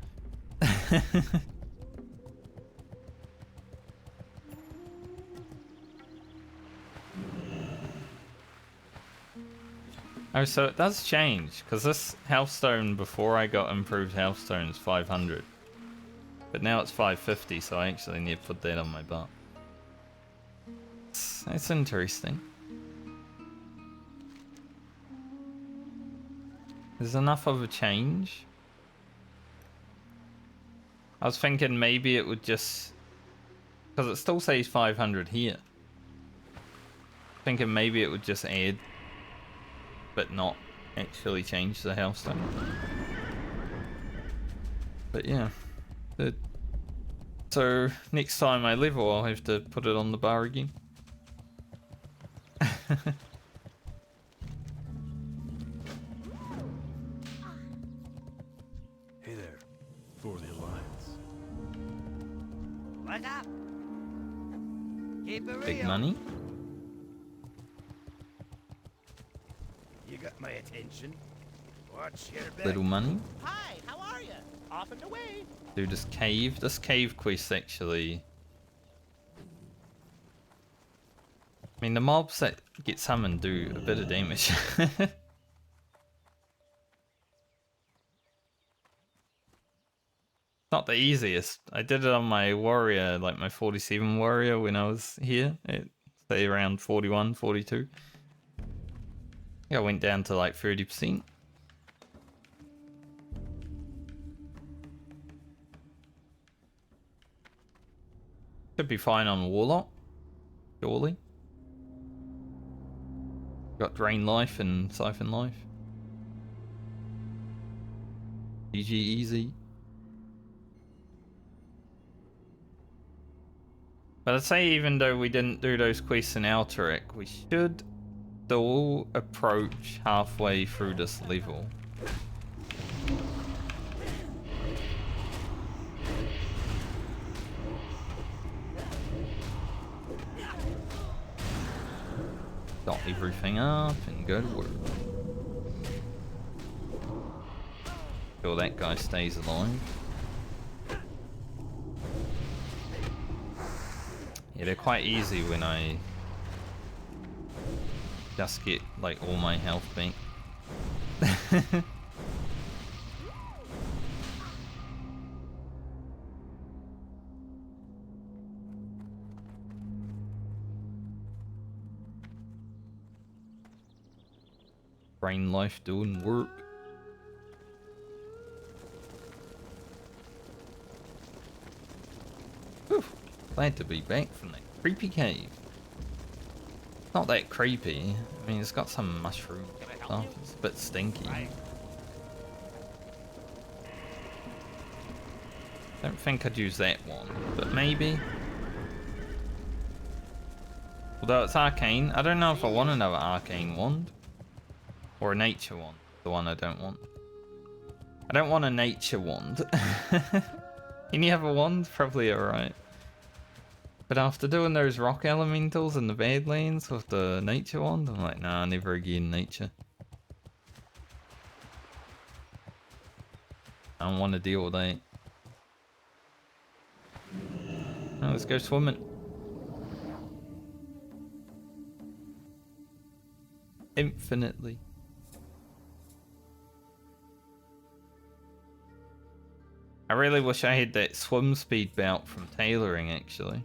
Oh, so it does change, because this healthstone before I got improved healthstone is 500. But now it's 550, so I actually need to put that on my bar. It's interesting. There's enough of a change. I was thinking maybe it would just... because it still says 500 here. Thinking maybe it would just add... but not actually change the healthstone. But yeah. So next time I level I'll have to put it on the bar again. Hey there. For the Alliance. What's up? Keep it Big real. money. You got my attention. Watch your back. Little money. Hi, how are you? Off and away. Do this cave. This cave quest actually... I mean, the mobs that get summoned do a bit of damage. Not the easiest. I did it on my warrior, like my 47 warrior when I was here. At, say, around 41, 42. I went down to like 30%. Should be fine on Warlock, surely. Got Drain Life and Siphon Life. GG easy. But I'd say even though we didn't do those quests in Alterac, we should still approach halfway through this level. Got everything up and go to work. Sure that guy stays alive. Yeah, they're quite easy when I just get like all my health back. Brain life doing work. Glad to be back from that creepy cave. Not that creepy. I mean, it's got some mushroom stuff. It's a bit stinky. Don't think I'd use that one, but maybe. Although it's arcane, I don't know if I want another arcane wand. Or a nature wand, the one I don't want. I don't want a nature wand. Any other wand? Probably alright. But after doing those rock elementals in the Badlands with the nature wand, I'm like, nah, never again nature. I don't want to deal with that. Now let's go swimming. Infinitely. I really wish I had that swim speed belt from tailoring, actually.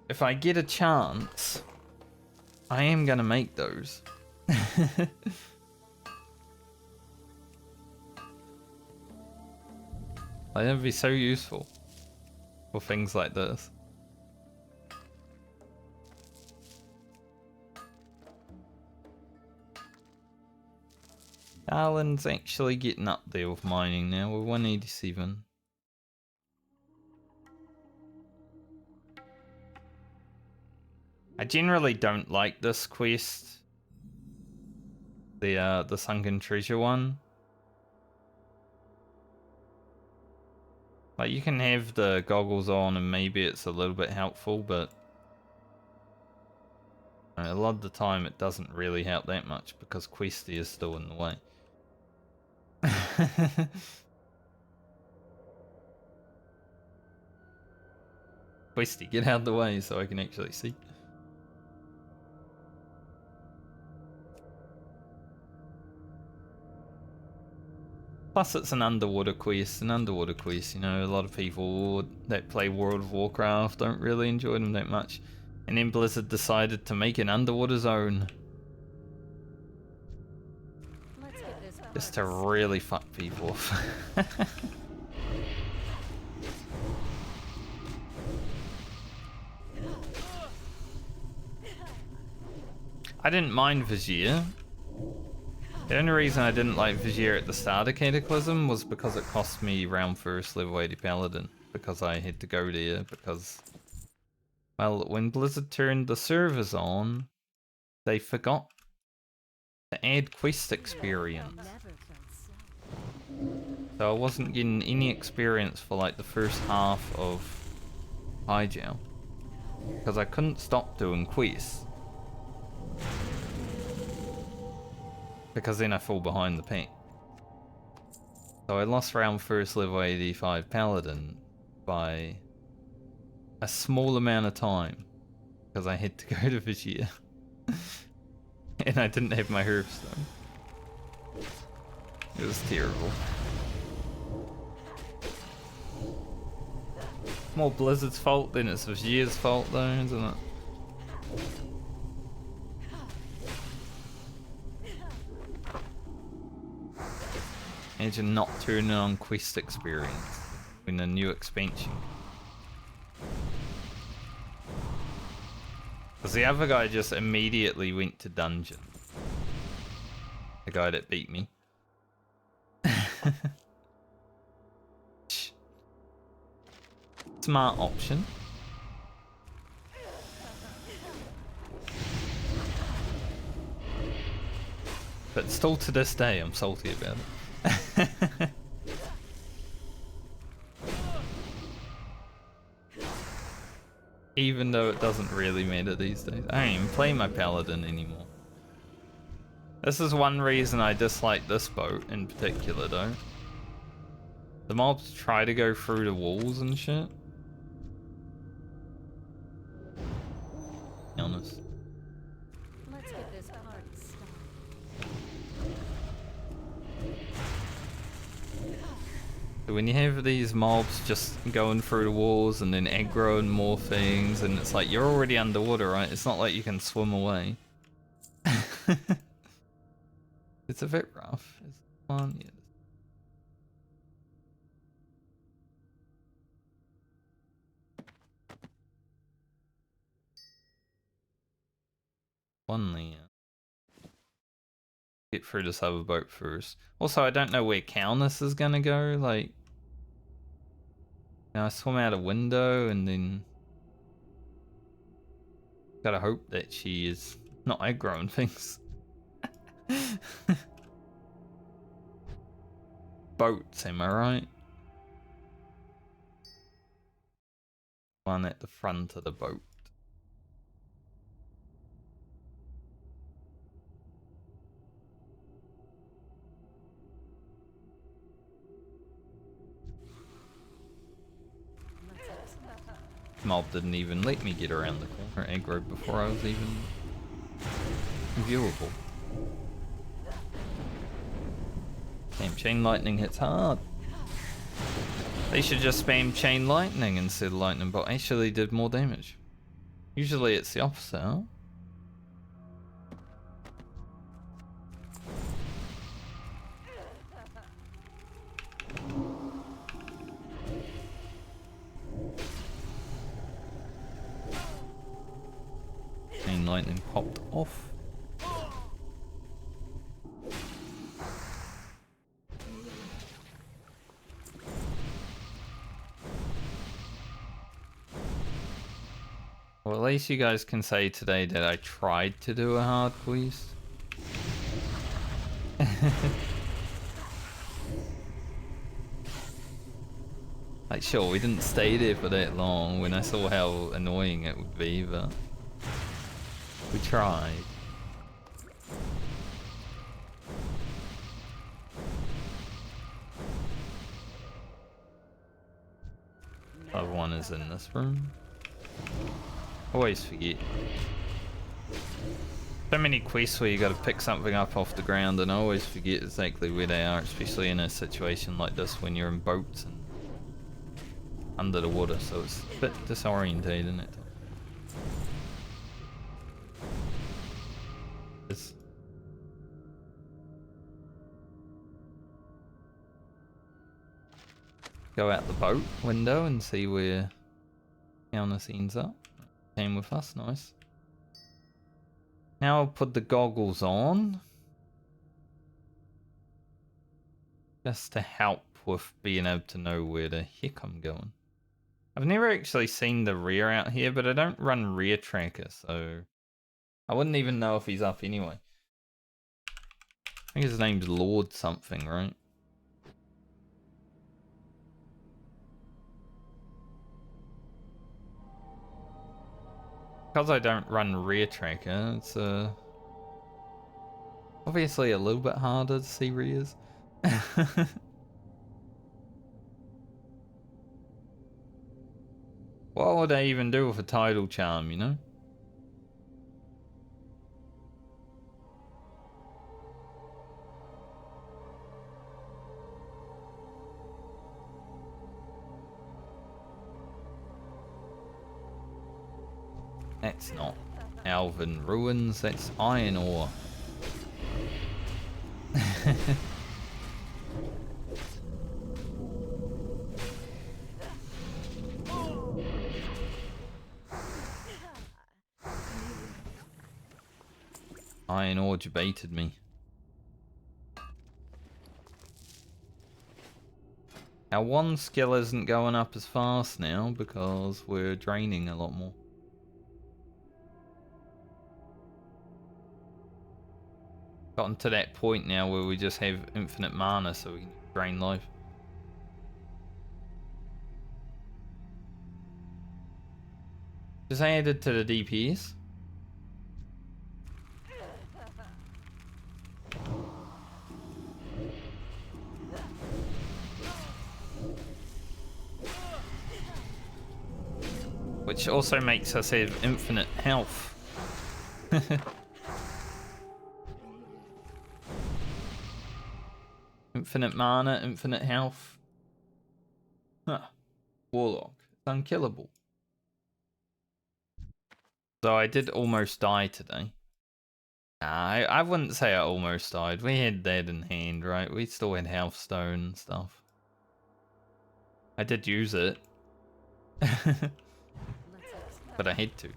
If I get a chance, I am gonna make those. Like, that'd be so useful for things like this. Darlin's actually getting up there with mining now. We're 187. I generally don't like this quest. The sunken treasure one. Like, you can have the goggles on and maybe it's a little bit helpful, but a lot of the time it doesn't really help that much because Questy is still in the way. Questy, get out of the way so I can actually see. Plus it's an underwater quest. An underwater quest, you know, a lot of people that play World of Warcraft don't really enjoy them that much. And then Blizzard decided to make an underwater zone. Let's get this Just to really fuck people off. I didn't mind Vizier. The only reason I didn't like Vizier at the start of Cataclysm was because it cost me round first level 80 Paladin. Because I had to go there because... Well, when Blizzard turned the servers on, they forgot to add quest experience. never felt so. So I wasn't getting any experience for like the first half of Hyjal. Because I couldn't stop doing quests. Because then I fall behind the pack. So I lost round first level 85 Paladin by a small amount of time. Because I had to go to Vizier. And I didn't have my Hearthstone. It was terrible. More Blizzard's fault than it's Vizier's fault though, isn't it? Imagine not turning on quest experience in a new expansion. Because the other guy just immediately went to dungeon. The guy that beat me. Smart option. But still to this day I'm salty about it. Even though it doesn't really matter these days. I don't even play my paladin anymore. This is one reason I dislike this boat in particular though. The mobs try to go through the walls and shit. Be honest. Let's get this party started. So when you have these mobs just going through the walls and then aggroing more things, and it's like you're already underwater, right? It's not like you can swim away. It's a bit rough. It's fun, yeah. one there. Get through this other boat first. Also, I don't know where Calnus is gonna go. Like, I swim out a window and then gotta hope that she is not aggroing things. Boats, am I right? One at the front of the boat. Mob didn't even let me get around the corner aggro before I was even viewable. Damn, chain lightning hits hard. They should just spam chain lightning instead of lightning bolt. Actually did more damage. Usually it's the opposite, huh? Chain lightning popped off. Well, at least you guys can say today that I tried to do a hard quest. Like, sure, we didn't stay there for that long when I saw how annoying it would be, but we tried. Other one is in this room. Always forget. So many quests where you gotta pick something up off the ground and I always forget exactly where they are, especially in a situation like this when you're in boats and under the water, so it's a bit disorientating at times. Go out the boat window and see where Calnus ends up. Came with us, nice. Now I'll put the goggles on. Just to help with being able to know where the heck I'm going. I've never actually seen the rear out here, but I don't run rear tracker, so I wouldn't even know if he's up anyway. I think his name's Lord something, right? Because I don't run rear tracker, it's obviously a little bit harder to see rears. What would I even do with a tidal charm, you know? That's not Alvin Ruins, that's iron ore. Iron ore debated me. Our one skill isn't going up as fast now because we're draining a lot more. Gotten to that point now where we just have infinite mana so we can drain life. Just added to the DPS. Which also makes us have infinite health. Infinite mana, infinite health. Huh. Warlock. It's unkillable. So I did almost die today. Nah, I wouldn't say I almost died. We had that in hand, right? We still had health stone and stuff. I did use it. But I had to.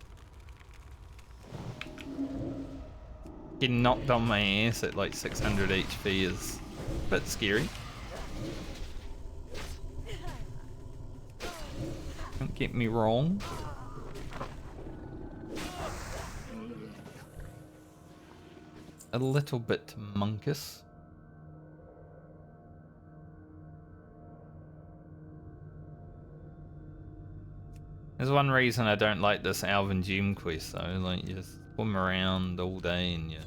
Getting knocked on my ass at like 600 HP is a bit scary. Don't get me wrong. A little bit monkus. There's one reason I don't like this Alvin Gym quest though. Like, you just swim around all day and you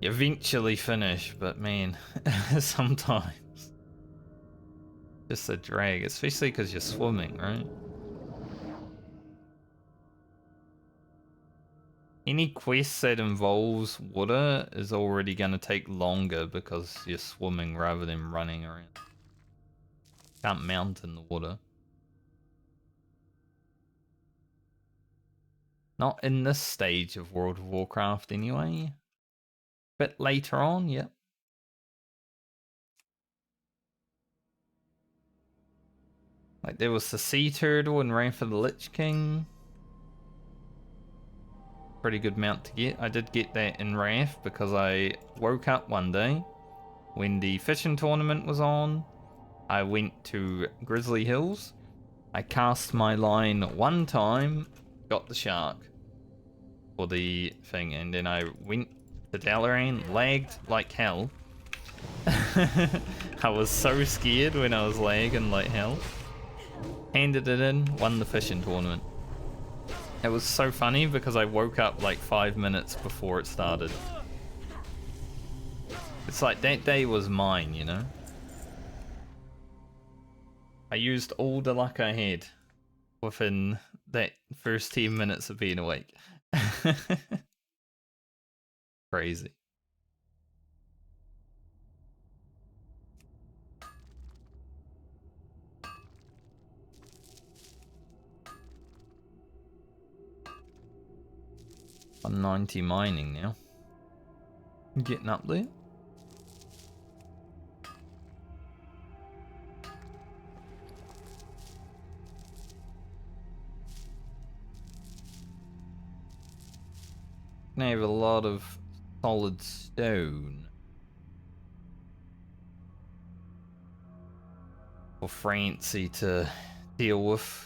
eventually finish, but man, sometimes just a drag, especially because you're swimming, right? Any quest that involves water is already going to take longer because you're swimming rather than running around. Can't mount in the water. Not in this stage of World of Warcraft anyway. Bit later on, yep. Like there was the sea turtle in Wrath of the Lich King. Pretty good mount to get. I did get that in Wrath because I woke up one day when the fishing tournament was on. I went to Grizzly Hills. I cast my line one time, got the shark for the thing, and then I went to Dalaran, lagged like hell. I was so scared when I was lagging like hell. Handed it in, won the fishing tournament. It was so funny because I woke up like 5 minutes before it started. It's like that day was mine, you know? I used all the luck I had within that first 10 minutes of being awake. Crazy. I'm 90 mining now. Getting up there. I have a lot of solid stone. For Francie to deal with.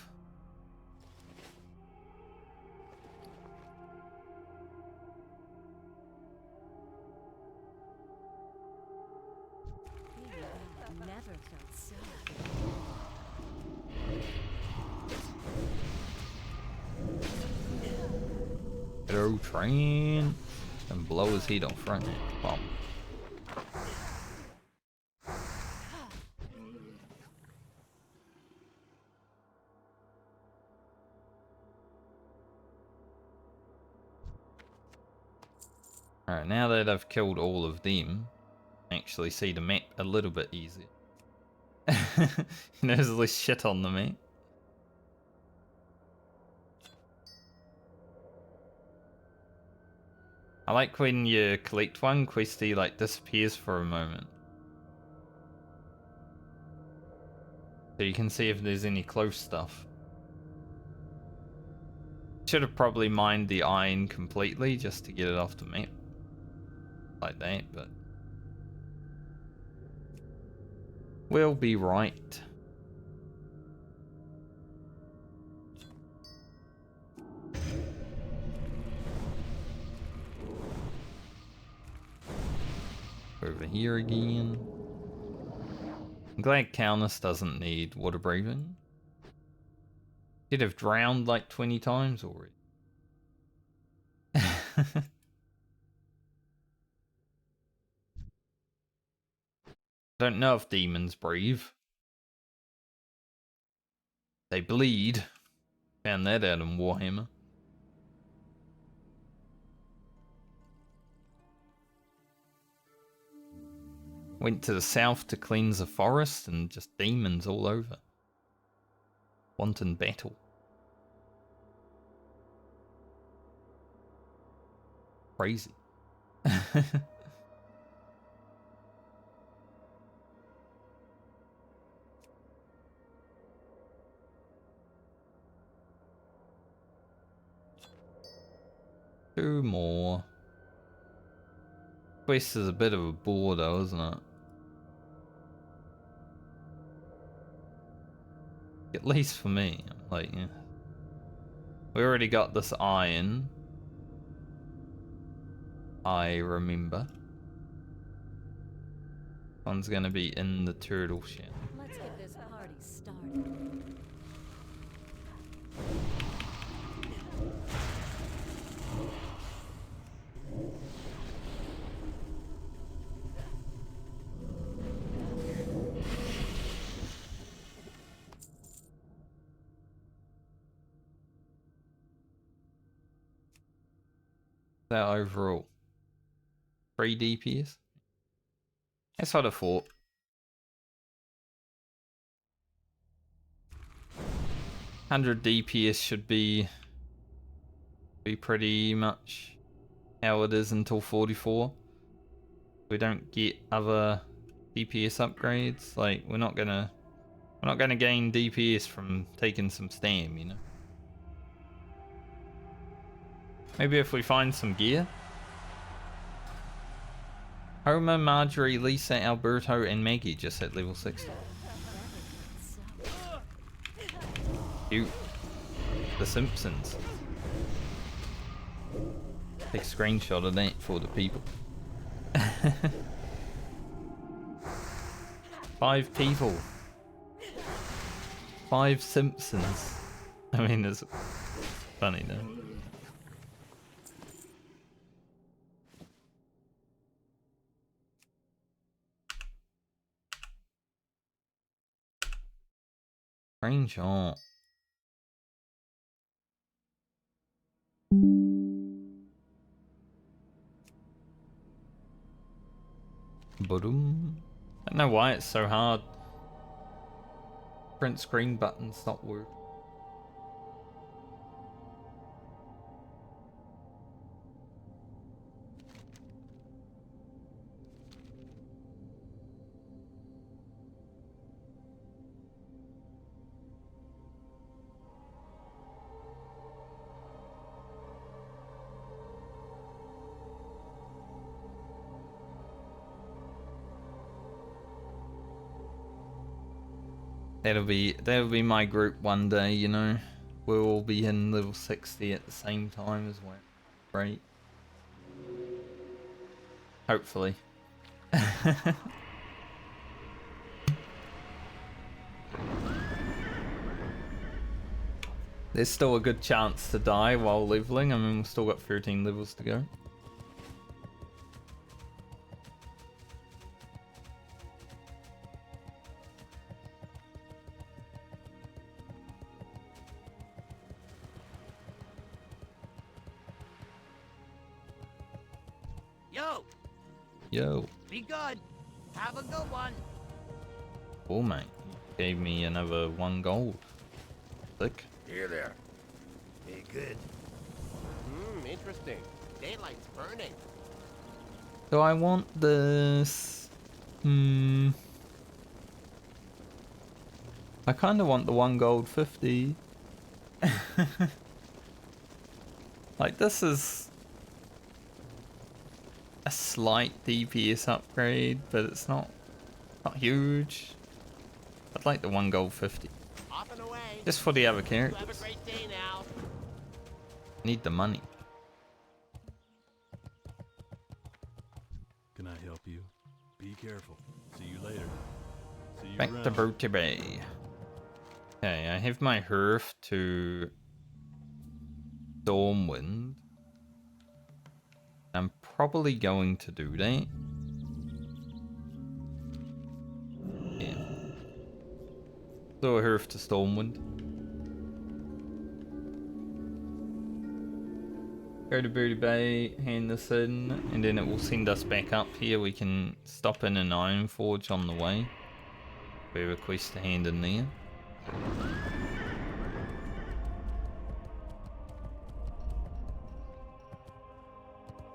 Never felt so. Hello, train. And blow his heat off right now. Bomb. Alright, now that I've killed all of them, I actually see the map a little bit easier. There's less shit on the map. I like when you collect one, Questy like disappears for a moment. So you can see if there's any close stuff. Should have probably mined the iron completely just to get it off the map. Like that, but we'll be right. Over here again. I'm glad Calnus doesn't need water breathing. He'd have drowned like 20 times already. Don't know if demons breathe. They bleed. Found that out in Warhammer. Went to the south to cleanse the forest and just demons all over. Wanton battle. Crazy. Two more. Quest is a bit of a bore though, isn't it? At least for me. Like, yeah. We already got this iron. I remember. One's gonna be in the turtle shell. Let's get this party started. That overall 3 DPS. That's what I thought. $100 DPS should be pretty much how it is until 44. We don't get other DPS upgrades. Like we're not gonna gain DPS from taking some stam, you know. Maybe if we find some gear. Homer, Marjorie, Lisa, Alberto, and Maggie just hit level 60. Cute. The Simpsons. Take a screenshot of that for the people. 5 people. 5 Simpsons. I mean, it's funny though. Screenshot. Boom. I don't know why it's so hard. Print screen button's not working. That'll be my group one day, you know. We'll all be in level 60 at the same time as well. Right? Hopefully. There's still a good chance to die while leveling. I mean, we've still got 13 levels to go. Yo, Yo. be good. Have a good one. Oh, mate. Gave me another 1 gold. Sick. Here there. Be good. Interesting. Daylight's burning. Do I want this? I kind of want the 1 gold 50. Like, this is a slight DPS upgrade, but it's not huge. I'd like the 1 gold 50. Off and away. Just for the other You have a characters. great day now. Need the money. Can I help you? Be careful. See you later. See you Back around. to Brute Bay. Okay, I have my Hearth to Stormwind. I'm probably going to do that. Yeah. So a Hearth to Stormwind. Go to Booty Bay, hand this in, and then it will send us back up here. We can stop in an Iron Forge on the way. We have a quest to hand in there.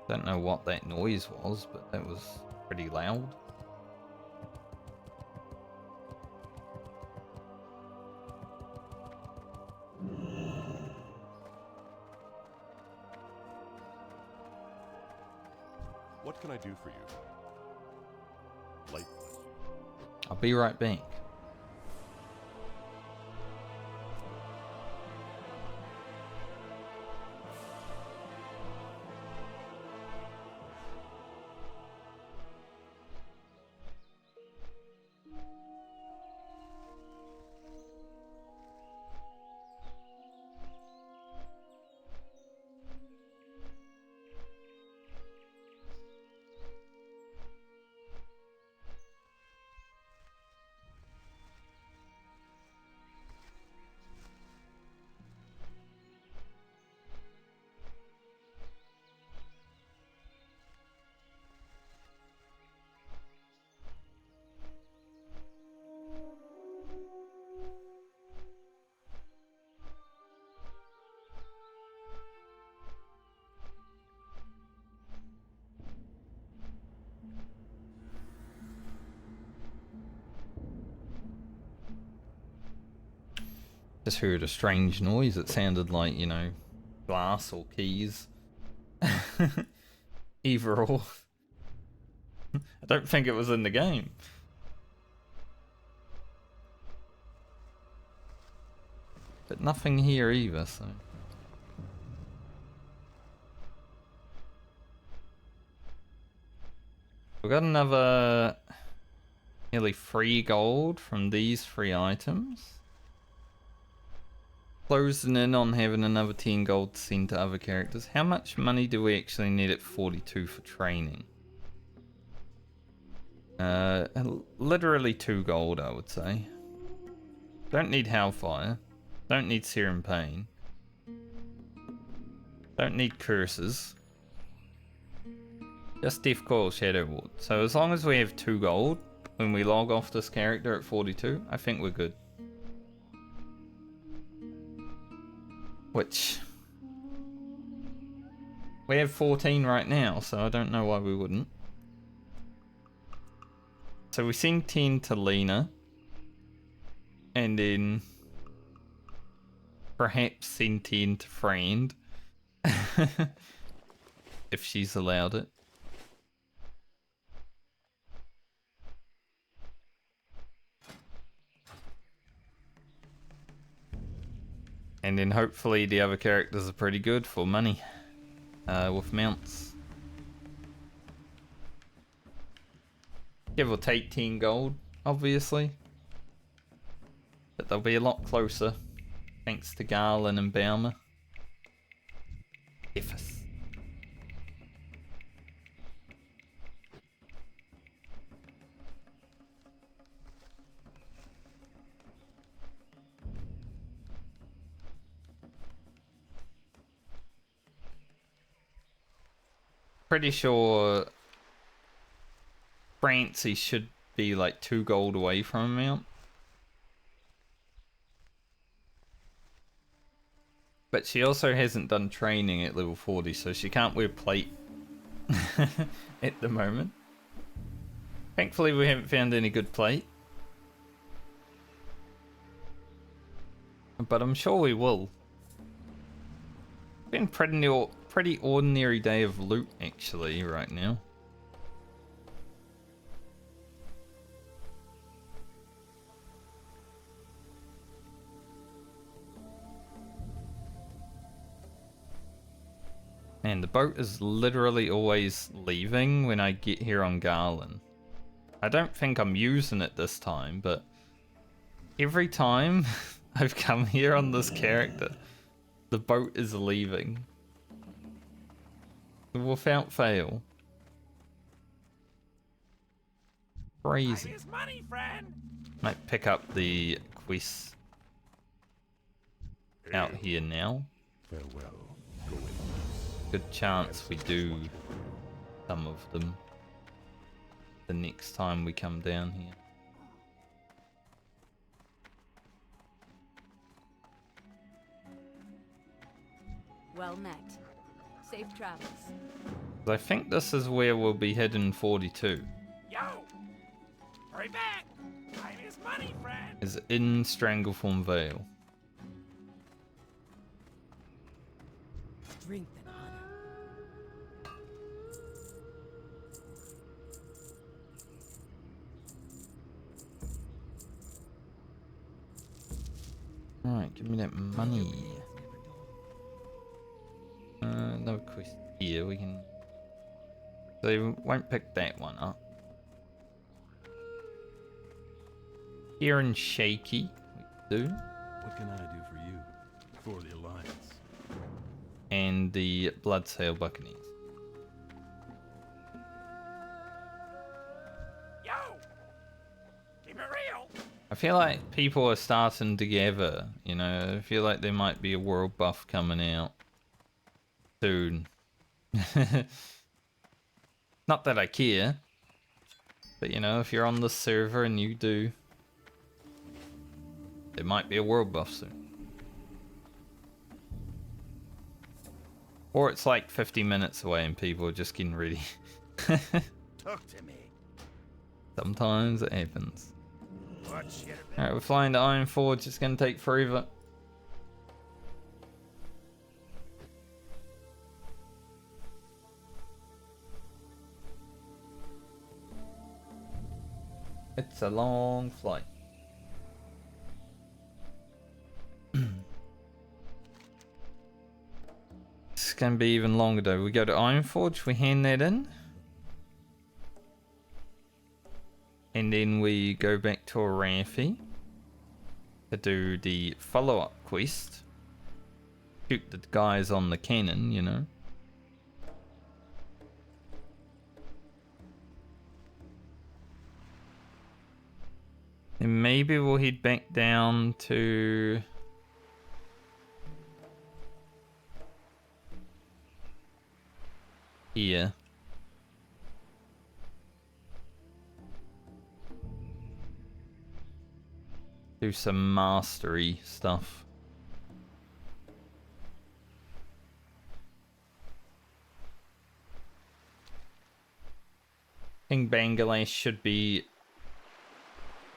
Don't know what that noise was, but that was pretty loud. What can I do for you? Light bless you. I'll be right back. Just heard a strange noise. It sounded like, you know, glass or keys. Either or. I don't think it was in the game. But nothing here either, so. We've got another nearly 3 gold from these 3 items. Closing in on having another 10 gold to send to other characters. How much money do we actually need at 42 for training? Literally 2 gold, I would say. Don't need Hellfire. Don't need Serum Pain. Don't need Curses. Just Death Coil Shadow Ward. So as long as we have 2 gold when we log off this character at 42, I think we're good. Which we have 14 right now, so I don't know why we wouldn't. So we send 10 to Lena, and then perhaps send 10 to Friend if she's allowed it. And then hopefully the other characters are pretty good for money with mounts. Give or take 10 gold, obviously. But they'll be a lot closer, thanks to Garland and Baumer. Ephes. Pretty sure Francie should be like 2 gold away from a mount. But she also hasn't done training at level 40, so she can't wear plate at the moment. Thankfully we haven't found any good plate. But I'm sure we will. It's been pretty ordinary day of loot actually right now. Man, the boat is literally always leaving when I get here on Garland. I don't think I'm using it this time, but every time I've come here on this character, the boat is leaving. Without fail. Crazy. Money, friend. Might pick up the quest out here now. Farewell. Go in peace. Good chance we do some of them the next time we come down here. Well met. Safe travels. I think this is where we'll be heading 42. Yo! Hurry back! Time is money, friend! Is in Strangleform Vale. Strength and honor. give me that money. No quest here. We can. So we won't pick that one up. Here and shaky. We do. What can I do for you? For the Alliance. And the Bloodsail Buccaneers. Yo! Keep it real! I feel like people are starting to gather, you know. I feel like there might be a world buff coming out soon. Not that I care, but you know, if you're on the server and you do, there might be a world buff soon. Or it's like 50 minutes away and people are just getting ready. Talk to me. Sometimes it happens. Watch your back. Alright, we're flying to Iron Forge. It's going to take forever. It's a long flight. It's going to be even longer though. We go to Iron Forge, we hand that in. And then we go back to Arathi to do the follow-up quest. Shoot the guys on the cannon, you know. And maybe we'll head back down to... here. Do some mastery stuff. I think Bangladesh should be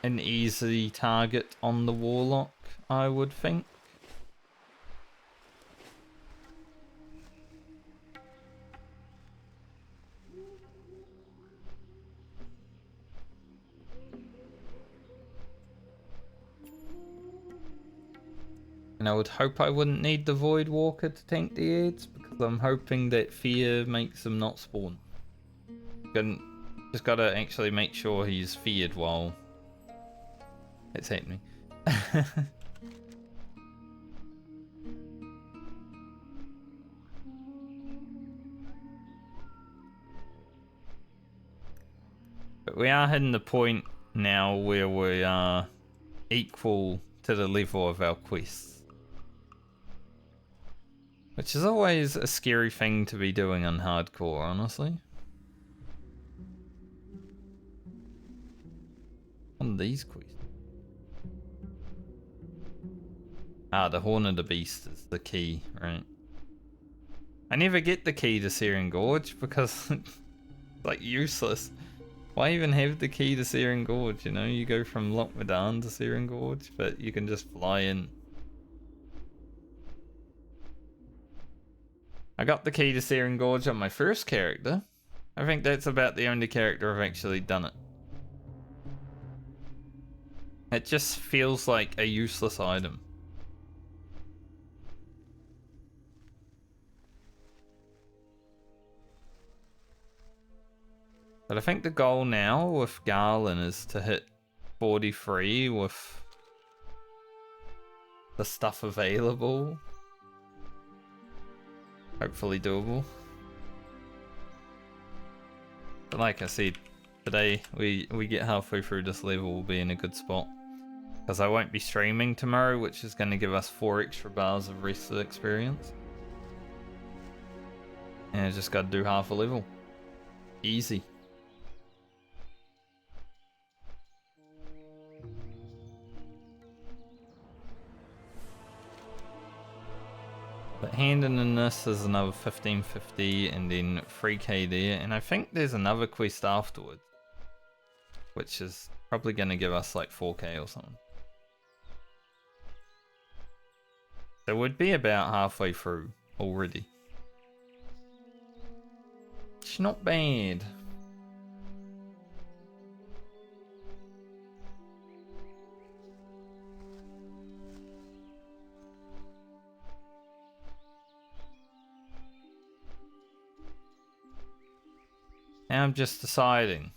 an easy target on the Warlock, I would think. And I would hope I wouldn't need the Void Walker to tank the ads, because I'm hoping that fear makes him not spawn. Just gotta actually make sure he's feared while it's happening. But we are hitting the point now where we are equal to the level of our quests. Which is always a scary thing to be doing on hardcore, honestly. On these quests. Ah, the Horn of the Beast is the key, right? I never get the key to Searing Gorge because it's like useless. Why even have the key to Searing Gorge, you know? You go from Loch Medan to Searing Gorge, but you can just fly in. I got the key to Searing Gorge on my first character. I think that's about the only character I've actually done it. It just feels like a useless item. But I think the goal now with Garland is to hit 43 with the stuff available. Hopefully doable. But like I said, today we get halfway through this level, we'll be in a good spot. Because I won't be streaming tomorrow, which is going to give us 4 extra bars of rested experience. And I just got to do half a level. Easy. But handing in this is another 1550 and then 3k there. And I think there's another quest afterwards. Which is probably going to give us like 4k or something. So we'd be about halfway through already. It's not bad. Now I'm just deciding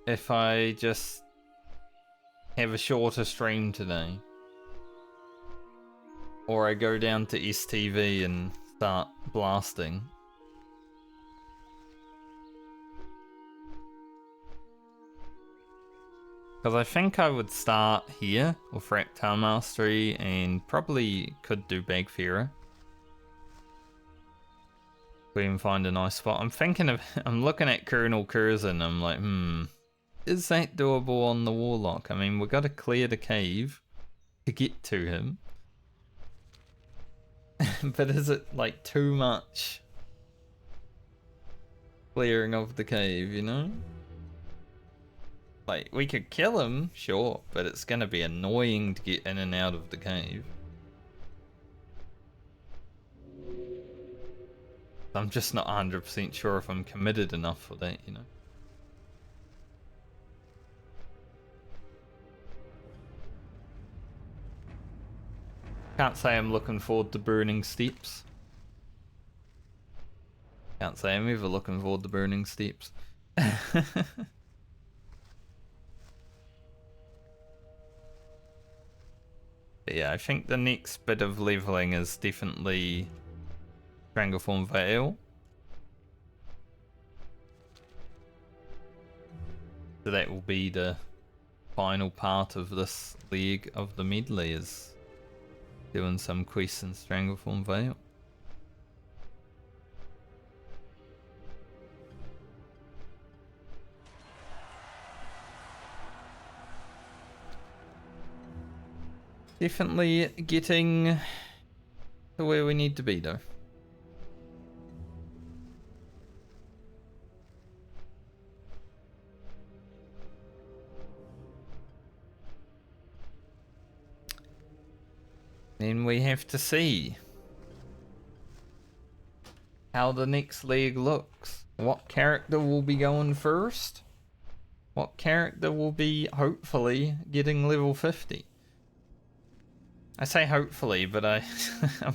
if I just have a shorter stream today, or I go down to STV and start blasting. Because I think I would start here with Reptile Mastery and probably could do Bagfearer. We can find a nice spot. I'm looking at Colonel Curzon, I'm like, is that doable on the Warlock? I mean, we've got to clear the cave to get to him. But is it like too much clearing of the cave, you know? Like, we could kill him, sure, but it's gonna be annoying to get in and out of the cave. I'm just not 100% sure if I'm committed enough for that, you know? Can't say I'm looking forward to Burning Steeps. Can't say I'm ever looking forward to Burning Steeps. But yeah, I think the next bit of leveling is definitely Strangleform Veil. So that will be the final part of this leg of the medley, is doing some quests in Strangleform Veil. Definitely getting to where we need to be though. Then we have to see how the next leg looks. What character will be going first? What character will be hopefully getting level 50? I say hopefully, but I'm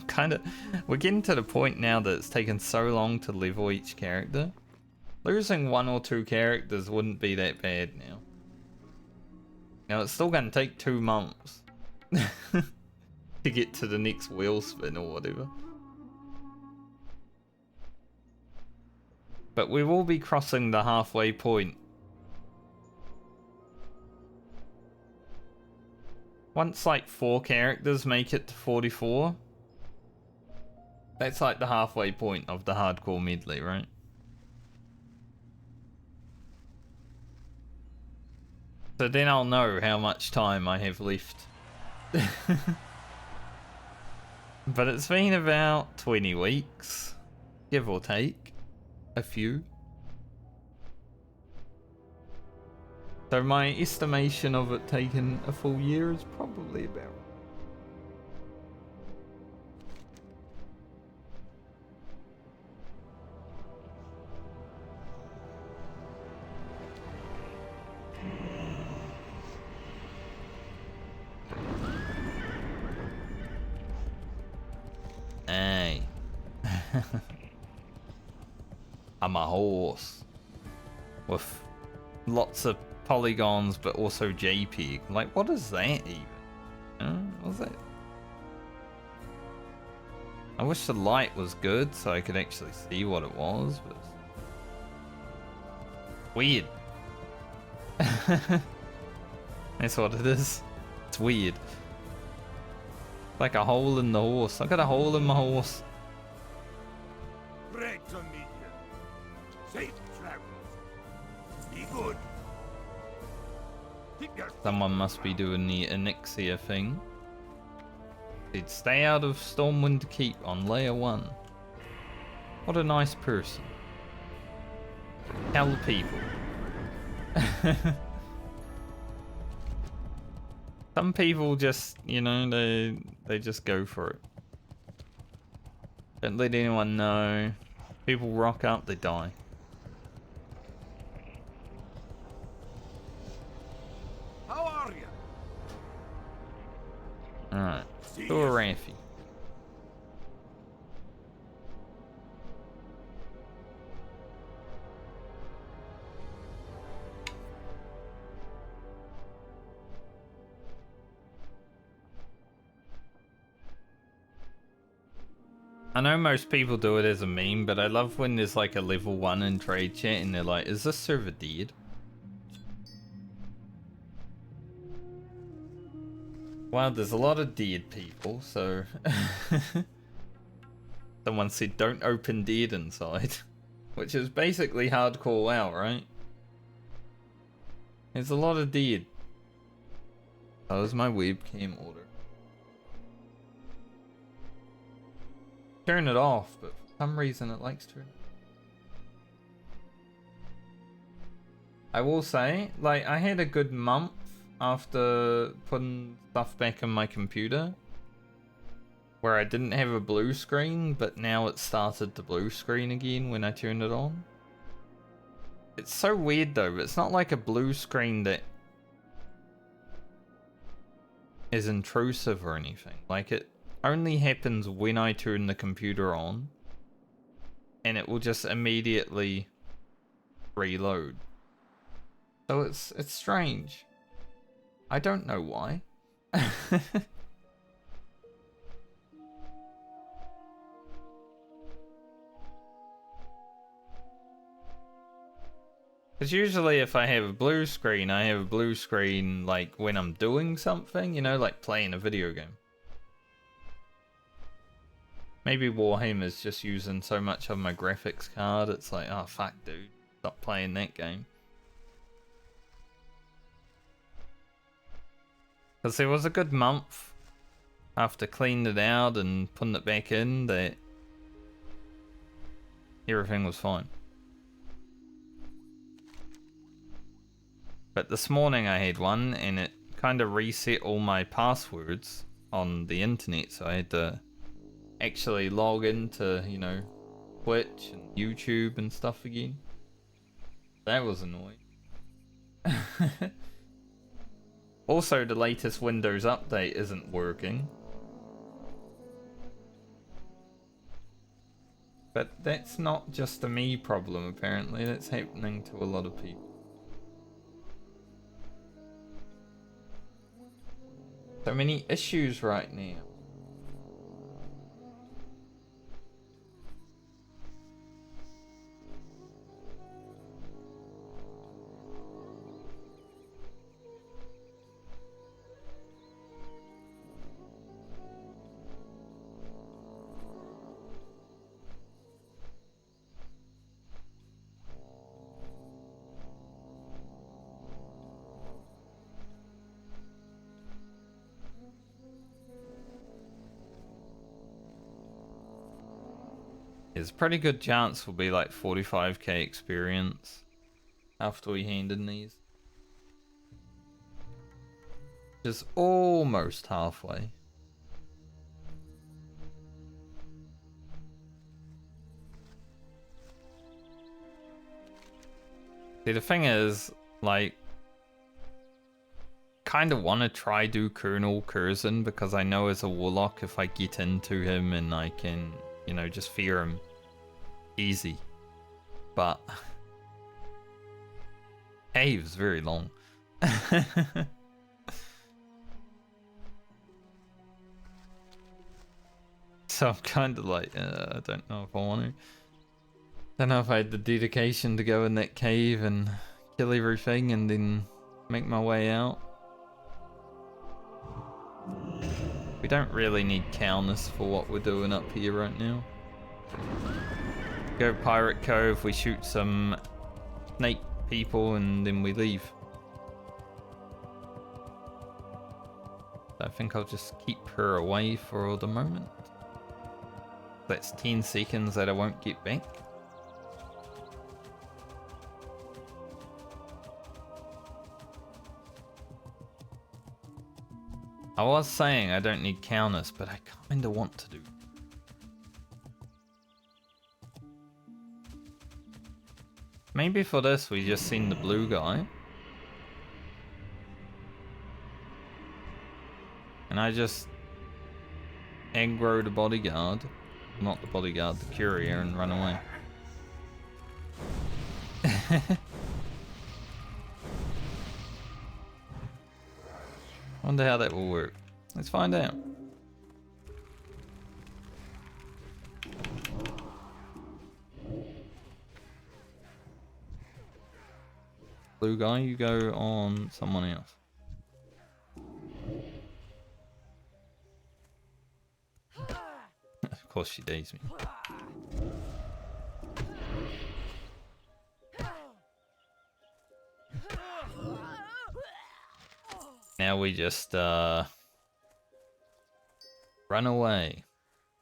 kind of... We're getting to the point now that it's taken so long to level each character. Losing 1 or 2 characters wouldn't be that bad now. Now, it's still going to take 2 months to get to the next wheel spin or whatever. But we will be crossing the halfway point. Once like 4 characters make it to 44, that's like the halfway point of the hardcore medley, right? So then I'll know how much time I have left. But it's been about 20 weeks, give or take, a few. So my estimation of it taking a full year is probably about... Hey. I'm a horse. With lots of polygons, but also JPEG. Like, what is that even? What's that? I wish the light was good so I could actually see what it was, but... Weird. That's what it is. It's weird. Like a hole in the horse. I got a hole in my horse. Break to meet you. Safe travels. Be good. Keep your Someone must be doing the Onyxia thing. Said stay out of Stormwind Keep on layer 1. What a nice person. Tell people. Some people just, you know, they just go for it. Don't let anyone know. People rock up, they die. How are you? Alright. Do a Raffy. I know most people do it as a meme, but I love when there's like a level 1 in trade chat and they're like, is this server dead? Well, there's a lot of dead people, so... Someone said, don't open dead inside. Which is basically hardcore WoW, right? There's a lot of dead. That was my webcam order. Turn it off, but for some reason it likes to. I will say, like, I had a good month after putting stuff back on my computer where I didn't have a blue screen, but now it started to blue screen again when I turned it on. It's so weird though, but it's not like a blue screen that is intrusive or anything. Like, it only happens when I turn the computer on, and it will just immediately reload. So it's strange. I don't know why. Because usually if I have a blue screen, I have a blue screen like when I'm doing something, you know, like playing a video game. Maybe Warhammer's just using so much of my graphics card, it's like, oh fuck dude, stop playing that game. Because there was a good month after cleaning it out and putting it back in that everything was fine. But this morning I had one and it kind of reset all my passwords on the internet, so I had to actually log into, you know, Twitch and YouTube and stuff again. That was annoying. Also, the latest Windows update isn't working. But that's not just a me problem, apparently. That's happening to a lot of people. So many issues right now. There's a pretty good chance we'll be like 45k experience after we hand in these. Just almost halfway. See, the thing is, like, kind of want to try do Colonel Curzon because I know as a Warlock if I get into him and I can, you know, just fear him easy. But cave's very long. So I'm kind of like, I don't know if I want to. Don't know if I had the dedication to go in that cave and kill everything and then make my way out. We don't really need cowness for what we're doing up here right now. Go Pirate Cove, we shoot some snake people and then we leave. I think I'll just keep her away for the moment. That's 10 seconds that I won't get back. I was saying I don't need cowness, but I kinda want to do. Maybe for this we just send the blue guy. And I just aggro the bodyguard. Not the bodyguard, the courier, and run away. Wonder how that will work. Let's find out. Blue guy, you go on someone else. Of course she dates me. Now we just run away.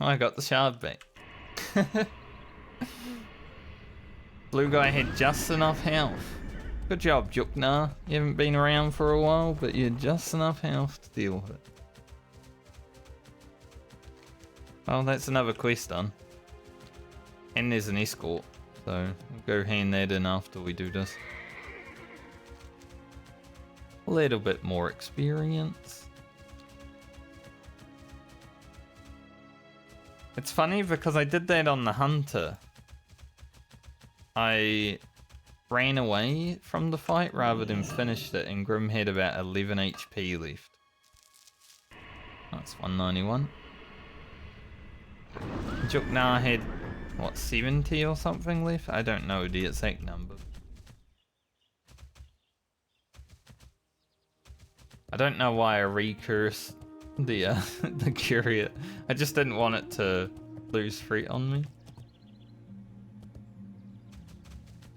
Oh, I got the shard back. Blue guy had just enough health. Good job, Juknar. You haven't been around for a while, but you had just enough health to deal with it. Well, that's another quest done. And there's an escort, so we'll go hand that in after we do this. A little bit more experience. It's funny because I did that on the hunter. I ran away from the fight rather than finished it, and Grim had about 11 HP left. That's 191. Juknar had, what, 70 or something left? I don't know the exact number. I don't know why I recursed the the courier. I just didn't want it to lose free on me.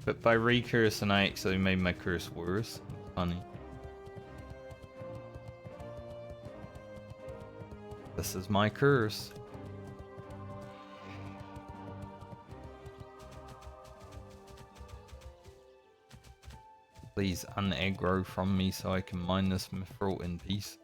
But by recursing, I actually made my curse worse. Funny. This is my curse. Please unaggro from me so I can mine this mithril in peace.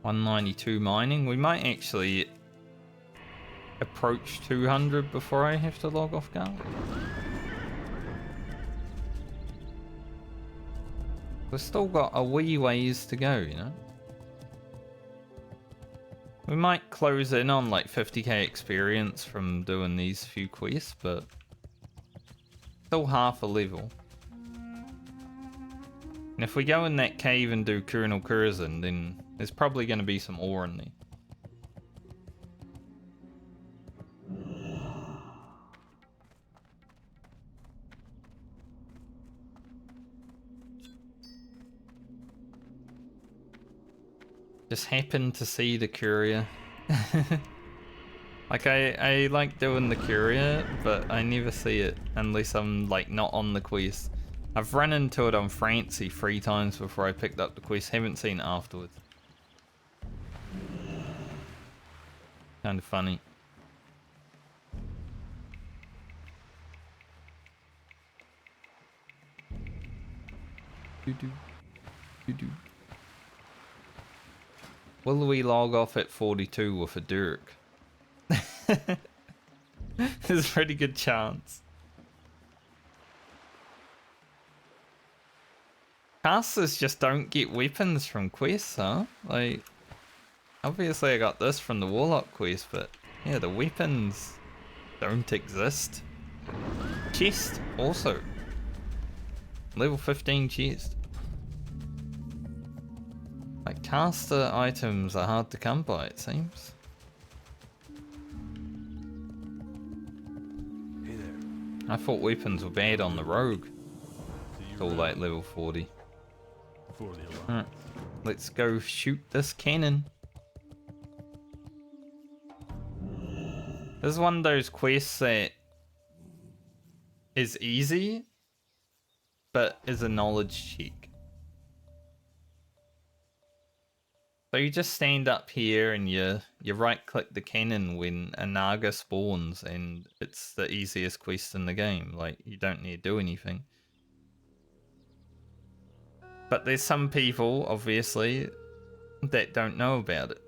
$192 mining. We might actually approach 200 before I have to log off guard. We've still got a wee ways to go, you know? We might close in on like 50k experience from doing these few quests, but still half a level. And if we go in that cave and do Colonel Curzon, then there's probably going to be some ore in there. Just happened to see the courier. Like I like doing the courier, but I never see it unless I'm like not on the quest. I've run into it on Francie 3 times before I picked up the quest. Haven't seen it afterwards. Kind of funny. Doo-doo. Will we log off at 42 with a Dirk? There's a pretty good chance. Casters just don't get weapons from quests, huh? Like, obviously I got this from the Warlock quest, but yeah, the weapons don't exist. Chest, also. Level 15 chest. Like, caster items are hard to come by, it seems. Hey there. I thought weapons were bad on the rogue. Till like level 40. For the Alliance. Alright, let's go shoot this cannon. This is one of those quests that is easy, but is a knowledge check. So you just stand up here and you right click the cannon when a Naga spawns, and it's the easiest quest in the game. Like, you don't need to do anything. But there's some people, obviously, that don't know about it.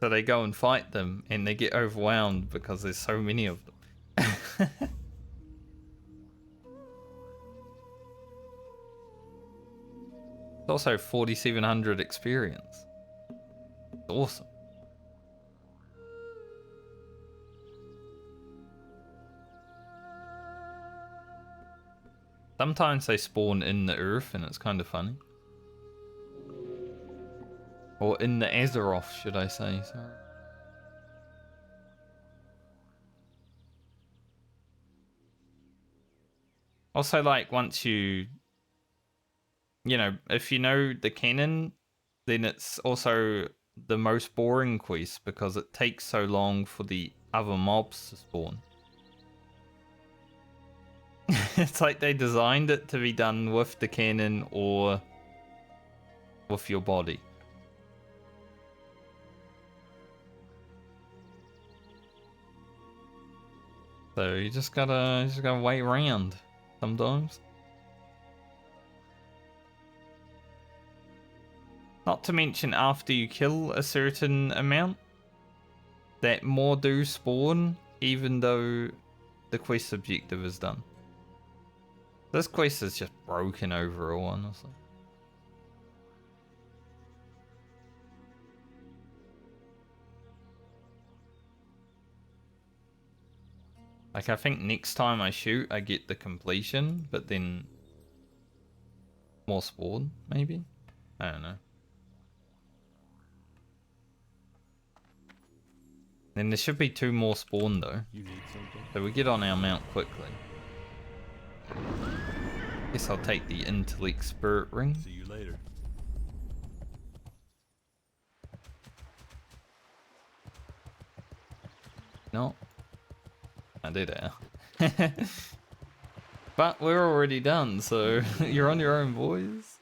So they go and fight them and they get overwhelmed because there's so many of them. It's also 4,700 experience. It's awesome. Sometimes they spawn in the earth and it's kind of funny. Or in the Azeroth, should I say. Sorry. Also, like, once you know, if you know the canon, then it's also the most boring quest because it takes so long for the other mobs to spawn. It's like they designed it to be done with the cannon or with your body. So you just gotta wait around sometimes. Not to mention, after you kill a certain amount, that more do spawn, even though the quest objective is done. This quest is just broken overall, honestly. Like, I think next time I shoot, I get the completion, but then more spawn, maybe? I don't know. Then there should be 2 more spawn though. You need something? So we get on our mount quickly. Guess I'll take the intellect spirit ring. See you later. No. I did it. But we're already done, so you're on your own, boys.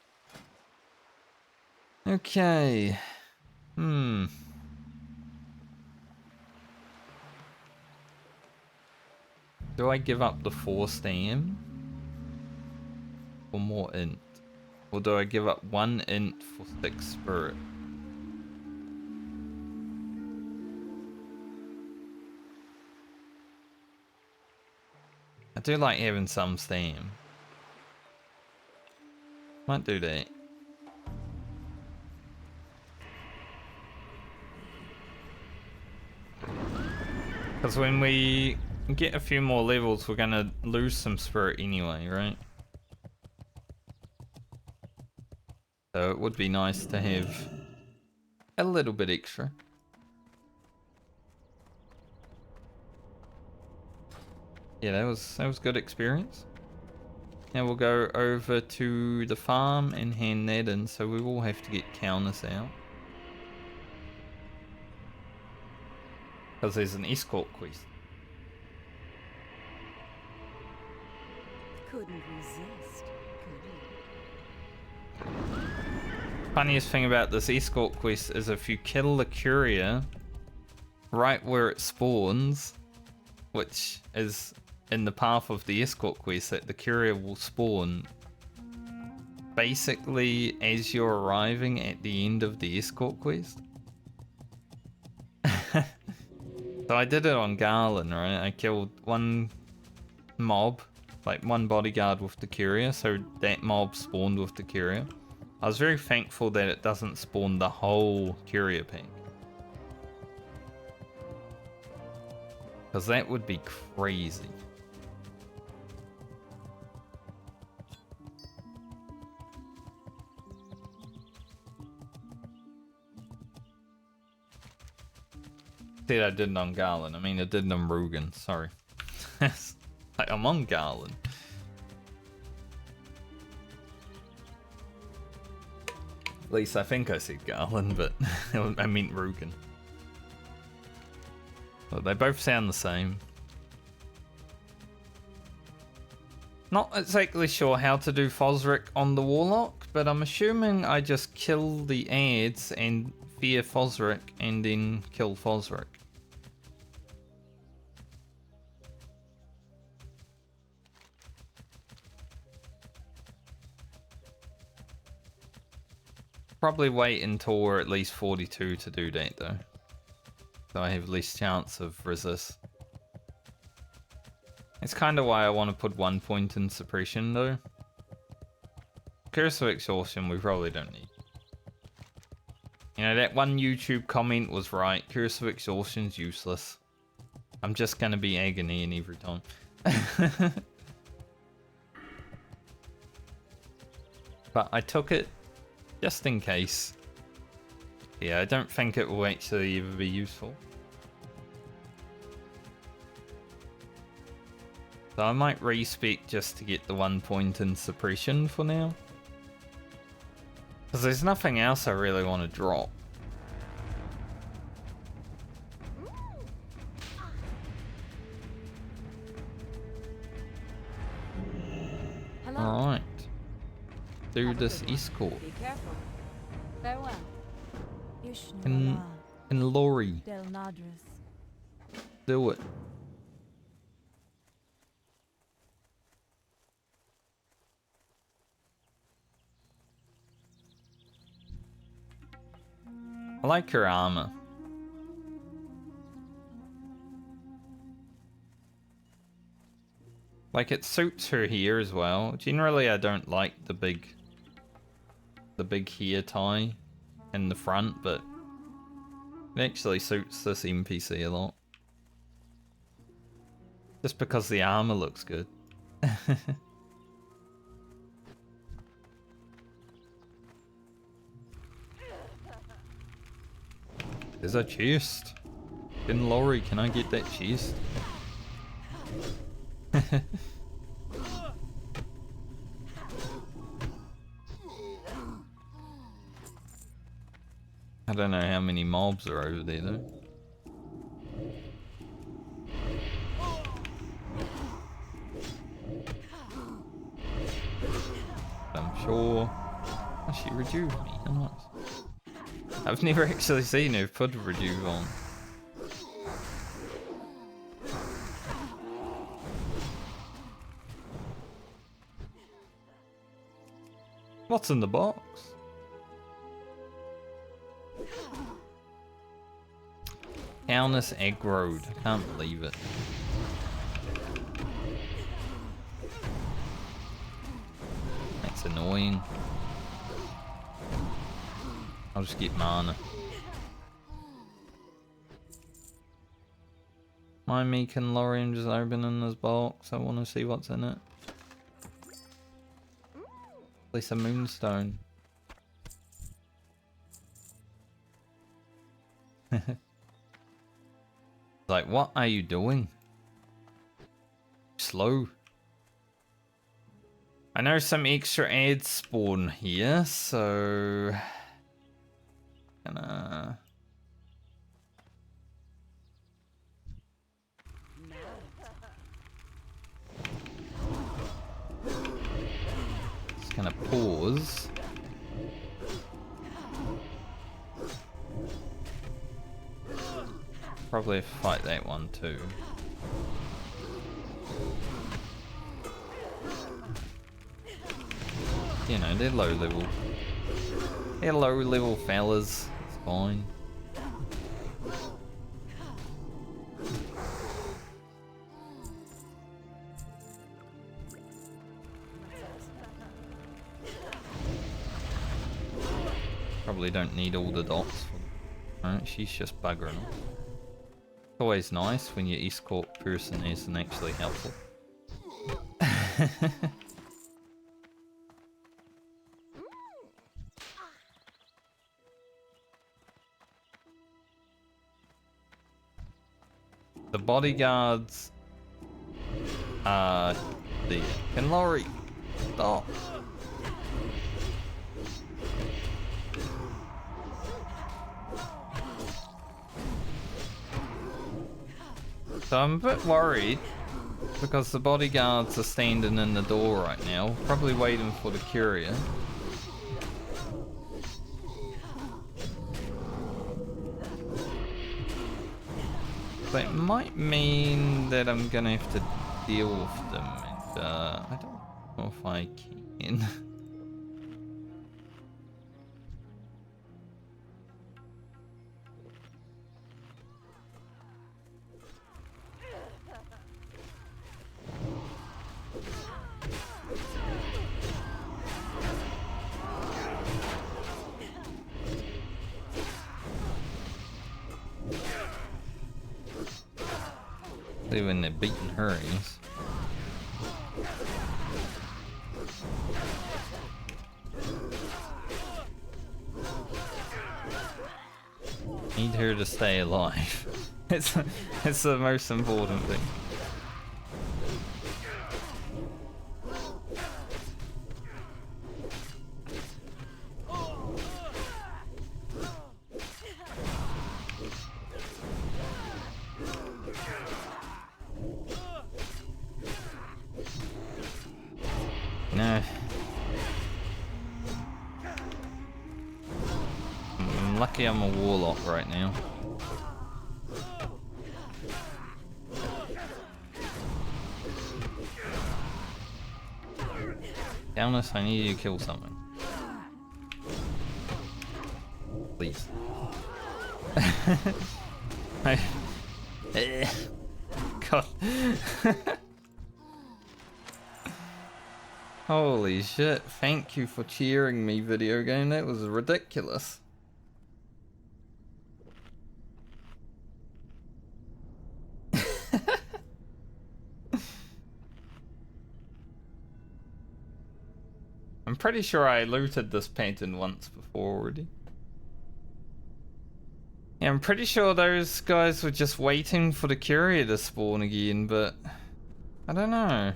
Okay. Do I give up the 4 stam? For more int? Or do I give up 1 int for 6 spirit? I do like having some stam. Might do that. Because when we get a few more levels, we're gonna lose some spirit anyway, right? So it would be nice to have a little bit extra. Yeah, that was good experience. Now we'll go over to the farm and hand that in, so we will have to get counters out. Because there's an escort quest. Couldn't resist, could you? Funniest thing about this escort quest is if you kill the courier right where it spawns, which is in the path of the escort quest, that the courier will spawn basically as you're arriving at the end of the escort quest. So I did it on Garland, right? I killed 1 mob, like 1 bodyguard with the courier, so that mob spawned with the courier. I was very thankful that it doesn't spawn the whole courier pack, because that would be crazy. Said I did it on Garland. I mean, I did it on Rugen. Sorry. Like, I'm on Garland. At least I think I said Garland, but I meant Rugen. Well, they both sound the same. Not exactly sure how to do Fosric on the Warlock, but I'm assuming I just kill the ads and fear Fosric and then kill Fosric. Probably wait until we're at least 42 to do that though. So I have least chance of resist. It's kind of why I want to put 1 point in suppression though. Curse of Exhaustion we probably don't need. You know, that one YouTube comment was right. Curse of Exhaustion's useless. I'm just gonna be agony in every time. But I took it just in case. Yeah, I don't think it will actually ever be useful. So I might respec just to get the 1 point in suppression for now. Because there's nothing else I really want to drop. Hello. Alright. Do Have a this good one. escort. Be careful. Farewell. And Lori. Del Nadras. Do it. I like her armor. Like, it suits her here as well. Generally, I don't like the big hair tie in the front, but it actually suits this NPC a lot. Just because the armor looks good. There's a chest. In Lori, can I get that chest? I don't know how many mobs are over there though. I'm sure. Oh, she rejuve me. How nice. I've never actually seen her put rejuve on. What's in the box? Countess aggroed. I can't believe it. That's annoying. I'll just get mana. Mind me, can Lorian just open in this box? I want to see what's in it. At least a moonstone. Like, what are you doing? Slow. I know some extra ads spawn here, so... Gonna... Just gonna pause. Probably fight that one too. You know, they're low level. They're low level fellas. It's fine. Probably don't need all the dots. Alright, she's just buggering off. It's always nice when your escort person isn't actually helpful. The bodyguards are there. Can Lori stop? So I'm a bit worried because the bodyguards are standing in the door right now, probably waiting for the courier. But it might mean that I'm gonna have to deal with them, and I don't know if I can. When they're beating her ass. Need her to stay alive. It's the most important thing. No. I'm lucky I'm a Warlock right now. Downless, I need you to kill someone. Please. God. Holy shit, thank you for cheering me, video game. That was ridiculous. I'm pretty sure I looted this painting once before already. Yeah, I'm pretty sure those guys were just waiting for the courier to spawn again, but I don't know.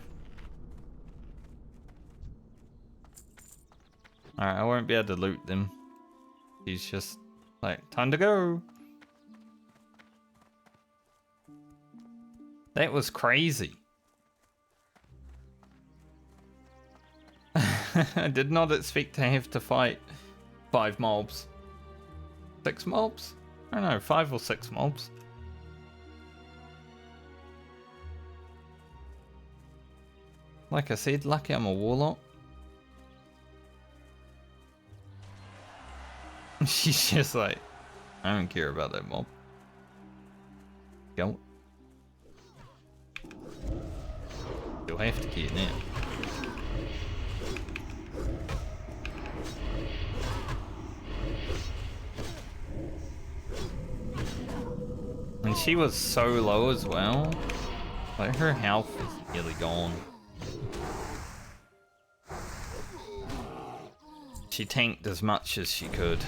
Alright, I won't be able to loot them. He's just like, time to go. That was crazy. I did not expect to have to fight 5 mobs. 6 mobs? I don't know, 5 or 6 mobs. Like I said, lucky I'm a Warlock. She's just like, I don't care about that mob. Go. You'll have to care now. And she was so low as well. Like, her health is nearly gone. She tanked as much as she could.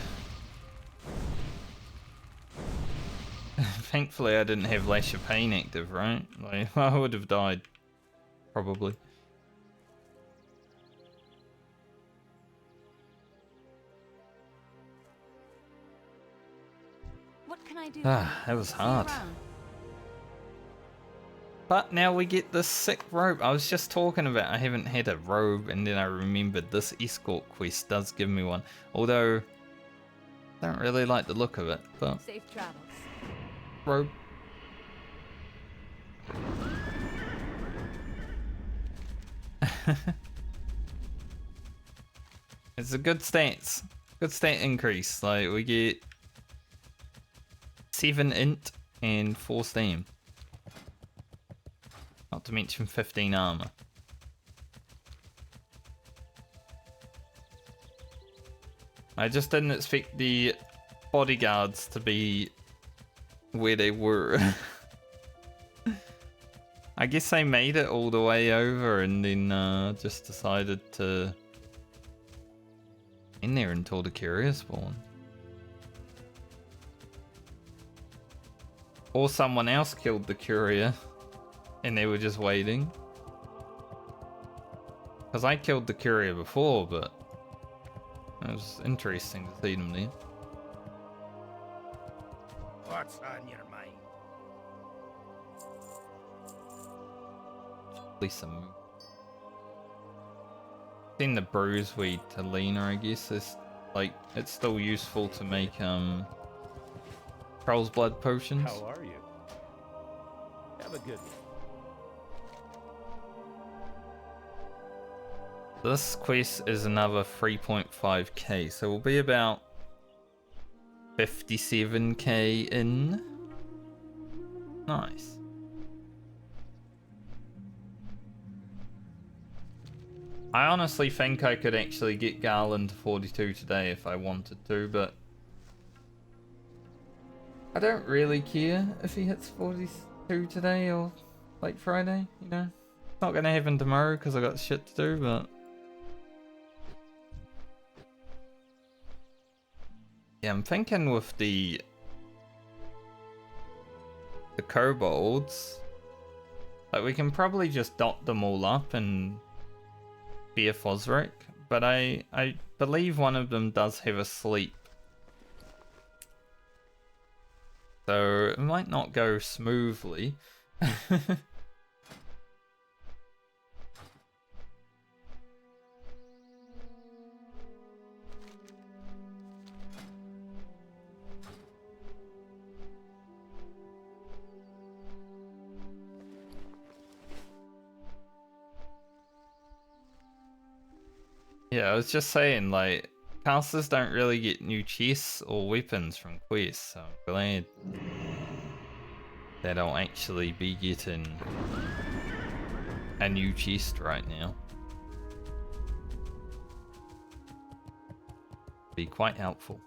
Thankfully I didn't have Lash of Pain active, right? Like, I would have died. Probably. What can I do? Ah, that was hard. But now we get this sick robe. I was just talking about I haven't had a robe, and then I remembered this escort quest does give me one. Although, I don't really like the look of it, but... Safe travels. Robe. It's a good stats. Good stat increase. Like, we get 7 int and 4 stam. Not to mention 15 armor. I just didn't expect the bodyguards to be where they were. I guess they made it all the way over and then just decided to in there until the courier spawned. Or someone else killed the courier and they were just waiting. Because I killed the courier before, but it was interesting to see them there. What's on your mind? At least some. Seen the bruise weed to Lena, I guess. Is like it's still useful to make Troll's blood potions. How are you? Have a good one. This quest is another 3.5k, so we'll be about 57k in. Nice. I honestly think I could actually get Garland to 42 today if I wanted to, but I don't really care if he hits 42 today or like Friday, you know. It's not gonna happen tomorrow because I got shit to do, but yeah, I'm thinking with the the kobolds. Like, we can probably just dot them all up and be a Fosric, but I believe one of them does have a sleep. So it might not go smoothly. Yeah, I was just saying, like, casters don't really get new chests or weapons from quests, so I'm glad that I'll actually be getting a new chest right now. Be quite helpful.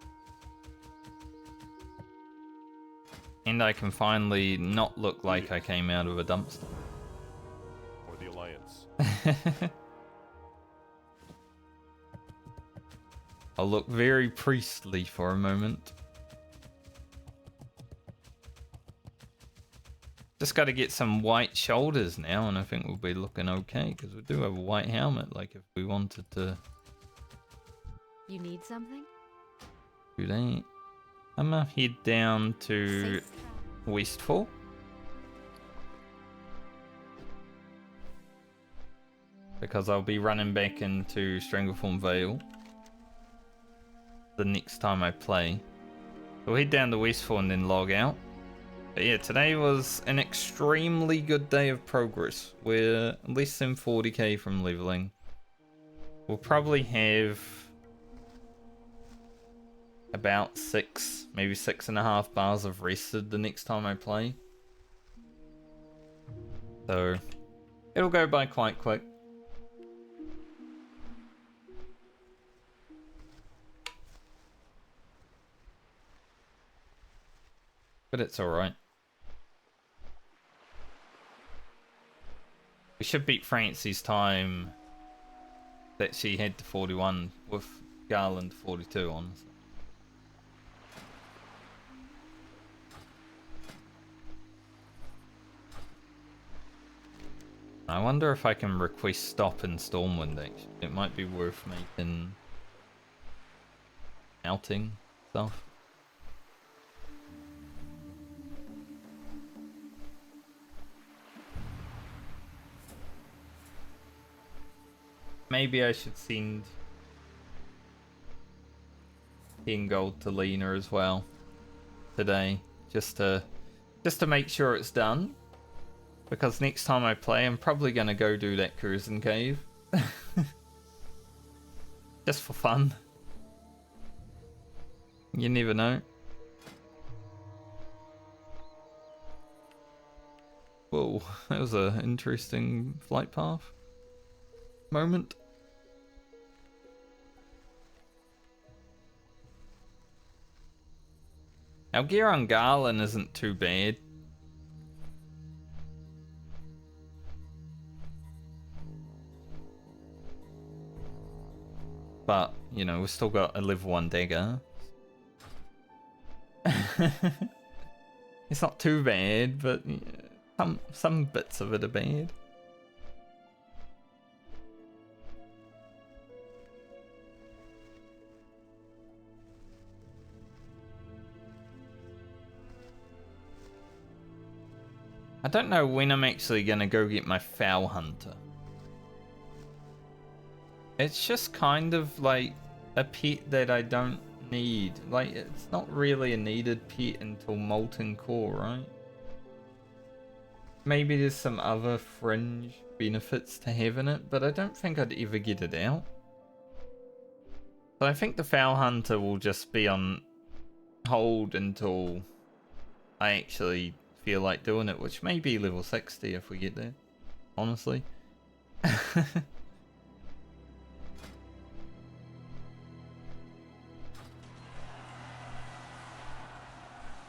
And I can finally not look like I came out of a dumpster. For the Alliance. I'll look very priestly for a moment. Just got to get some white shoulders now, and I think we'll be looking okay, because we do have a white helmet, like if we wanted to You need something? do that. I'm gonna head down to Safe travel. Westfall. Because I'll be running back into Stranglethorn Vale the next time I play. We'll head down to Westfall and then log out. But yeah, today was an extremely good day of progress. We're less than 40k from leveling. We'll probably have about 6, maybe 6.5 bars of rested the next time I play. So it'll go by quite quick. But it's alright. We should beat Francie's time that she had to 41 with Garland 42 on. I wonder if I can request stop in Stormwind actually. It might be worth making outing stuff. Maybe I should send 10 gold to Lena as well today, just to make sure it's done. Because next time I play, I'm probably gonna go do that Curzon cave, just for fun. You never know. Whoa, that was an interesting flight path moment. Our gear on Garland isn't too bad. But, you know, we've still got a level 1 dagger. It's not too bad, but yeah, some bits of it are bad. I don't know when I'm actually gonna go get my Foul Hunter. It's just kind of like a pet that I don't need. Like, it's not really a needed pet until Molten Core, right? Maybe there's some other fringe benefits to having it, but I don't think I'd ever get it out. So I think the Foul Hunter will just be on hold until I actually feel like doing it, which may be level 60 if we get there, honestly.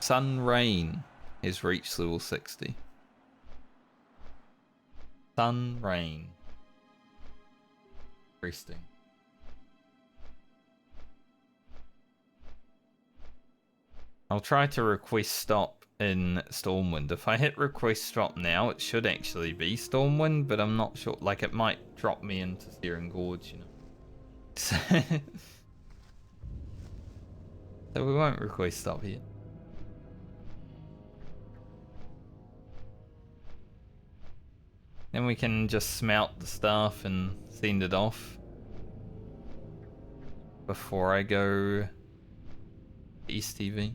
Sun Rain has reached level 60. Sun Rain. Interesting. I'll try to request stop in Stormwind. If I hit request drop now, it should actually be Stormwind, but I'm not sure. Like, it might drop me into Searing Gorge, you know. So we won't request stop here. Then we can just smelt the stuff and send it off before I go East TV.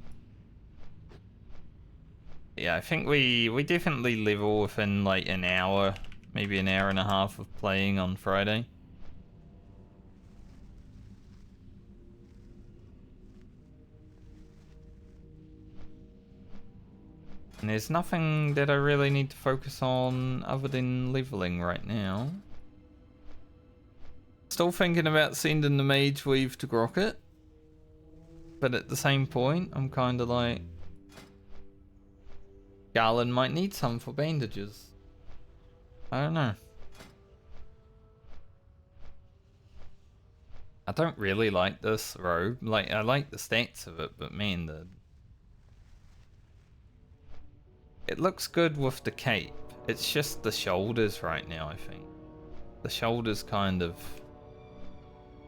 Yeah, I think we definitely level within like an hour, maybe an hour and a half of playing on Friday. And there's nothing that I really need to focus on other than leveling right now. Still thinking about sending the Mage Weave to Grocket. But at the same point, I'm kind of like... Garland might need some for bandages. I don't know. I don't really like this robe. Like, I like the stats of it, but man, it looks good with the cape. It's just the shoulders right now, I think. The shoulders kind of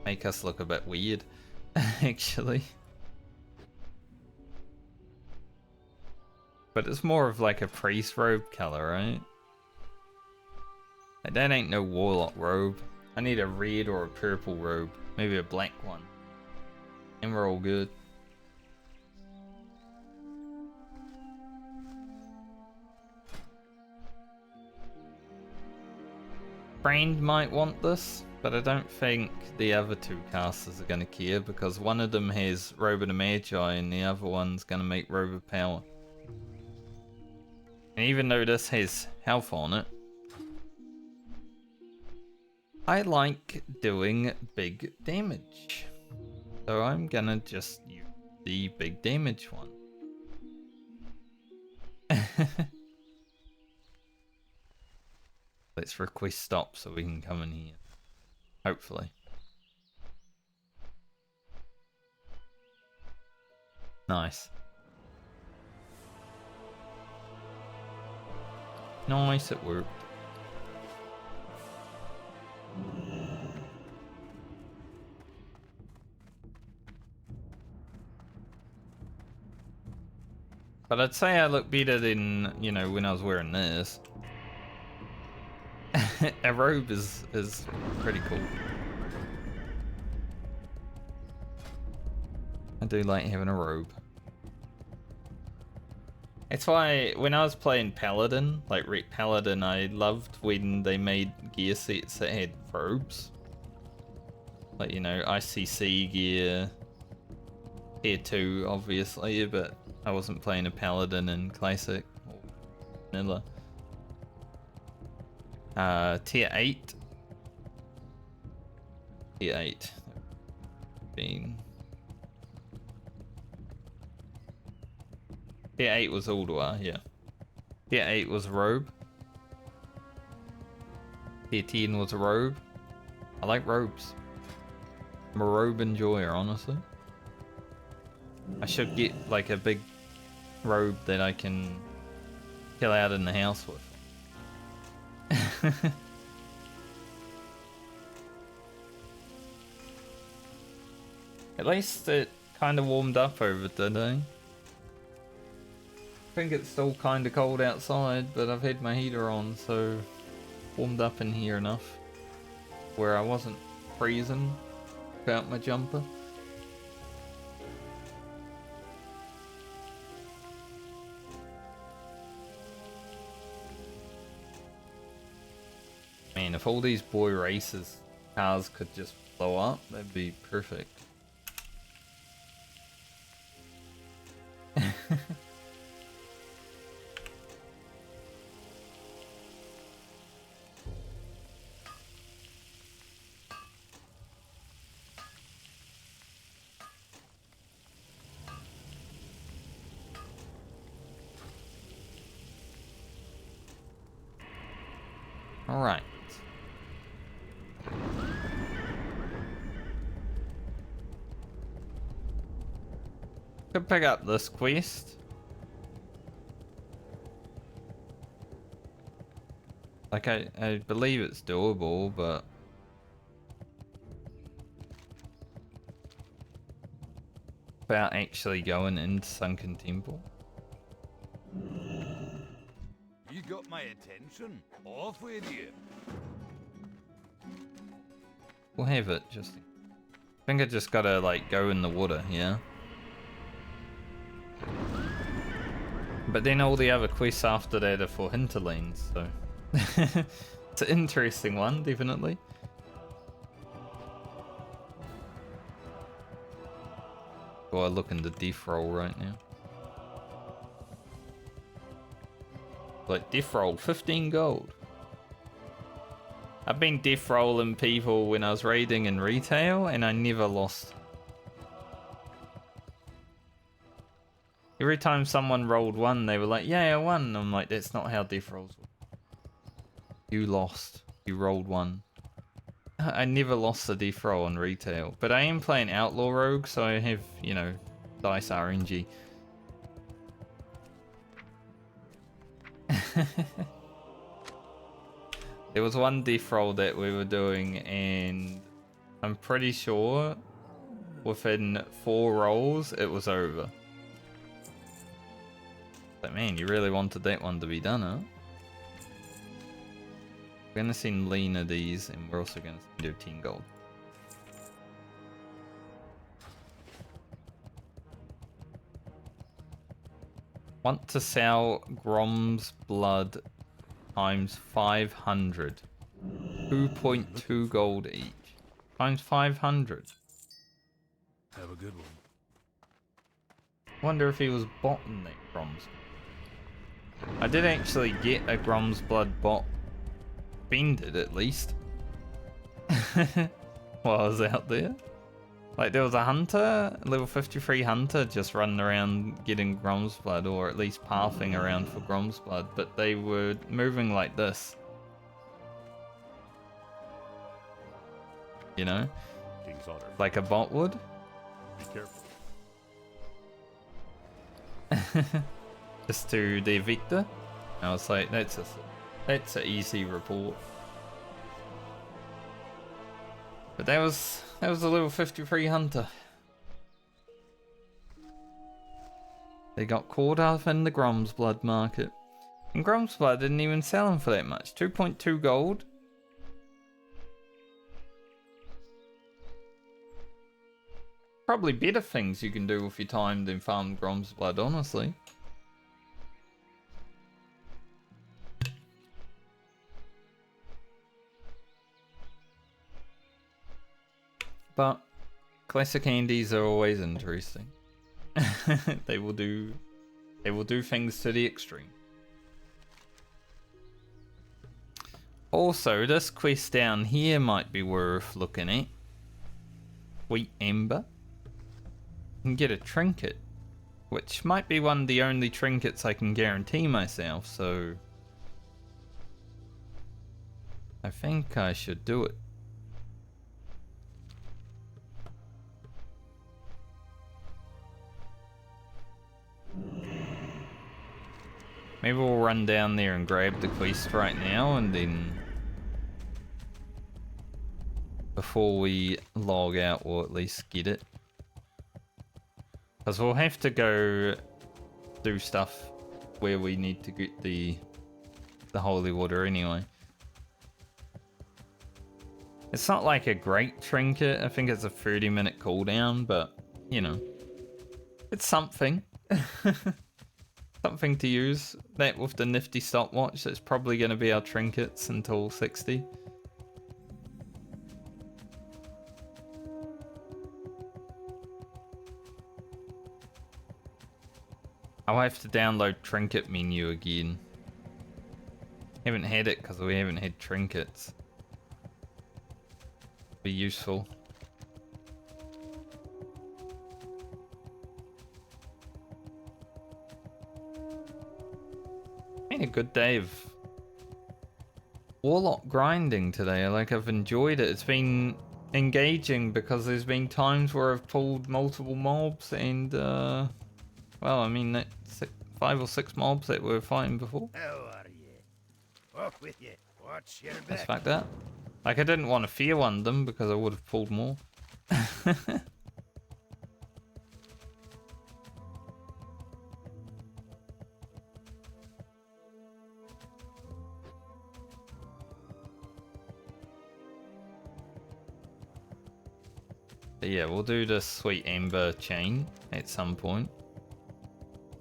make us look a bit weird, actually. But it's more of like a priest robe color, right? Like, that ain't no warlock robe. I need a red or a purple robe. Maybe a black one. And we're all good. Brand might want this, but I don't think the other two casters are going to care, because one of them has Robe of the Magi and the other one's going to make Robe of Power. And even though this has health on it, I like doing big damage. So I'm gonna just use the big damage one. Let's request stop so we can come in here. Hopefully. Nice. Nice, it worked. But I'd say I look better than, you know, when I was wearing this. A robe is pretty cool. I do like having a robe. It's why when I was playing Paladin, like Ret Paladin, I loved when they made gear sets that had robes. Like, you know, ICC gear, tier 2 obviously, but I wasn't playing a Paladin in Classic or Vanilla. Tier 8. Tier 8. Tier 8 was Ulduar, yeah. Tier 8 was a robe. Tier 10 was a robe. I like robes. I'm a robe enjoyer, honestly. I should get like a big robe that I can kill out in the house with. At least it kind of warmed up over the day. I think it's still kind of cold outside, but I've had my heater on, so warmed up in here enough where I wasn't freezing without my jumper. Man, if all these boy races cars could just blow up, that'd be perfect. All right. Could pick up this quest. Like, I believe it's doable, but... Without actually going into Sunken Temple. You got my attention. Off with you. We'll have it, just... I think I just gotta, like, go in the water, yeah? But then all the other quests after that are for hinterlands, so... It's an interesting one, definitely. Do I look in the death roll right now? Like, death roll, 15 gold. I've been death rolling people when I was raiding in retail, and I never lost. Every time someone rolled one, they were like, yeah, I won. I'm like, that's not how death rolls work. You lost. You rolled one. I never lost the death roll on retail, but I am playing Outlaw Rogue, so I have, you know, dice RNG. There was one death roll that we were doing, and I'm pretty sure within 4 rolls it was over. But man, you really wanted that one to be done, huh? We're gonna send Lena these, and we're also gonna send her 10 gold. Want to sell Grom's blood times 500. 2.2 gold each. Times 500. Have a good one. Wonder if he was botting that Grom's. I did actually get a Grom's blood bot. Bended at least. While I was out there. Like, there was a hunter, level 53 hunter, just running around getting Grom's blood, or at least pathing around for Grom's blood, but they were moving like this. You know? King's honor. Like a bot would. Be careful. Just to the Victor. I was like, that's an easy report. But that was a level 53 hunter. They got caught up in the Grom's blood market. And Grom's blood didn't even sell them for that much. 2.2 gold. Probably better things you can do with your time than farm Grom's blood, honestly. But classic candies are always interesting. They will do things to the extreme. Also, this quest down here might be worth looking at. Wheat Ember. You can get a trinket, which might be one of the only trinkets I can guarantee myself, so I think I should do it. Maybe we'll run down there and grab the quest right now, and then before we log out, we'll at least get it. Because we'll have to go do stuff where we need to get the holy water anyway. It's not like a great trinket. I think it's a 30-minute cooldown, but, you know, it's something. Something to use. That with the nifty stopwatch, that's probably going to be our trinkets until 60. I'll have to download trinket menu again. Haven't had it because we haven't had trinkets. Be useful. Been a good day of Warlock grinding today. Like, I've enjoyed it. It's been engaging because there's been times where I've pulled multiple mobs and well, I mean, that's 5 or 6 mobs that we were fighting before. How are you? Off with you. Watch your Let's back. fuck that. Like, I didn't want to fear one them because I would have pulled more. But yeah, we'll do the Sweet Amber chain at some point.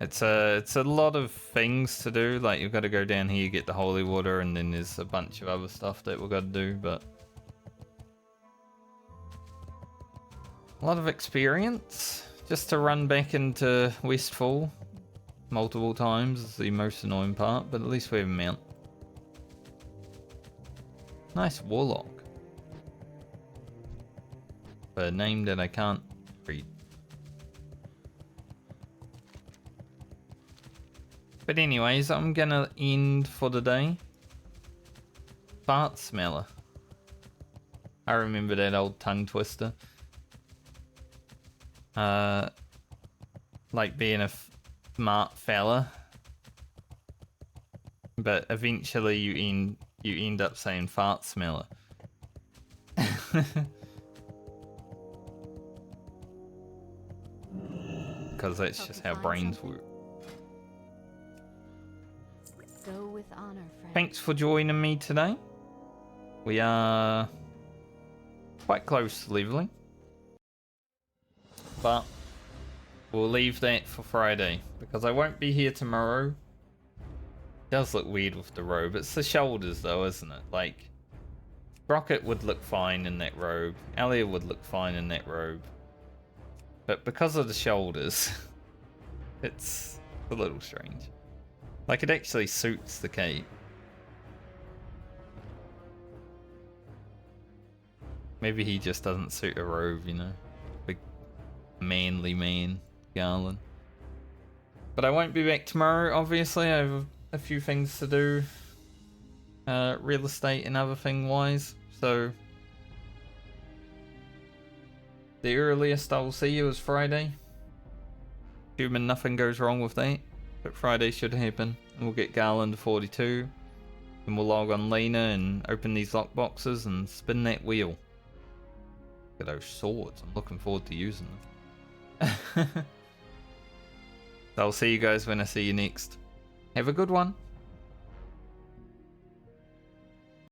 It's a lot of things to do. Like, you've got to go down here, get the holy water, and then there's a bunch of other stuff that we've got to do, but a lot of experience just to run back into Westfall multiple times is the most annoying part, but at least we have a mount. Nice Warlock. A name that I can't read. But anyways, I'm gonna end for the day. Fart smeller. I remember that old tongue twister. Like being a smart fella, but eventually you end up saying fart smeller. Because that's just how brains work. Go with honor, friend. Thanks for joining me today. We are quite close to leveling, but we'll leave that for Friday because I won't be here tomorrow. It does look weird with the robe. It's the shoulders though, isn't it? Like, Rocket would look fine in that robe. Alia would look fine in that robe. But because of the shoulders, it's a little strange. Like, it actually suits the cape. Maybe he just doesn't suit a robe, you know? Big manly man, Garland. But I won't be back tomorrow, obviously. I have a few things to do. Real estate and other thing wise. So the earliest I'll see you is Friday. Assuming nothing goes wrong with that. But Friday should happen. And we'll get Garland to 42. And we'll log on Lena and open these lockboxes and spin that wheel. Look at those swords. I'm looking forward to using them. So I'll see you guys when I see you next. Have a good one.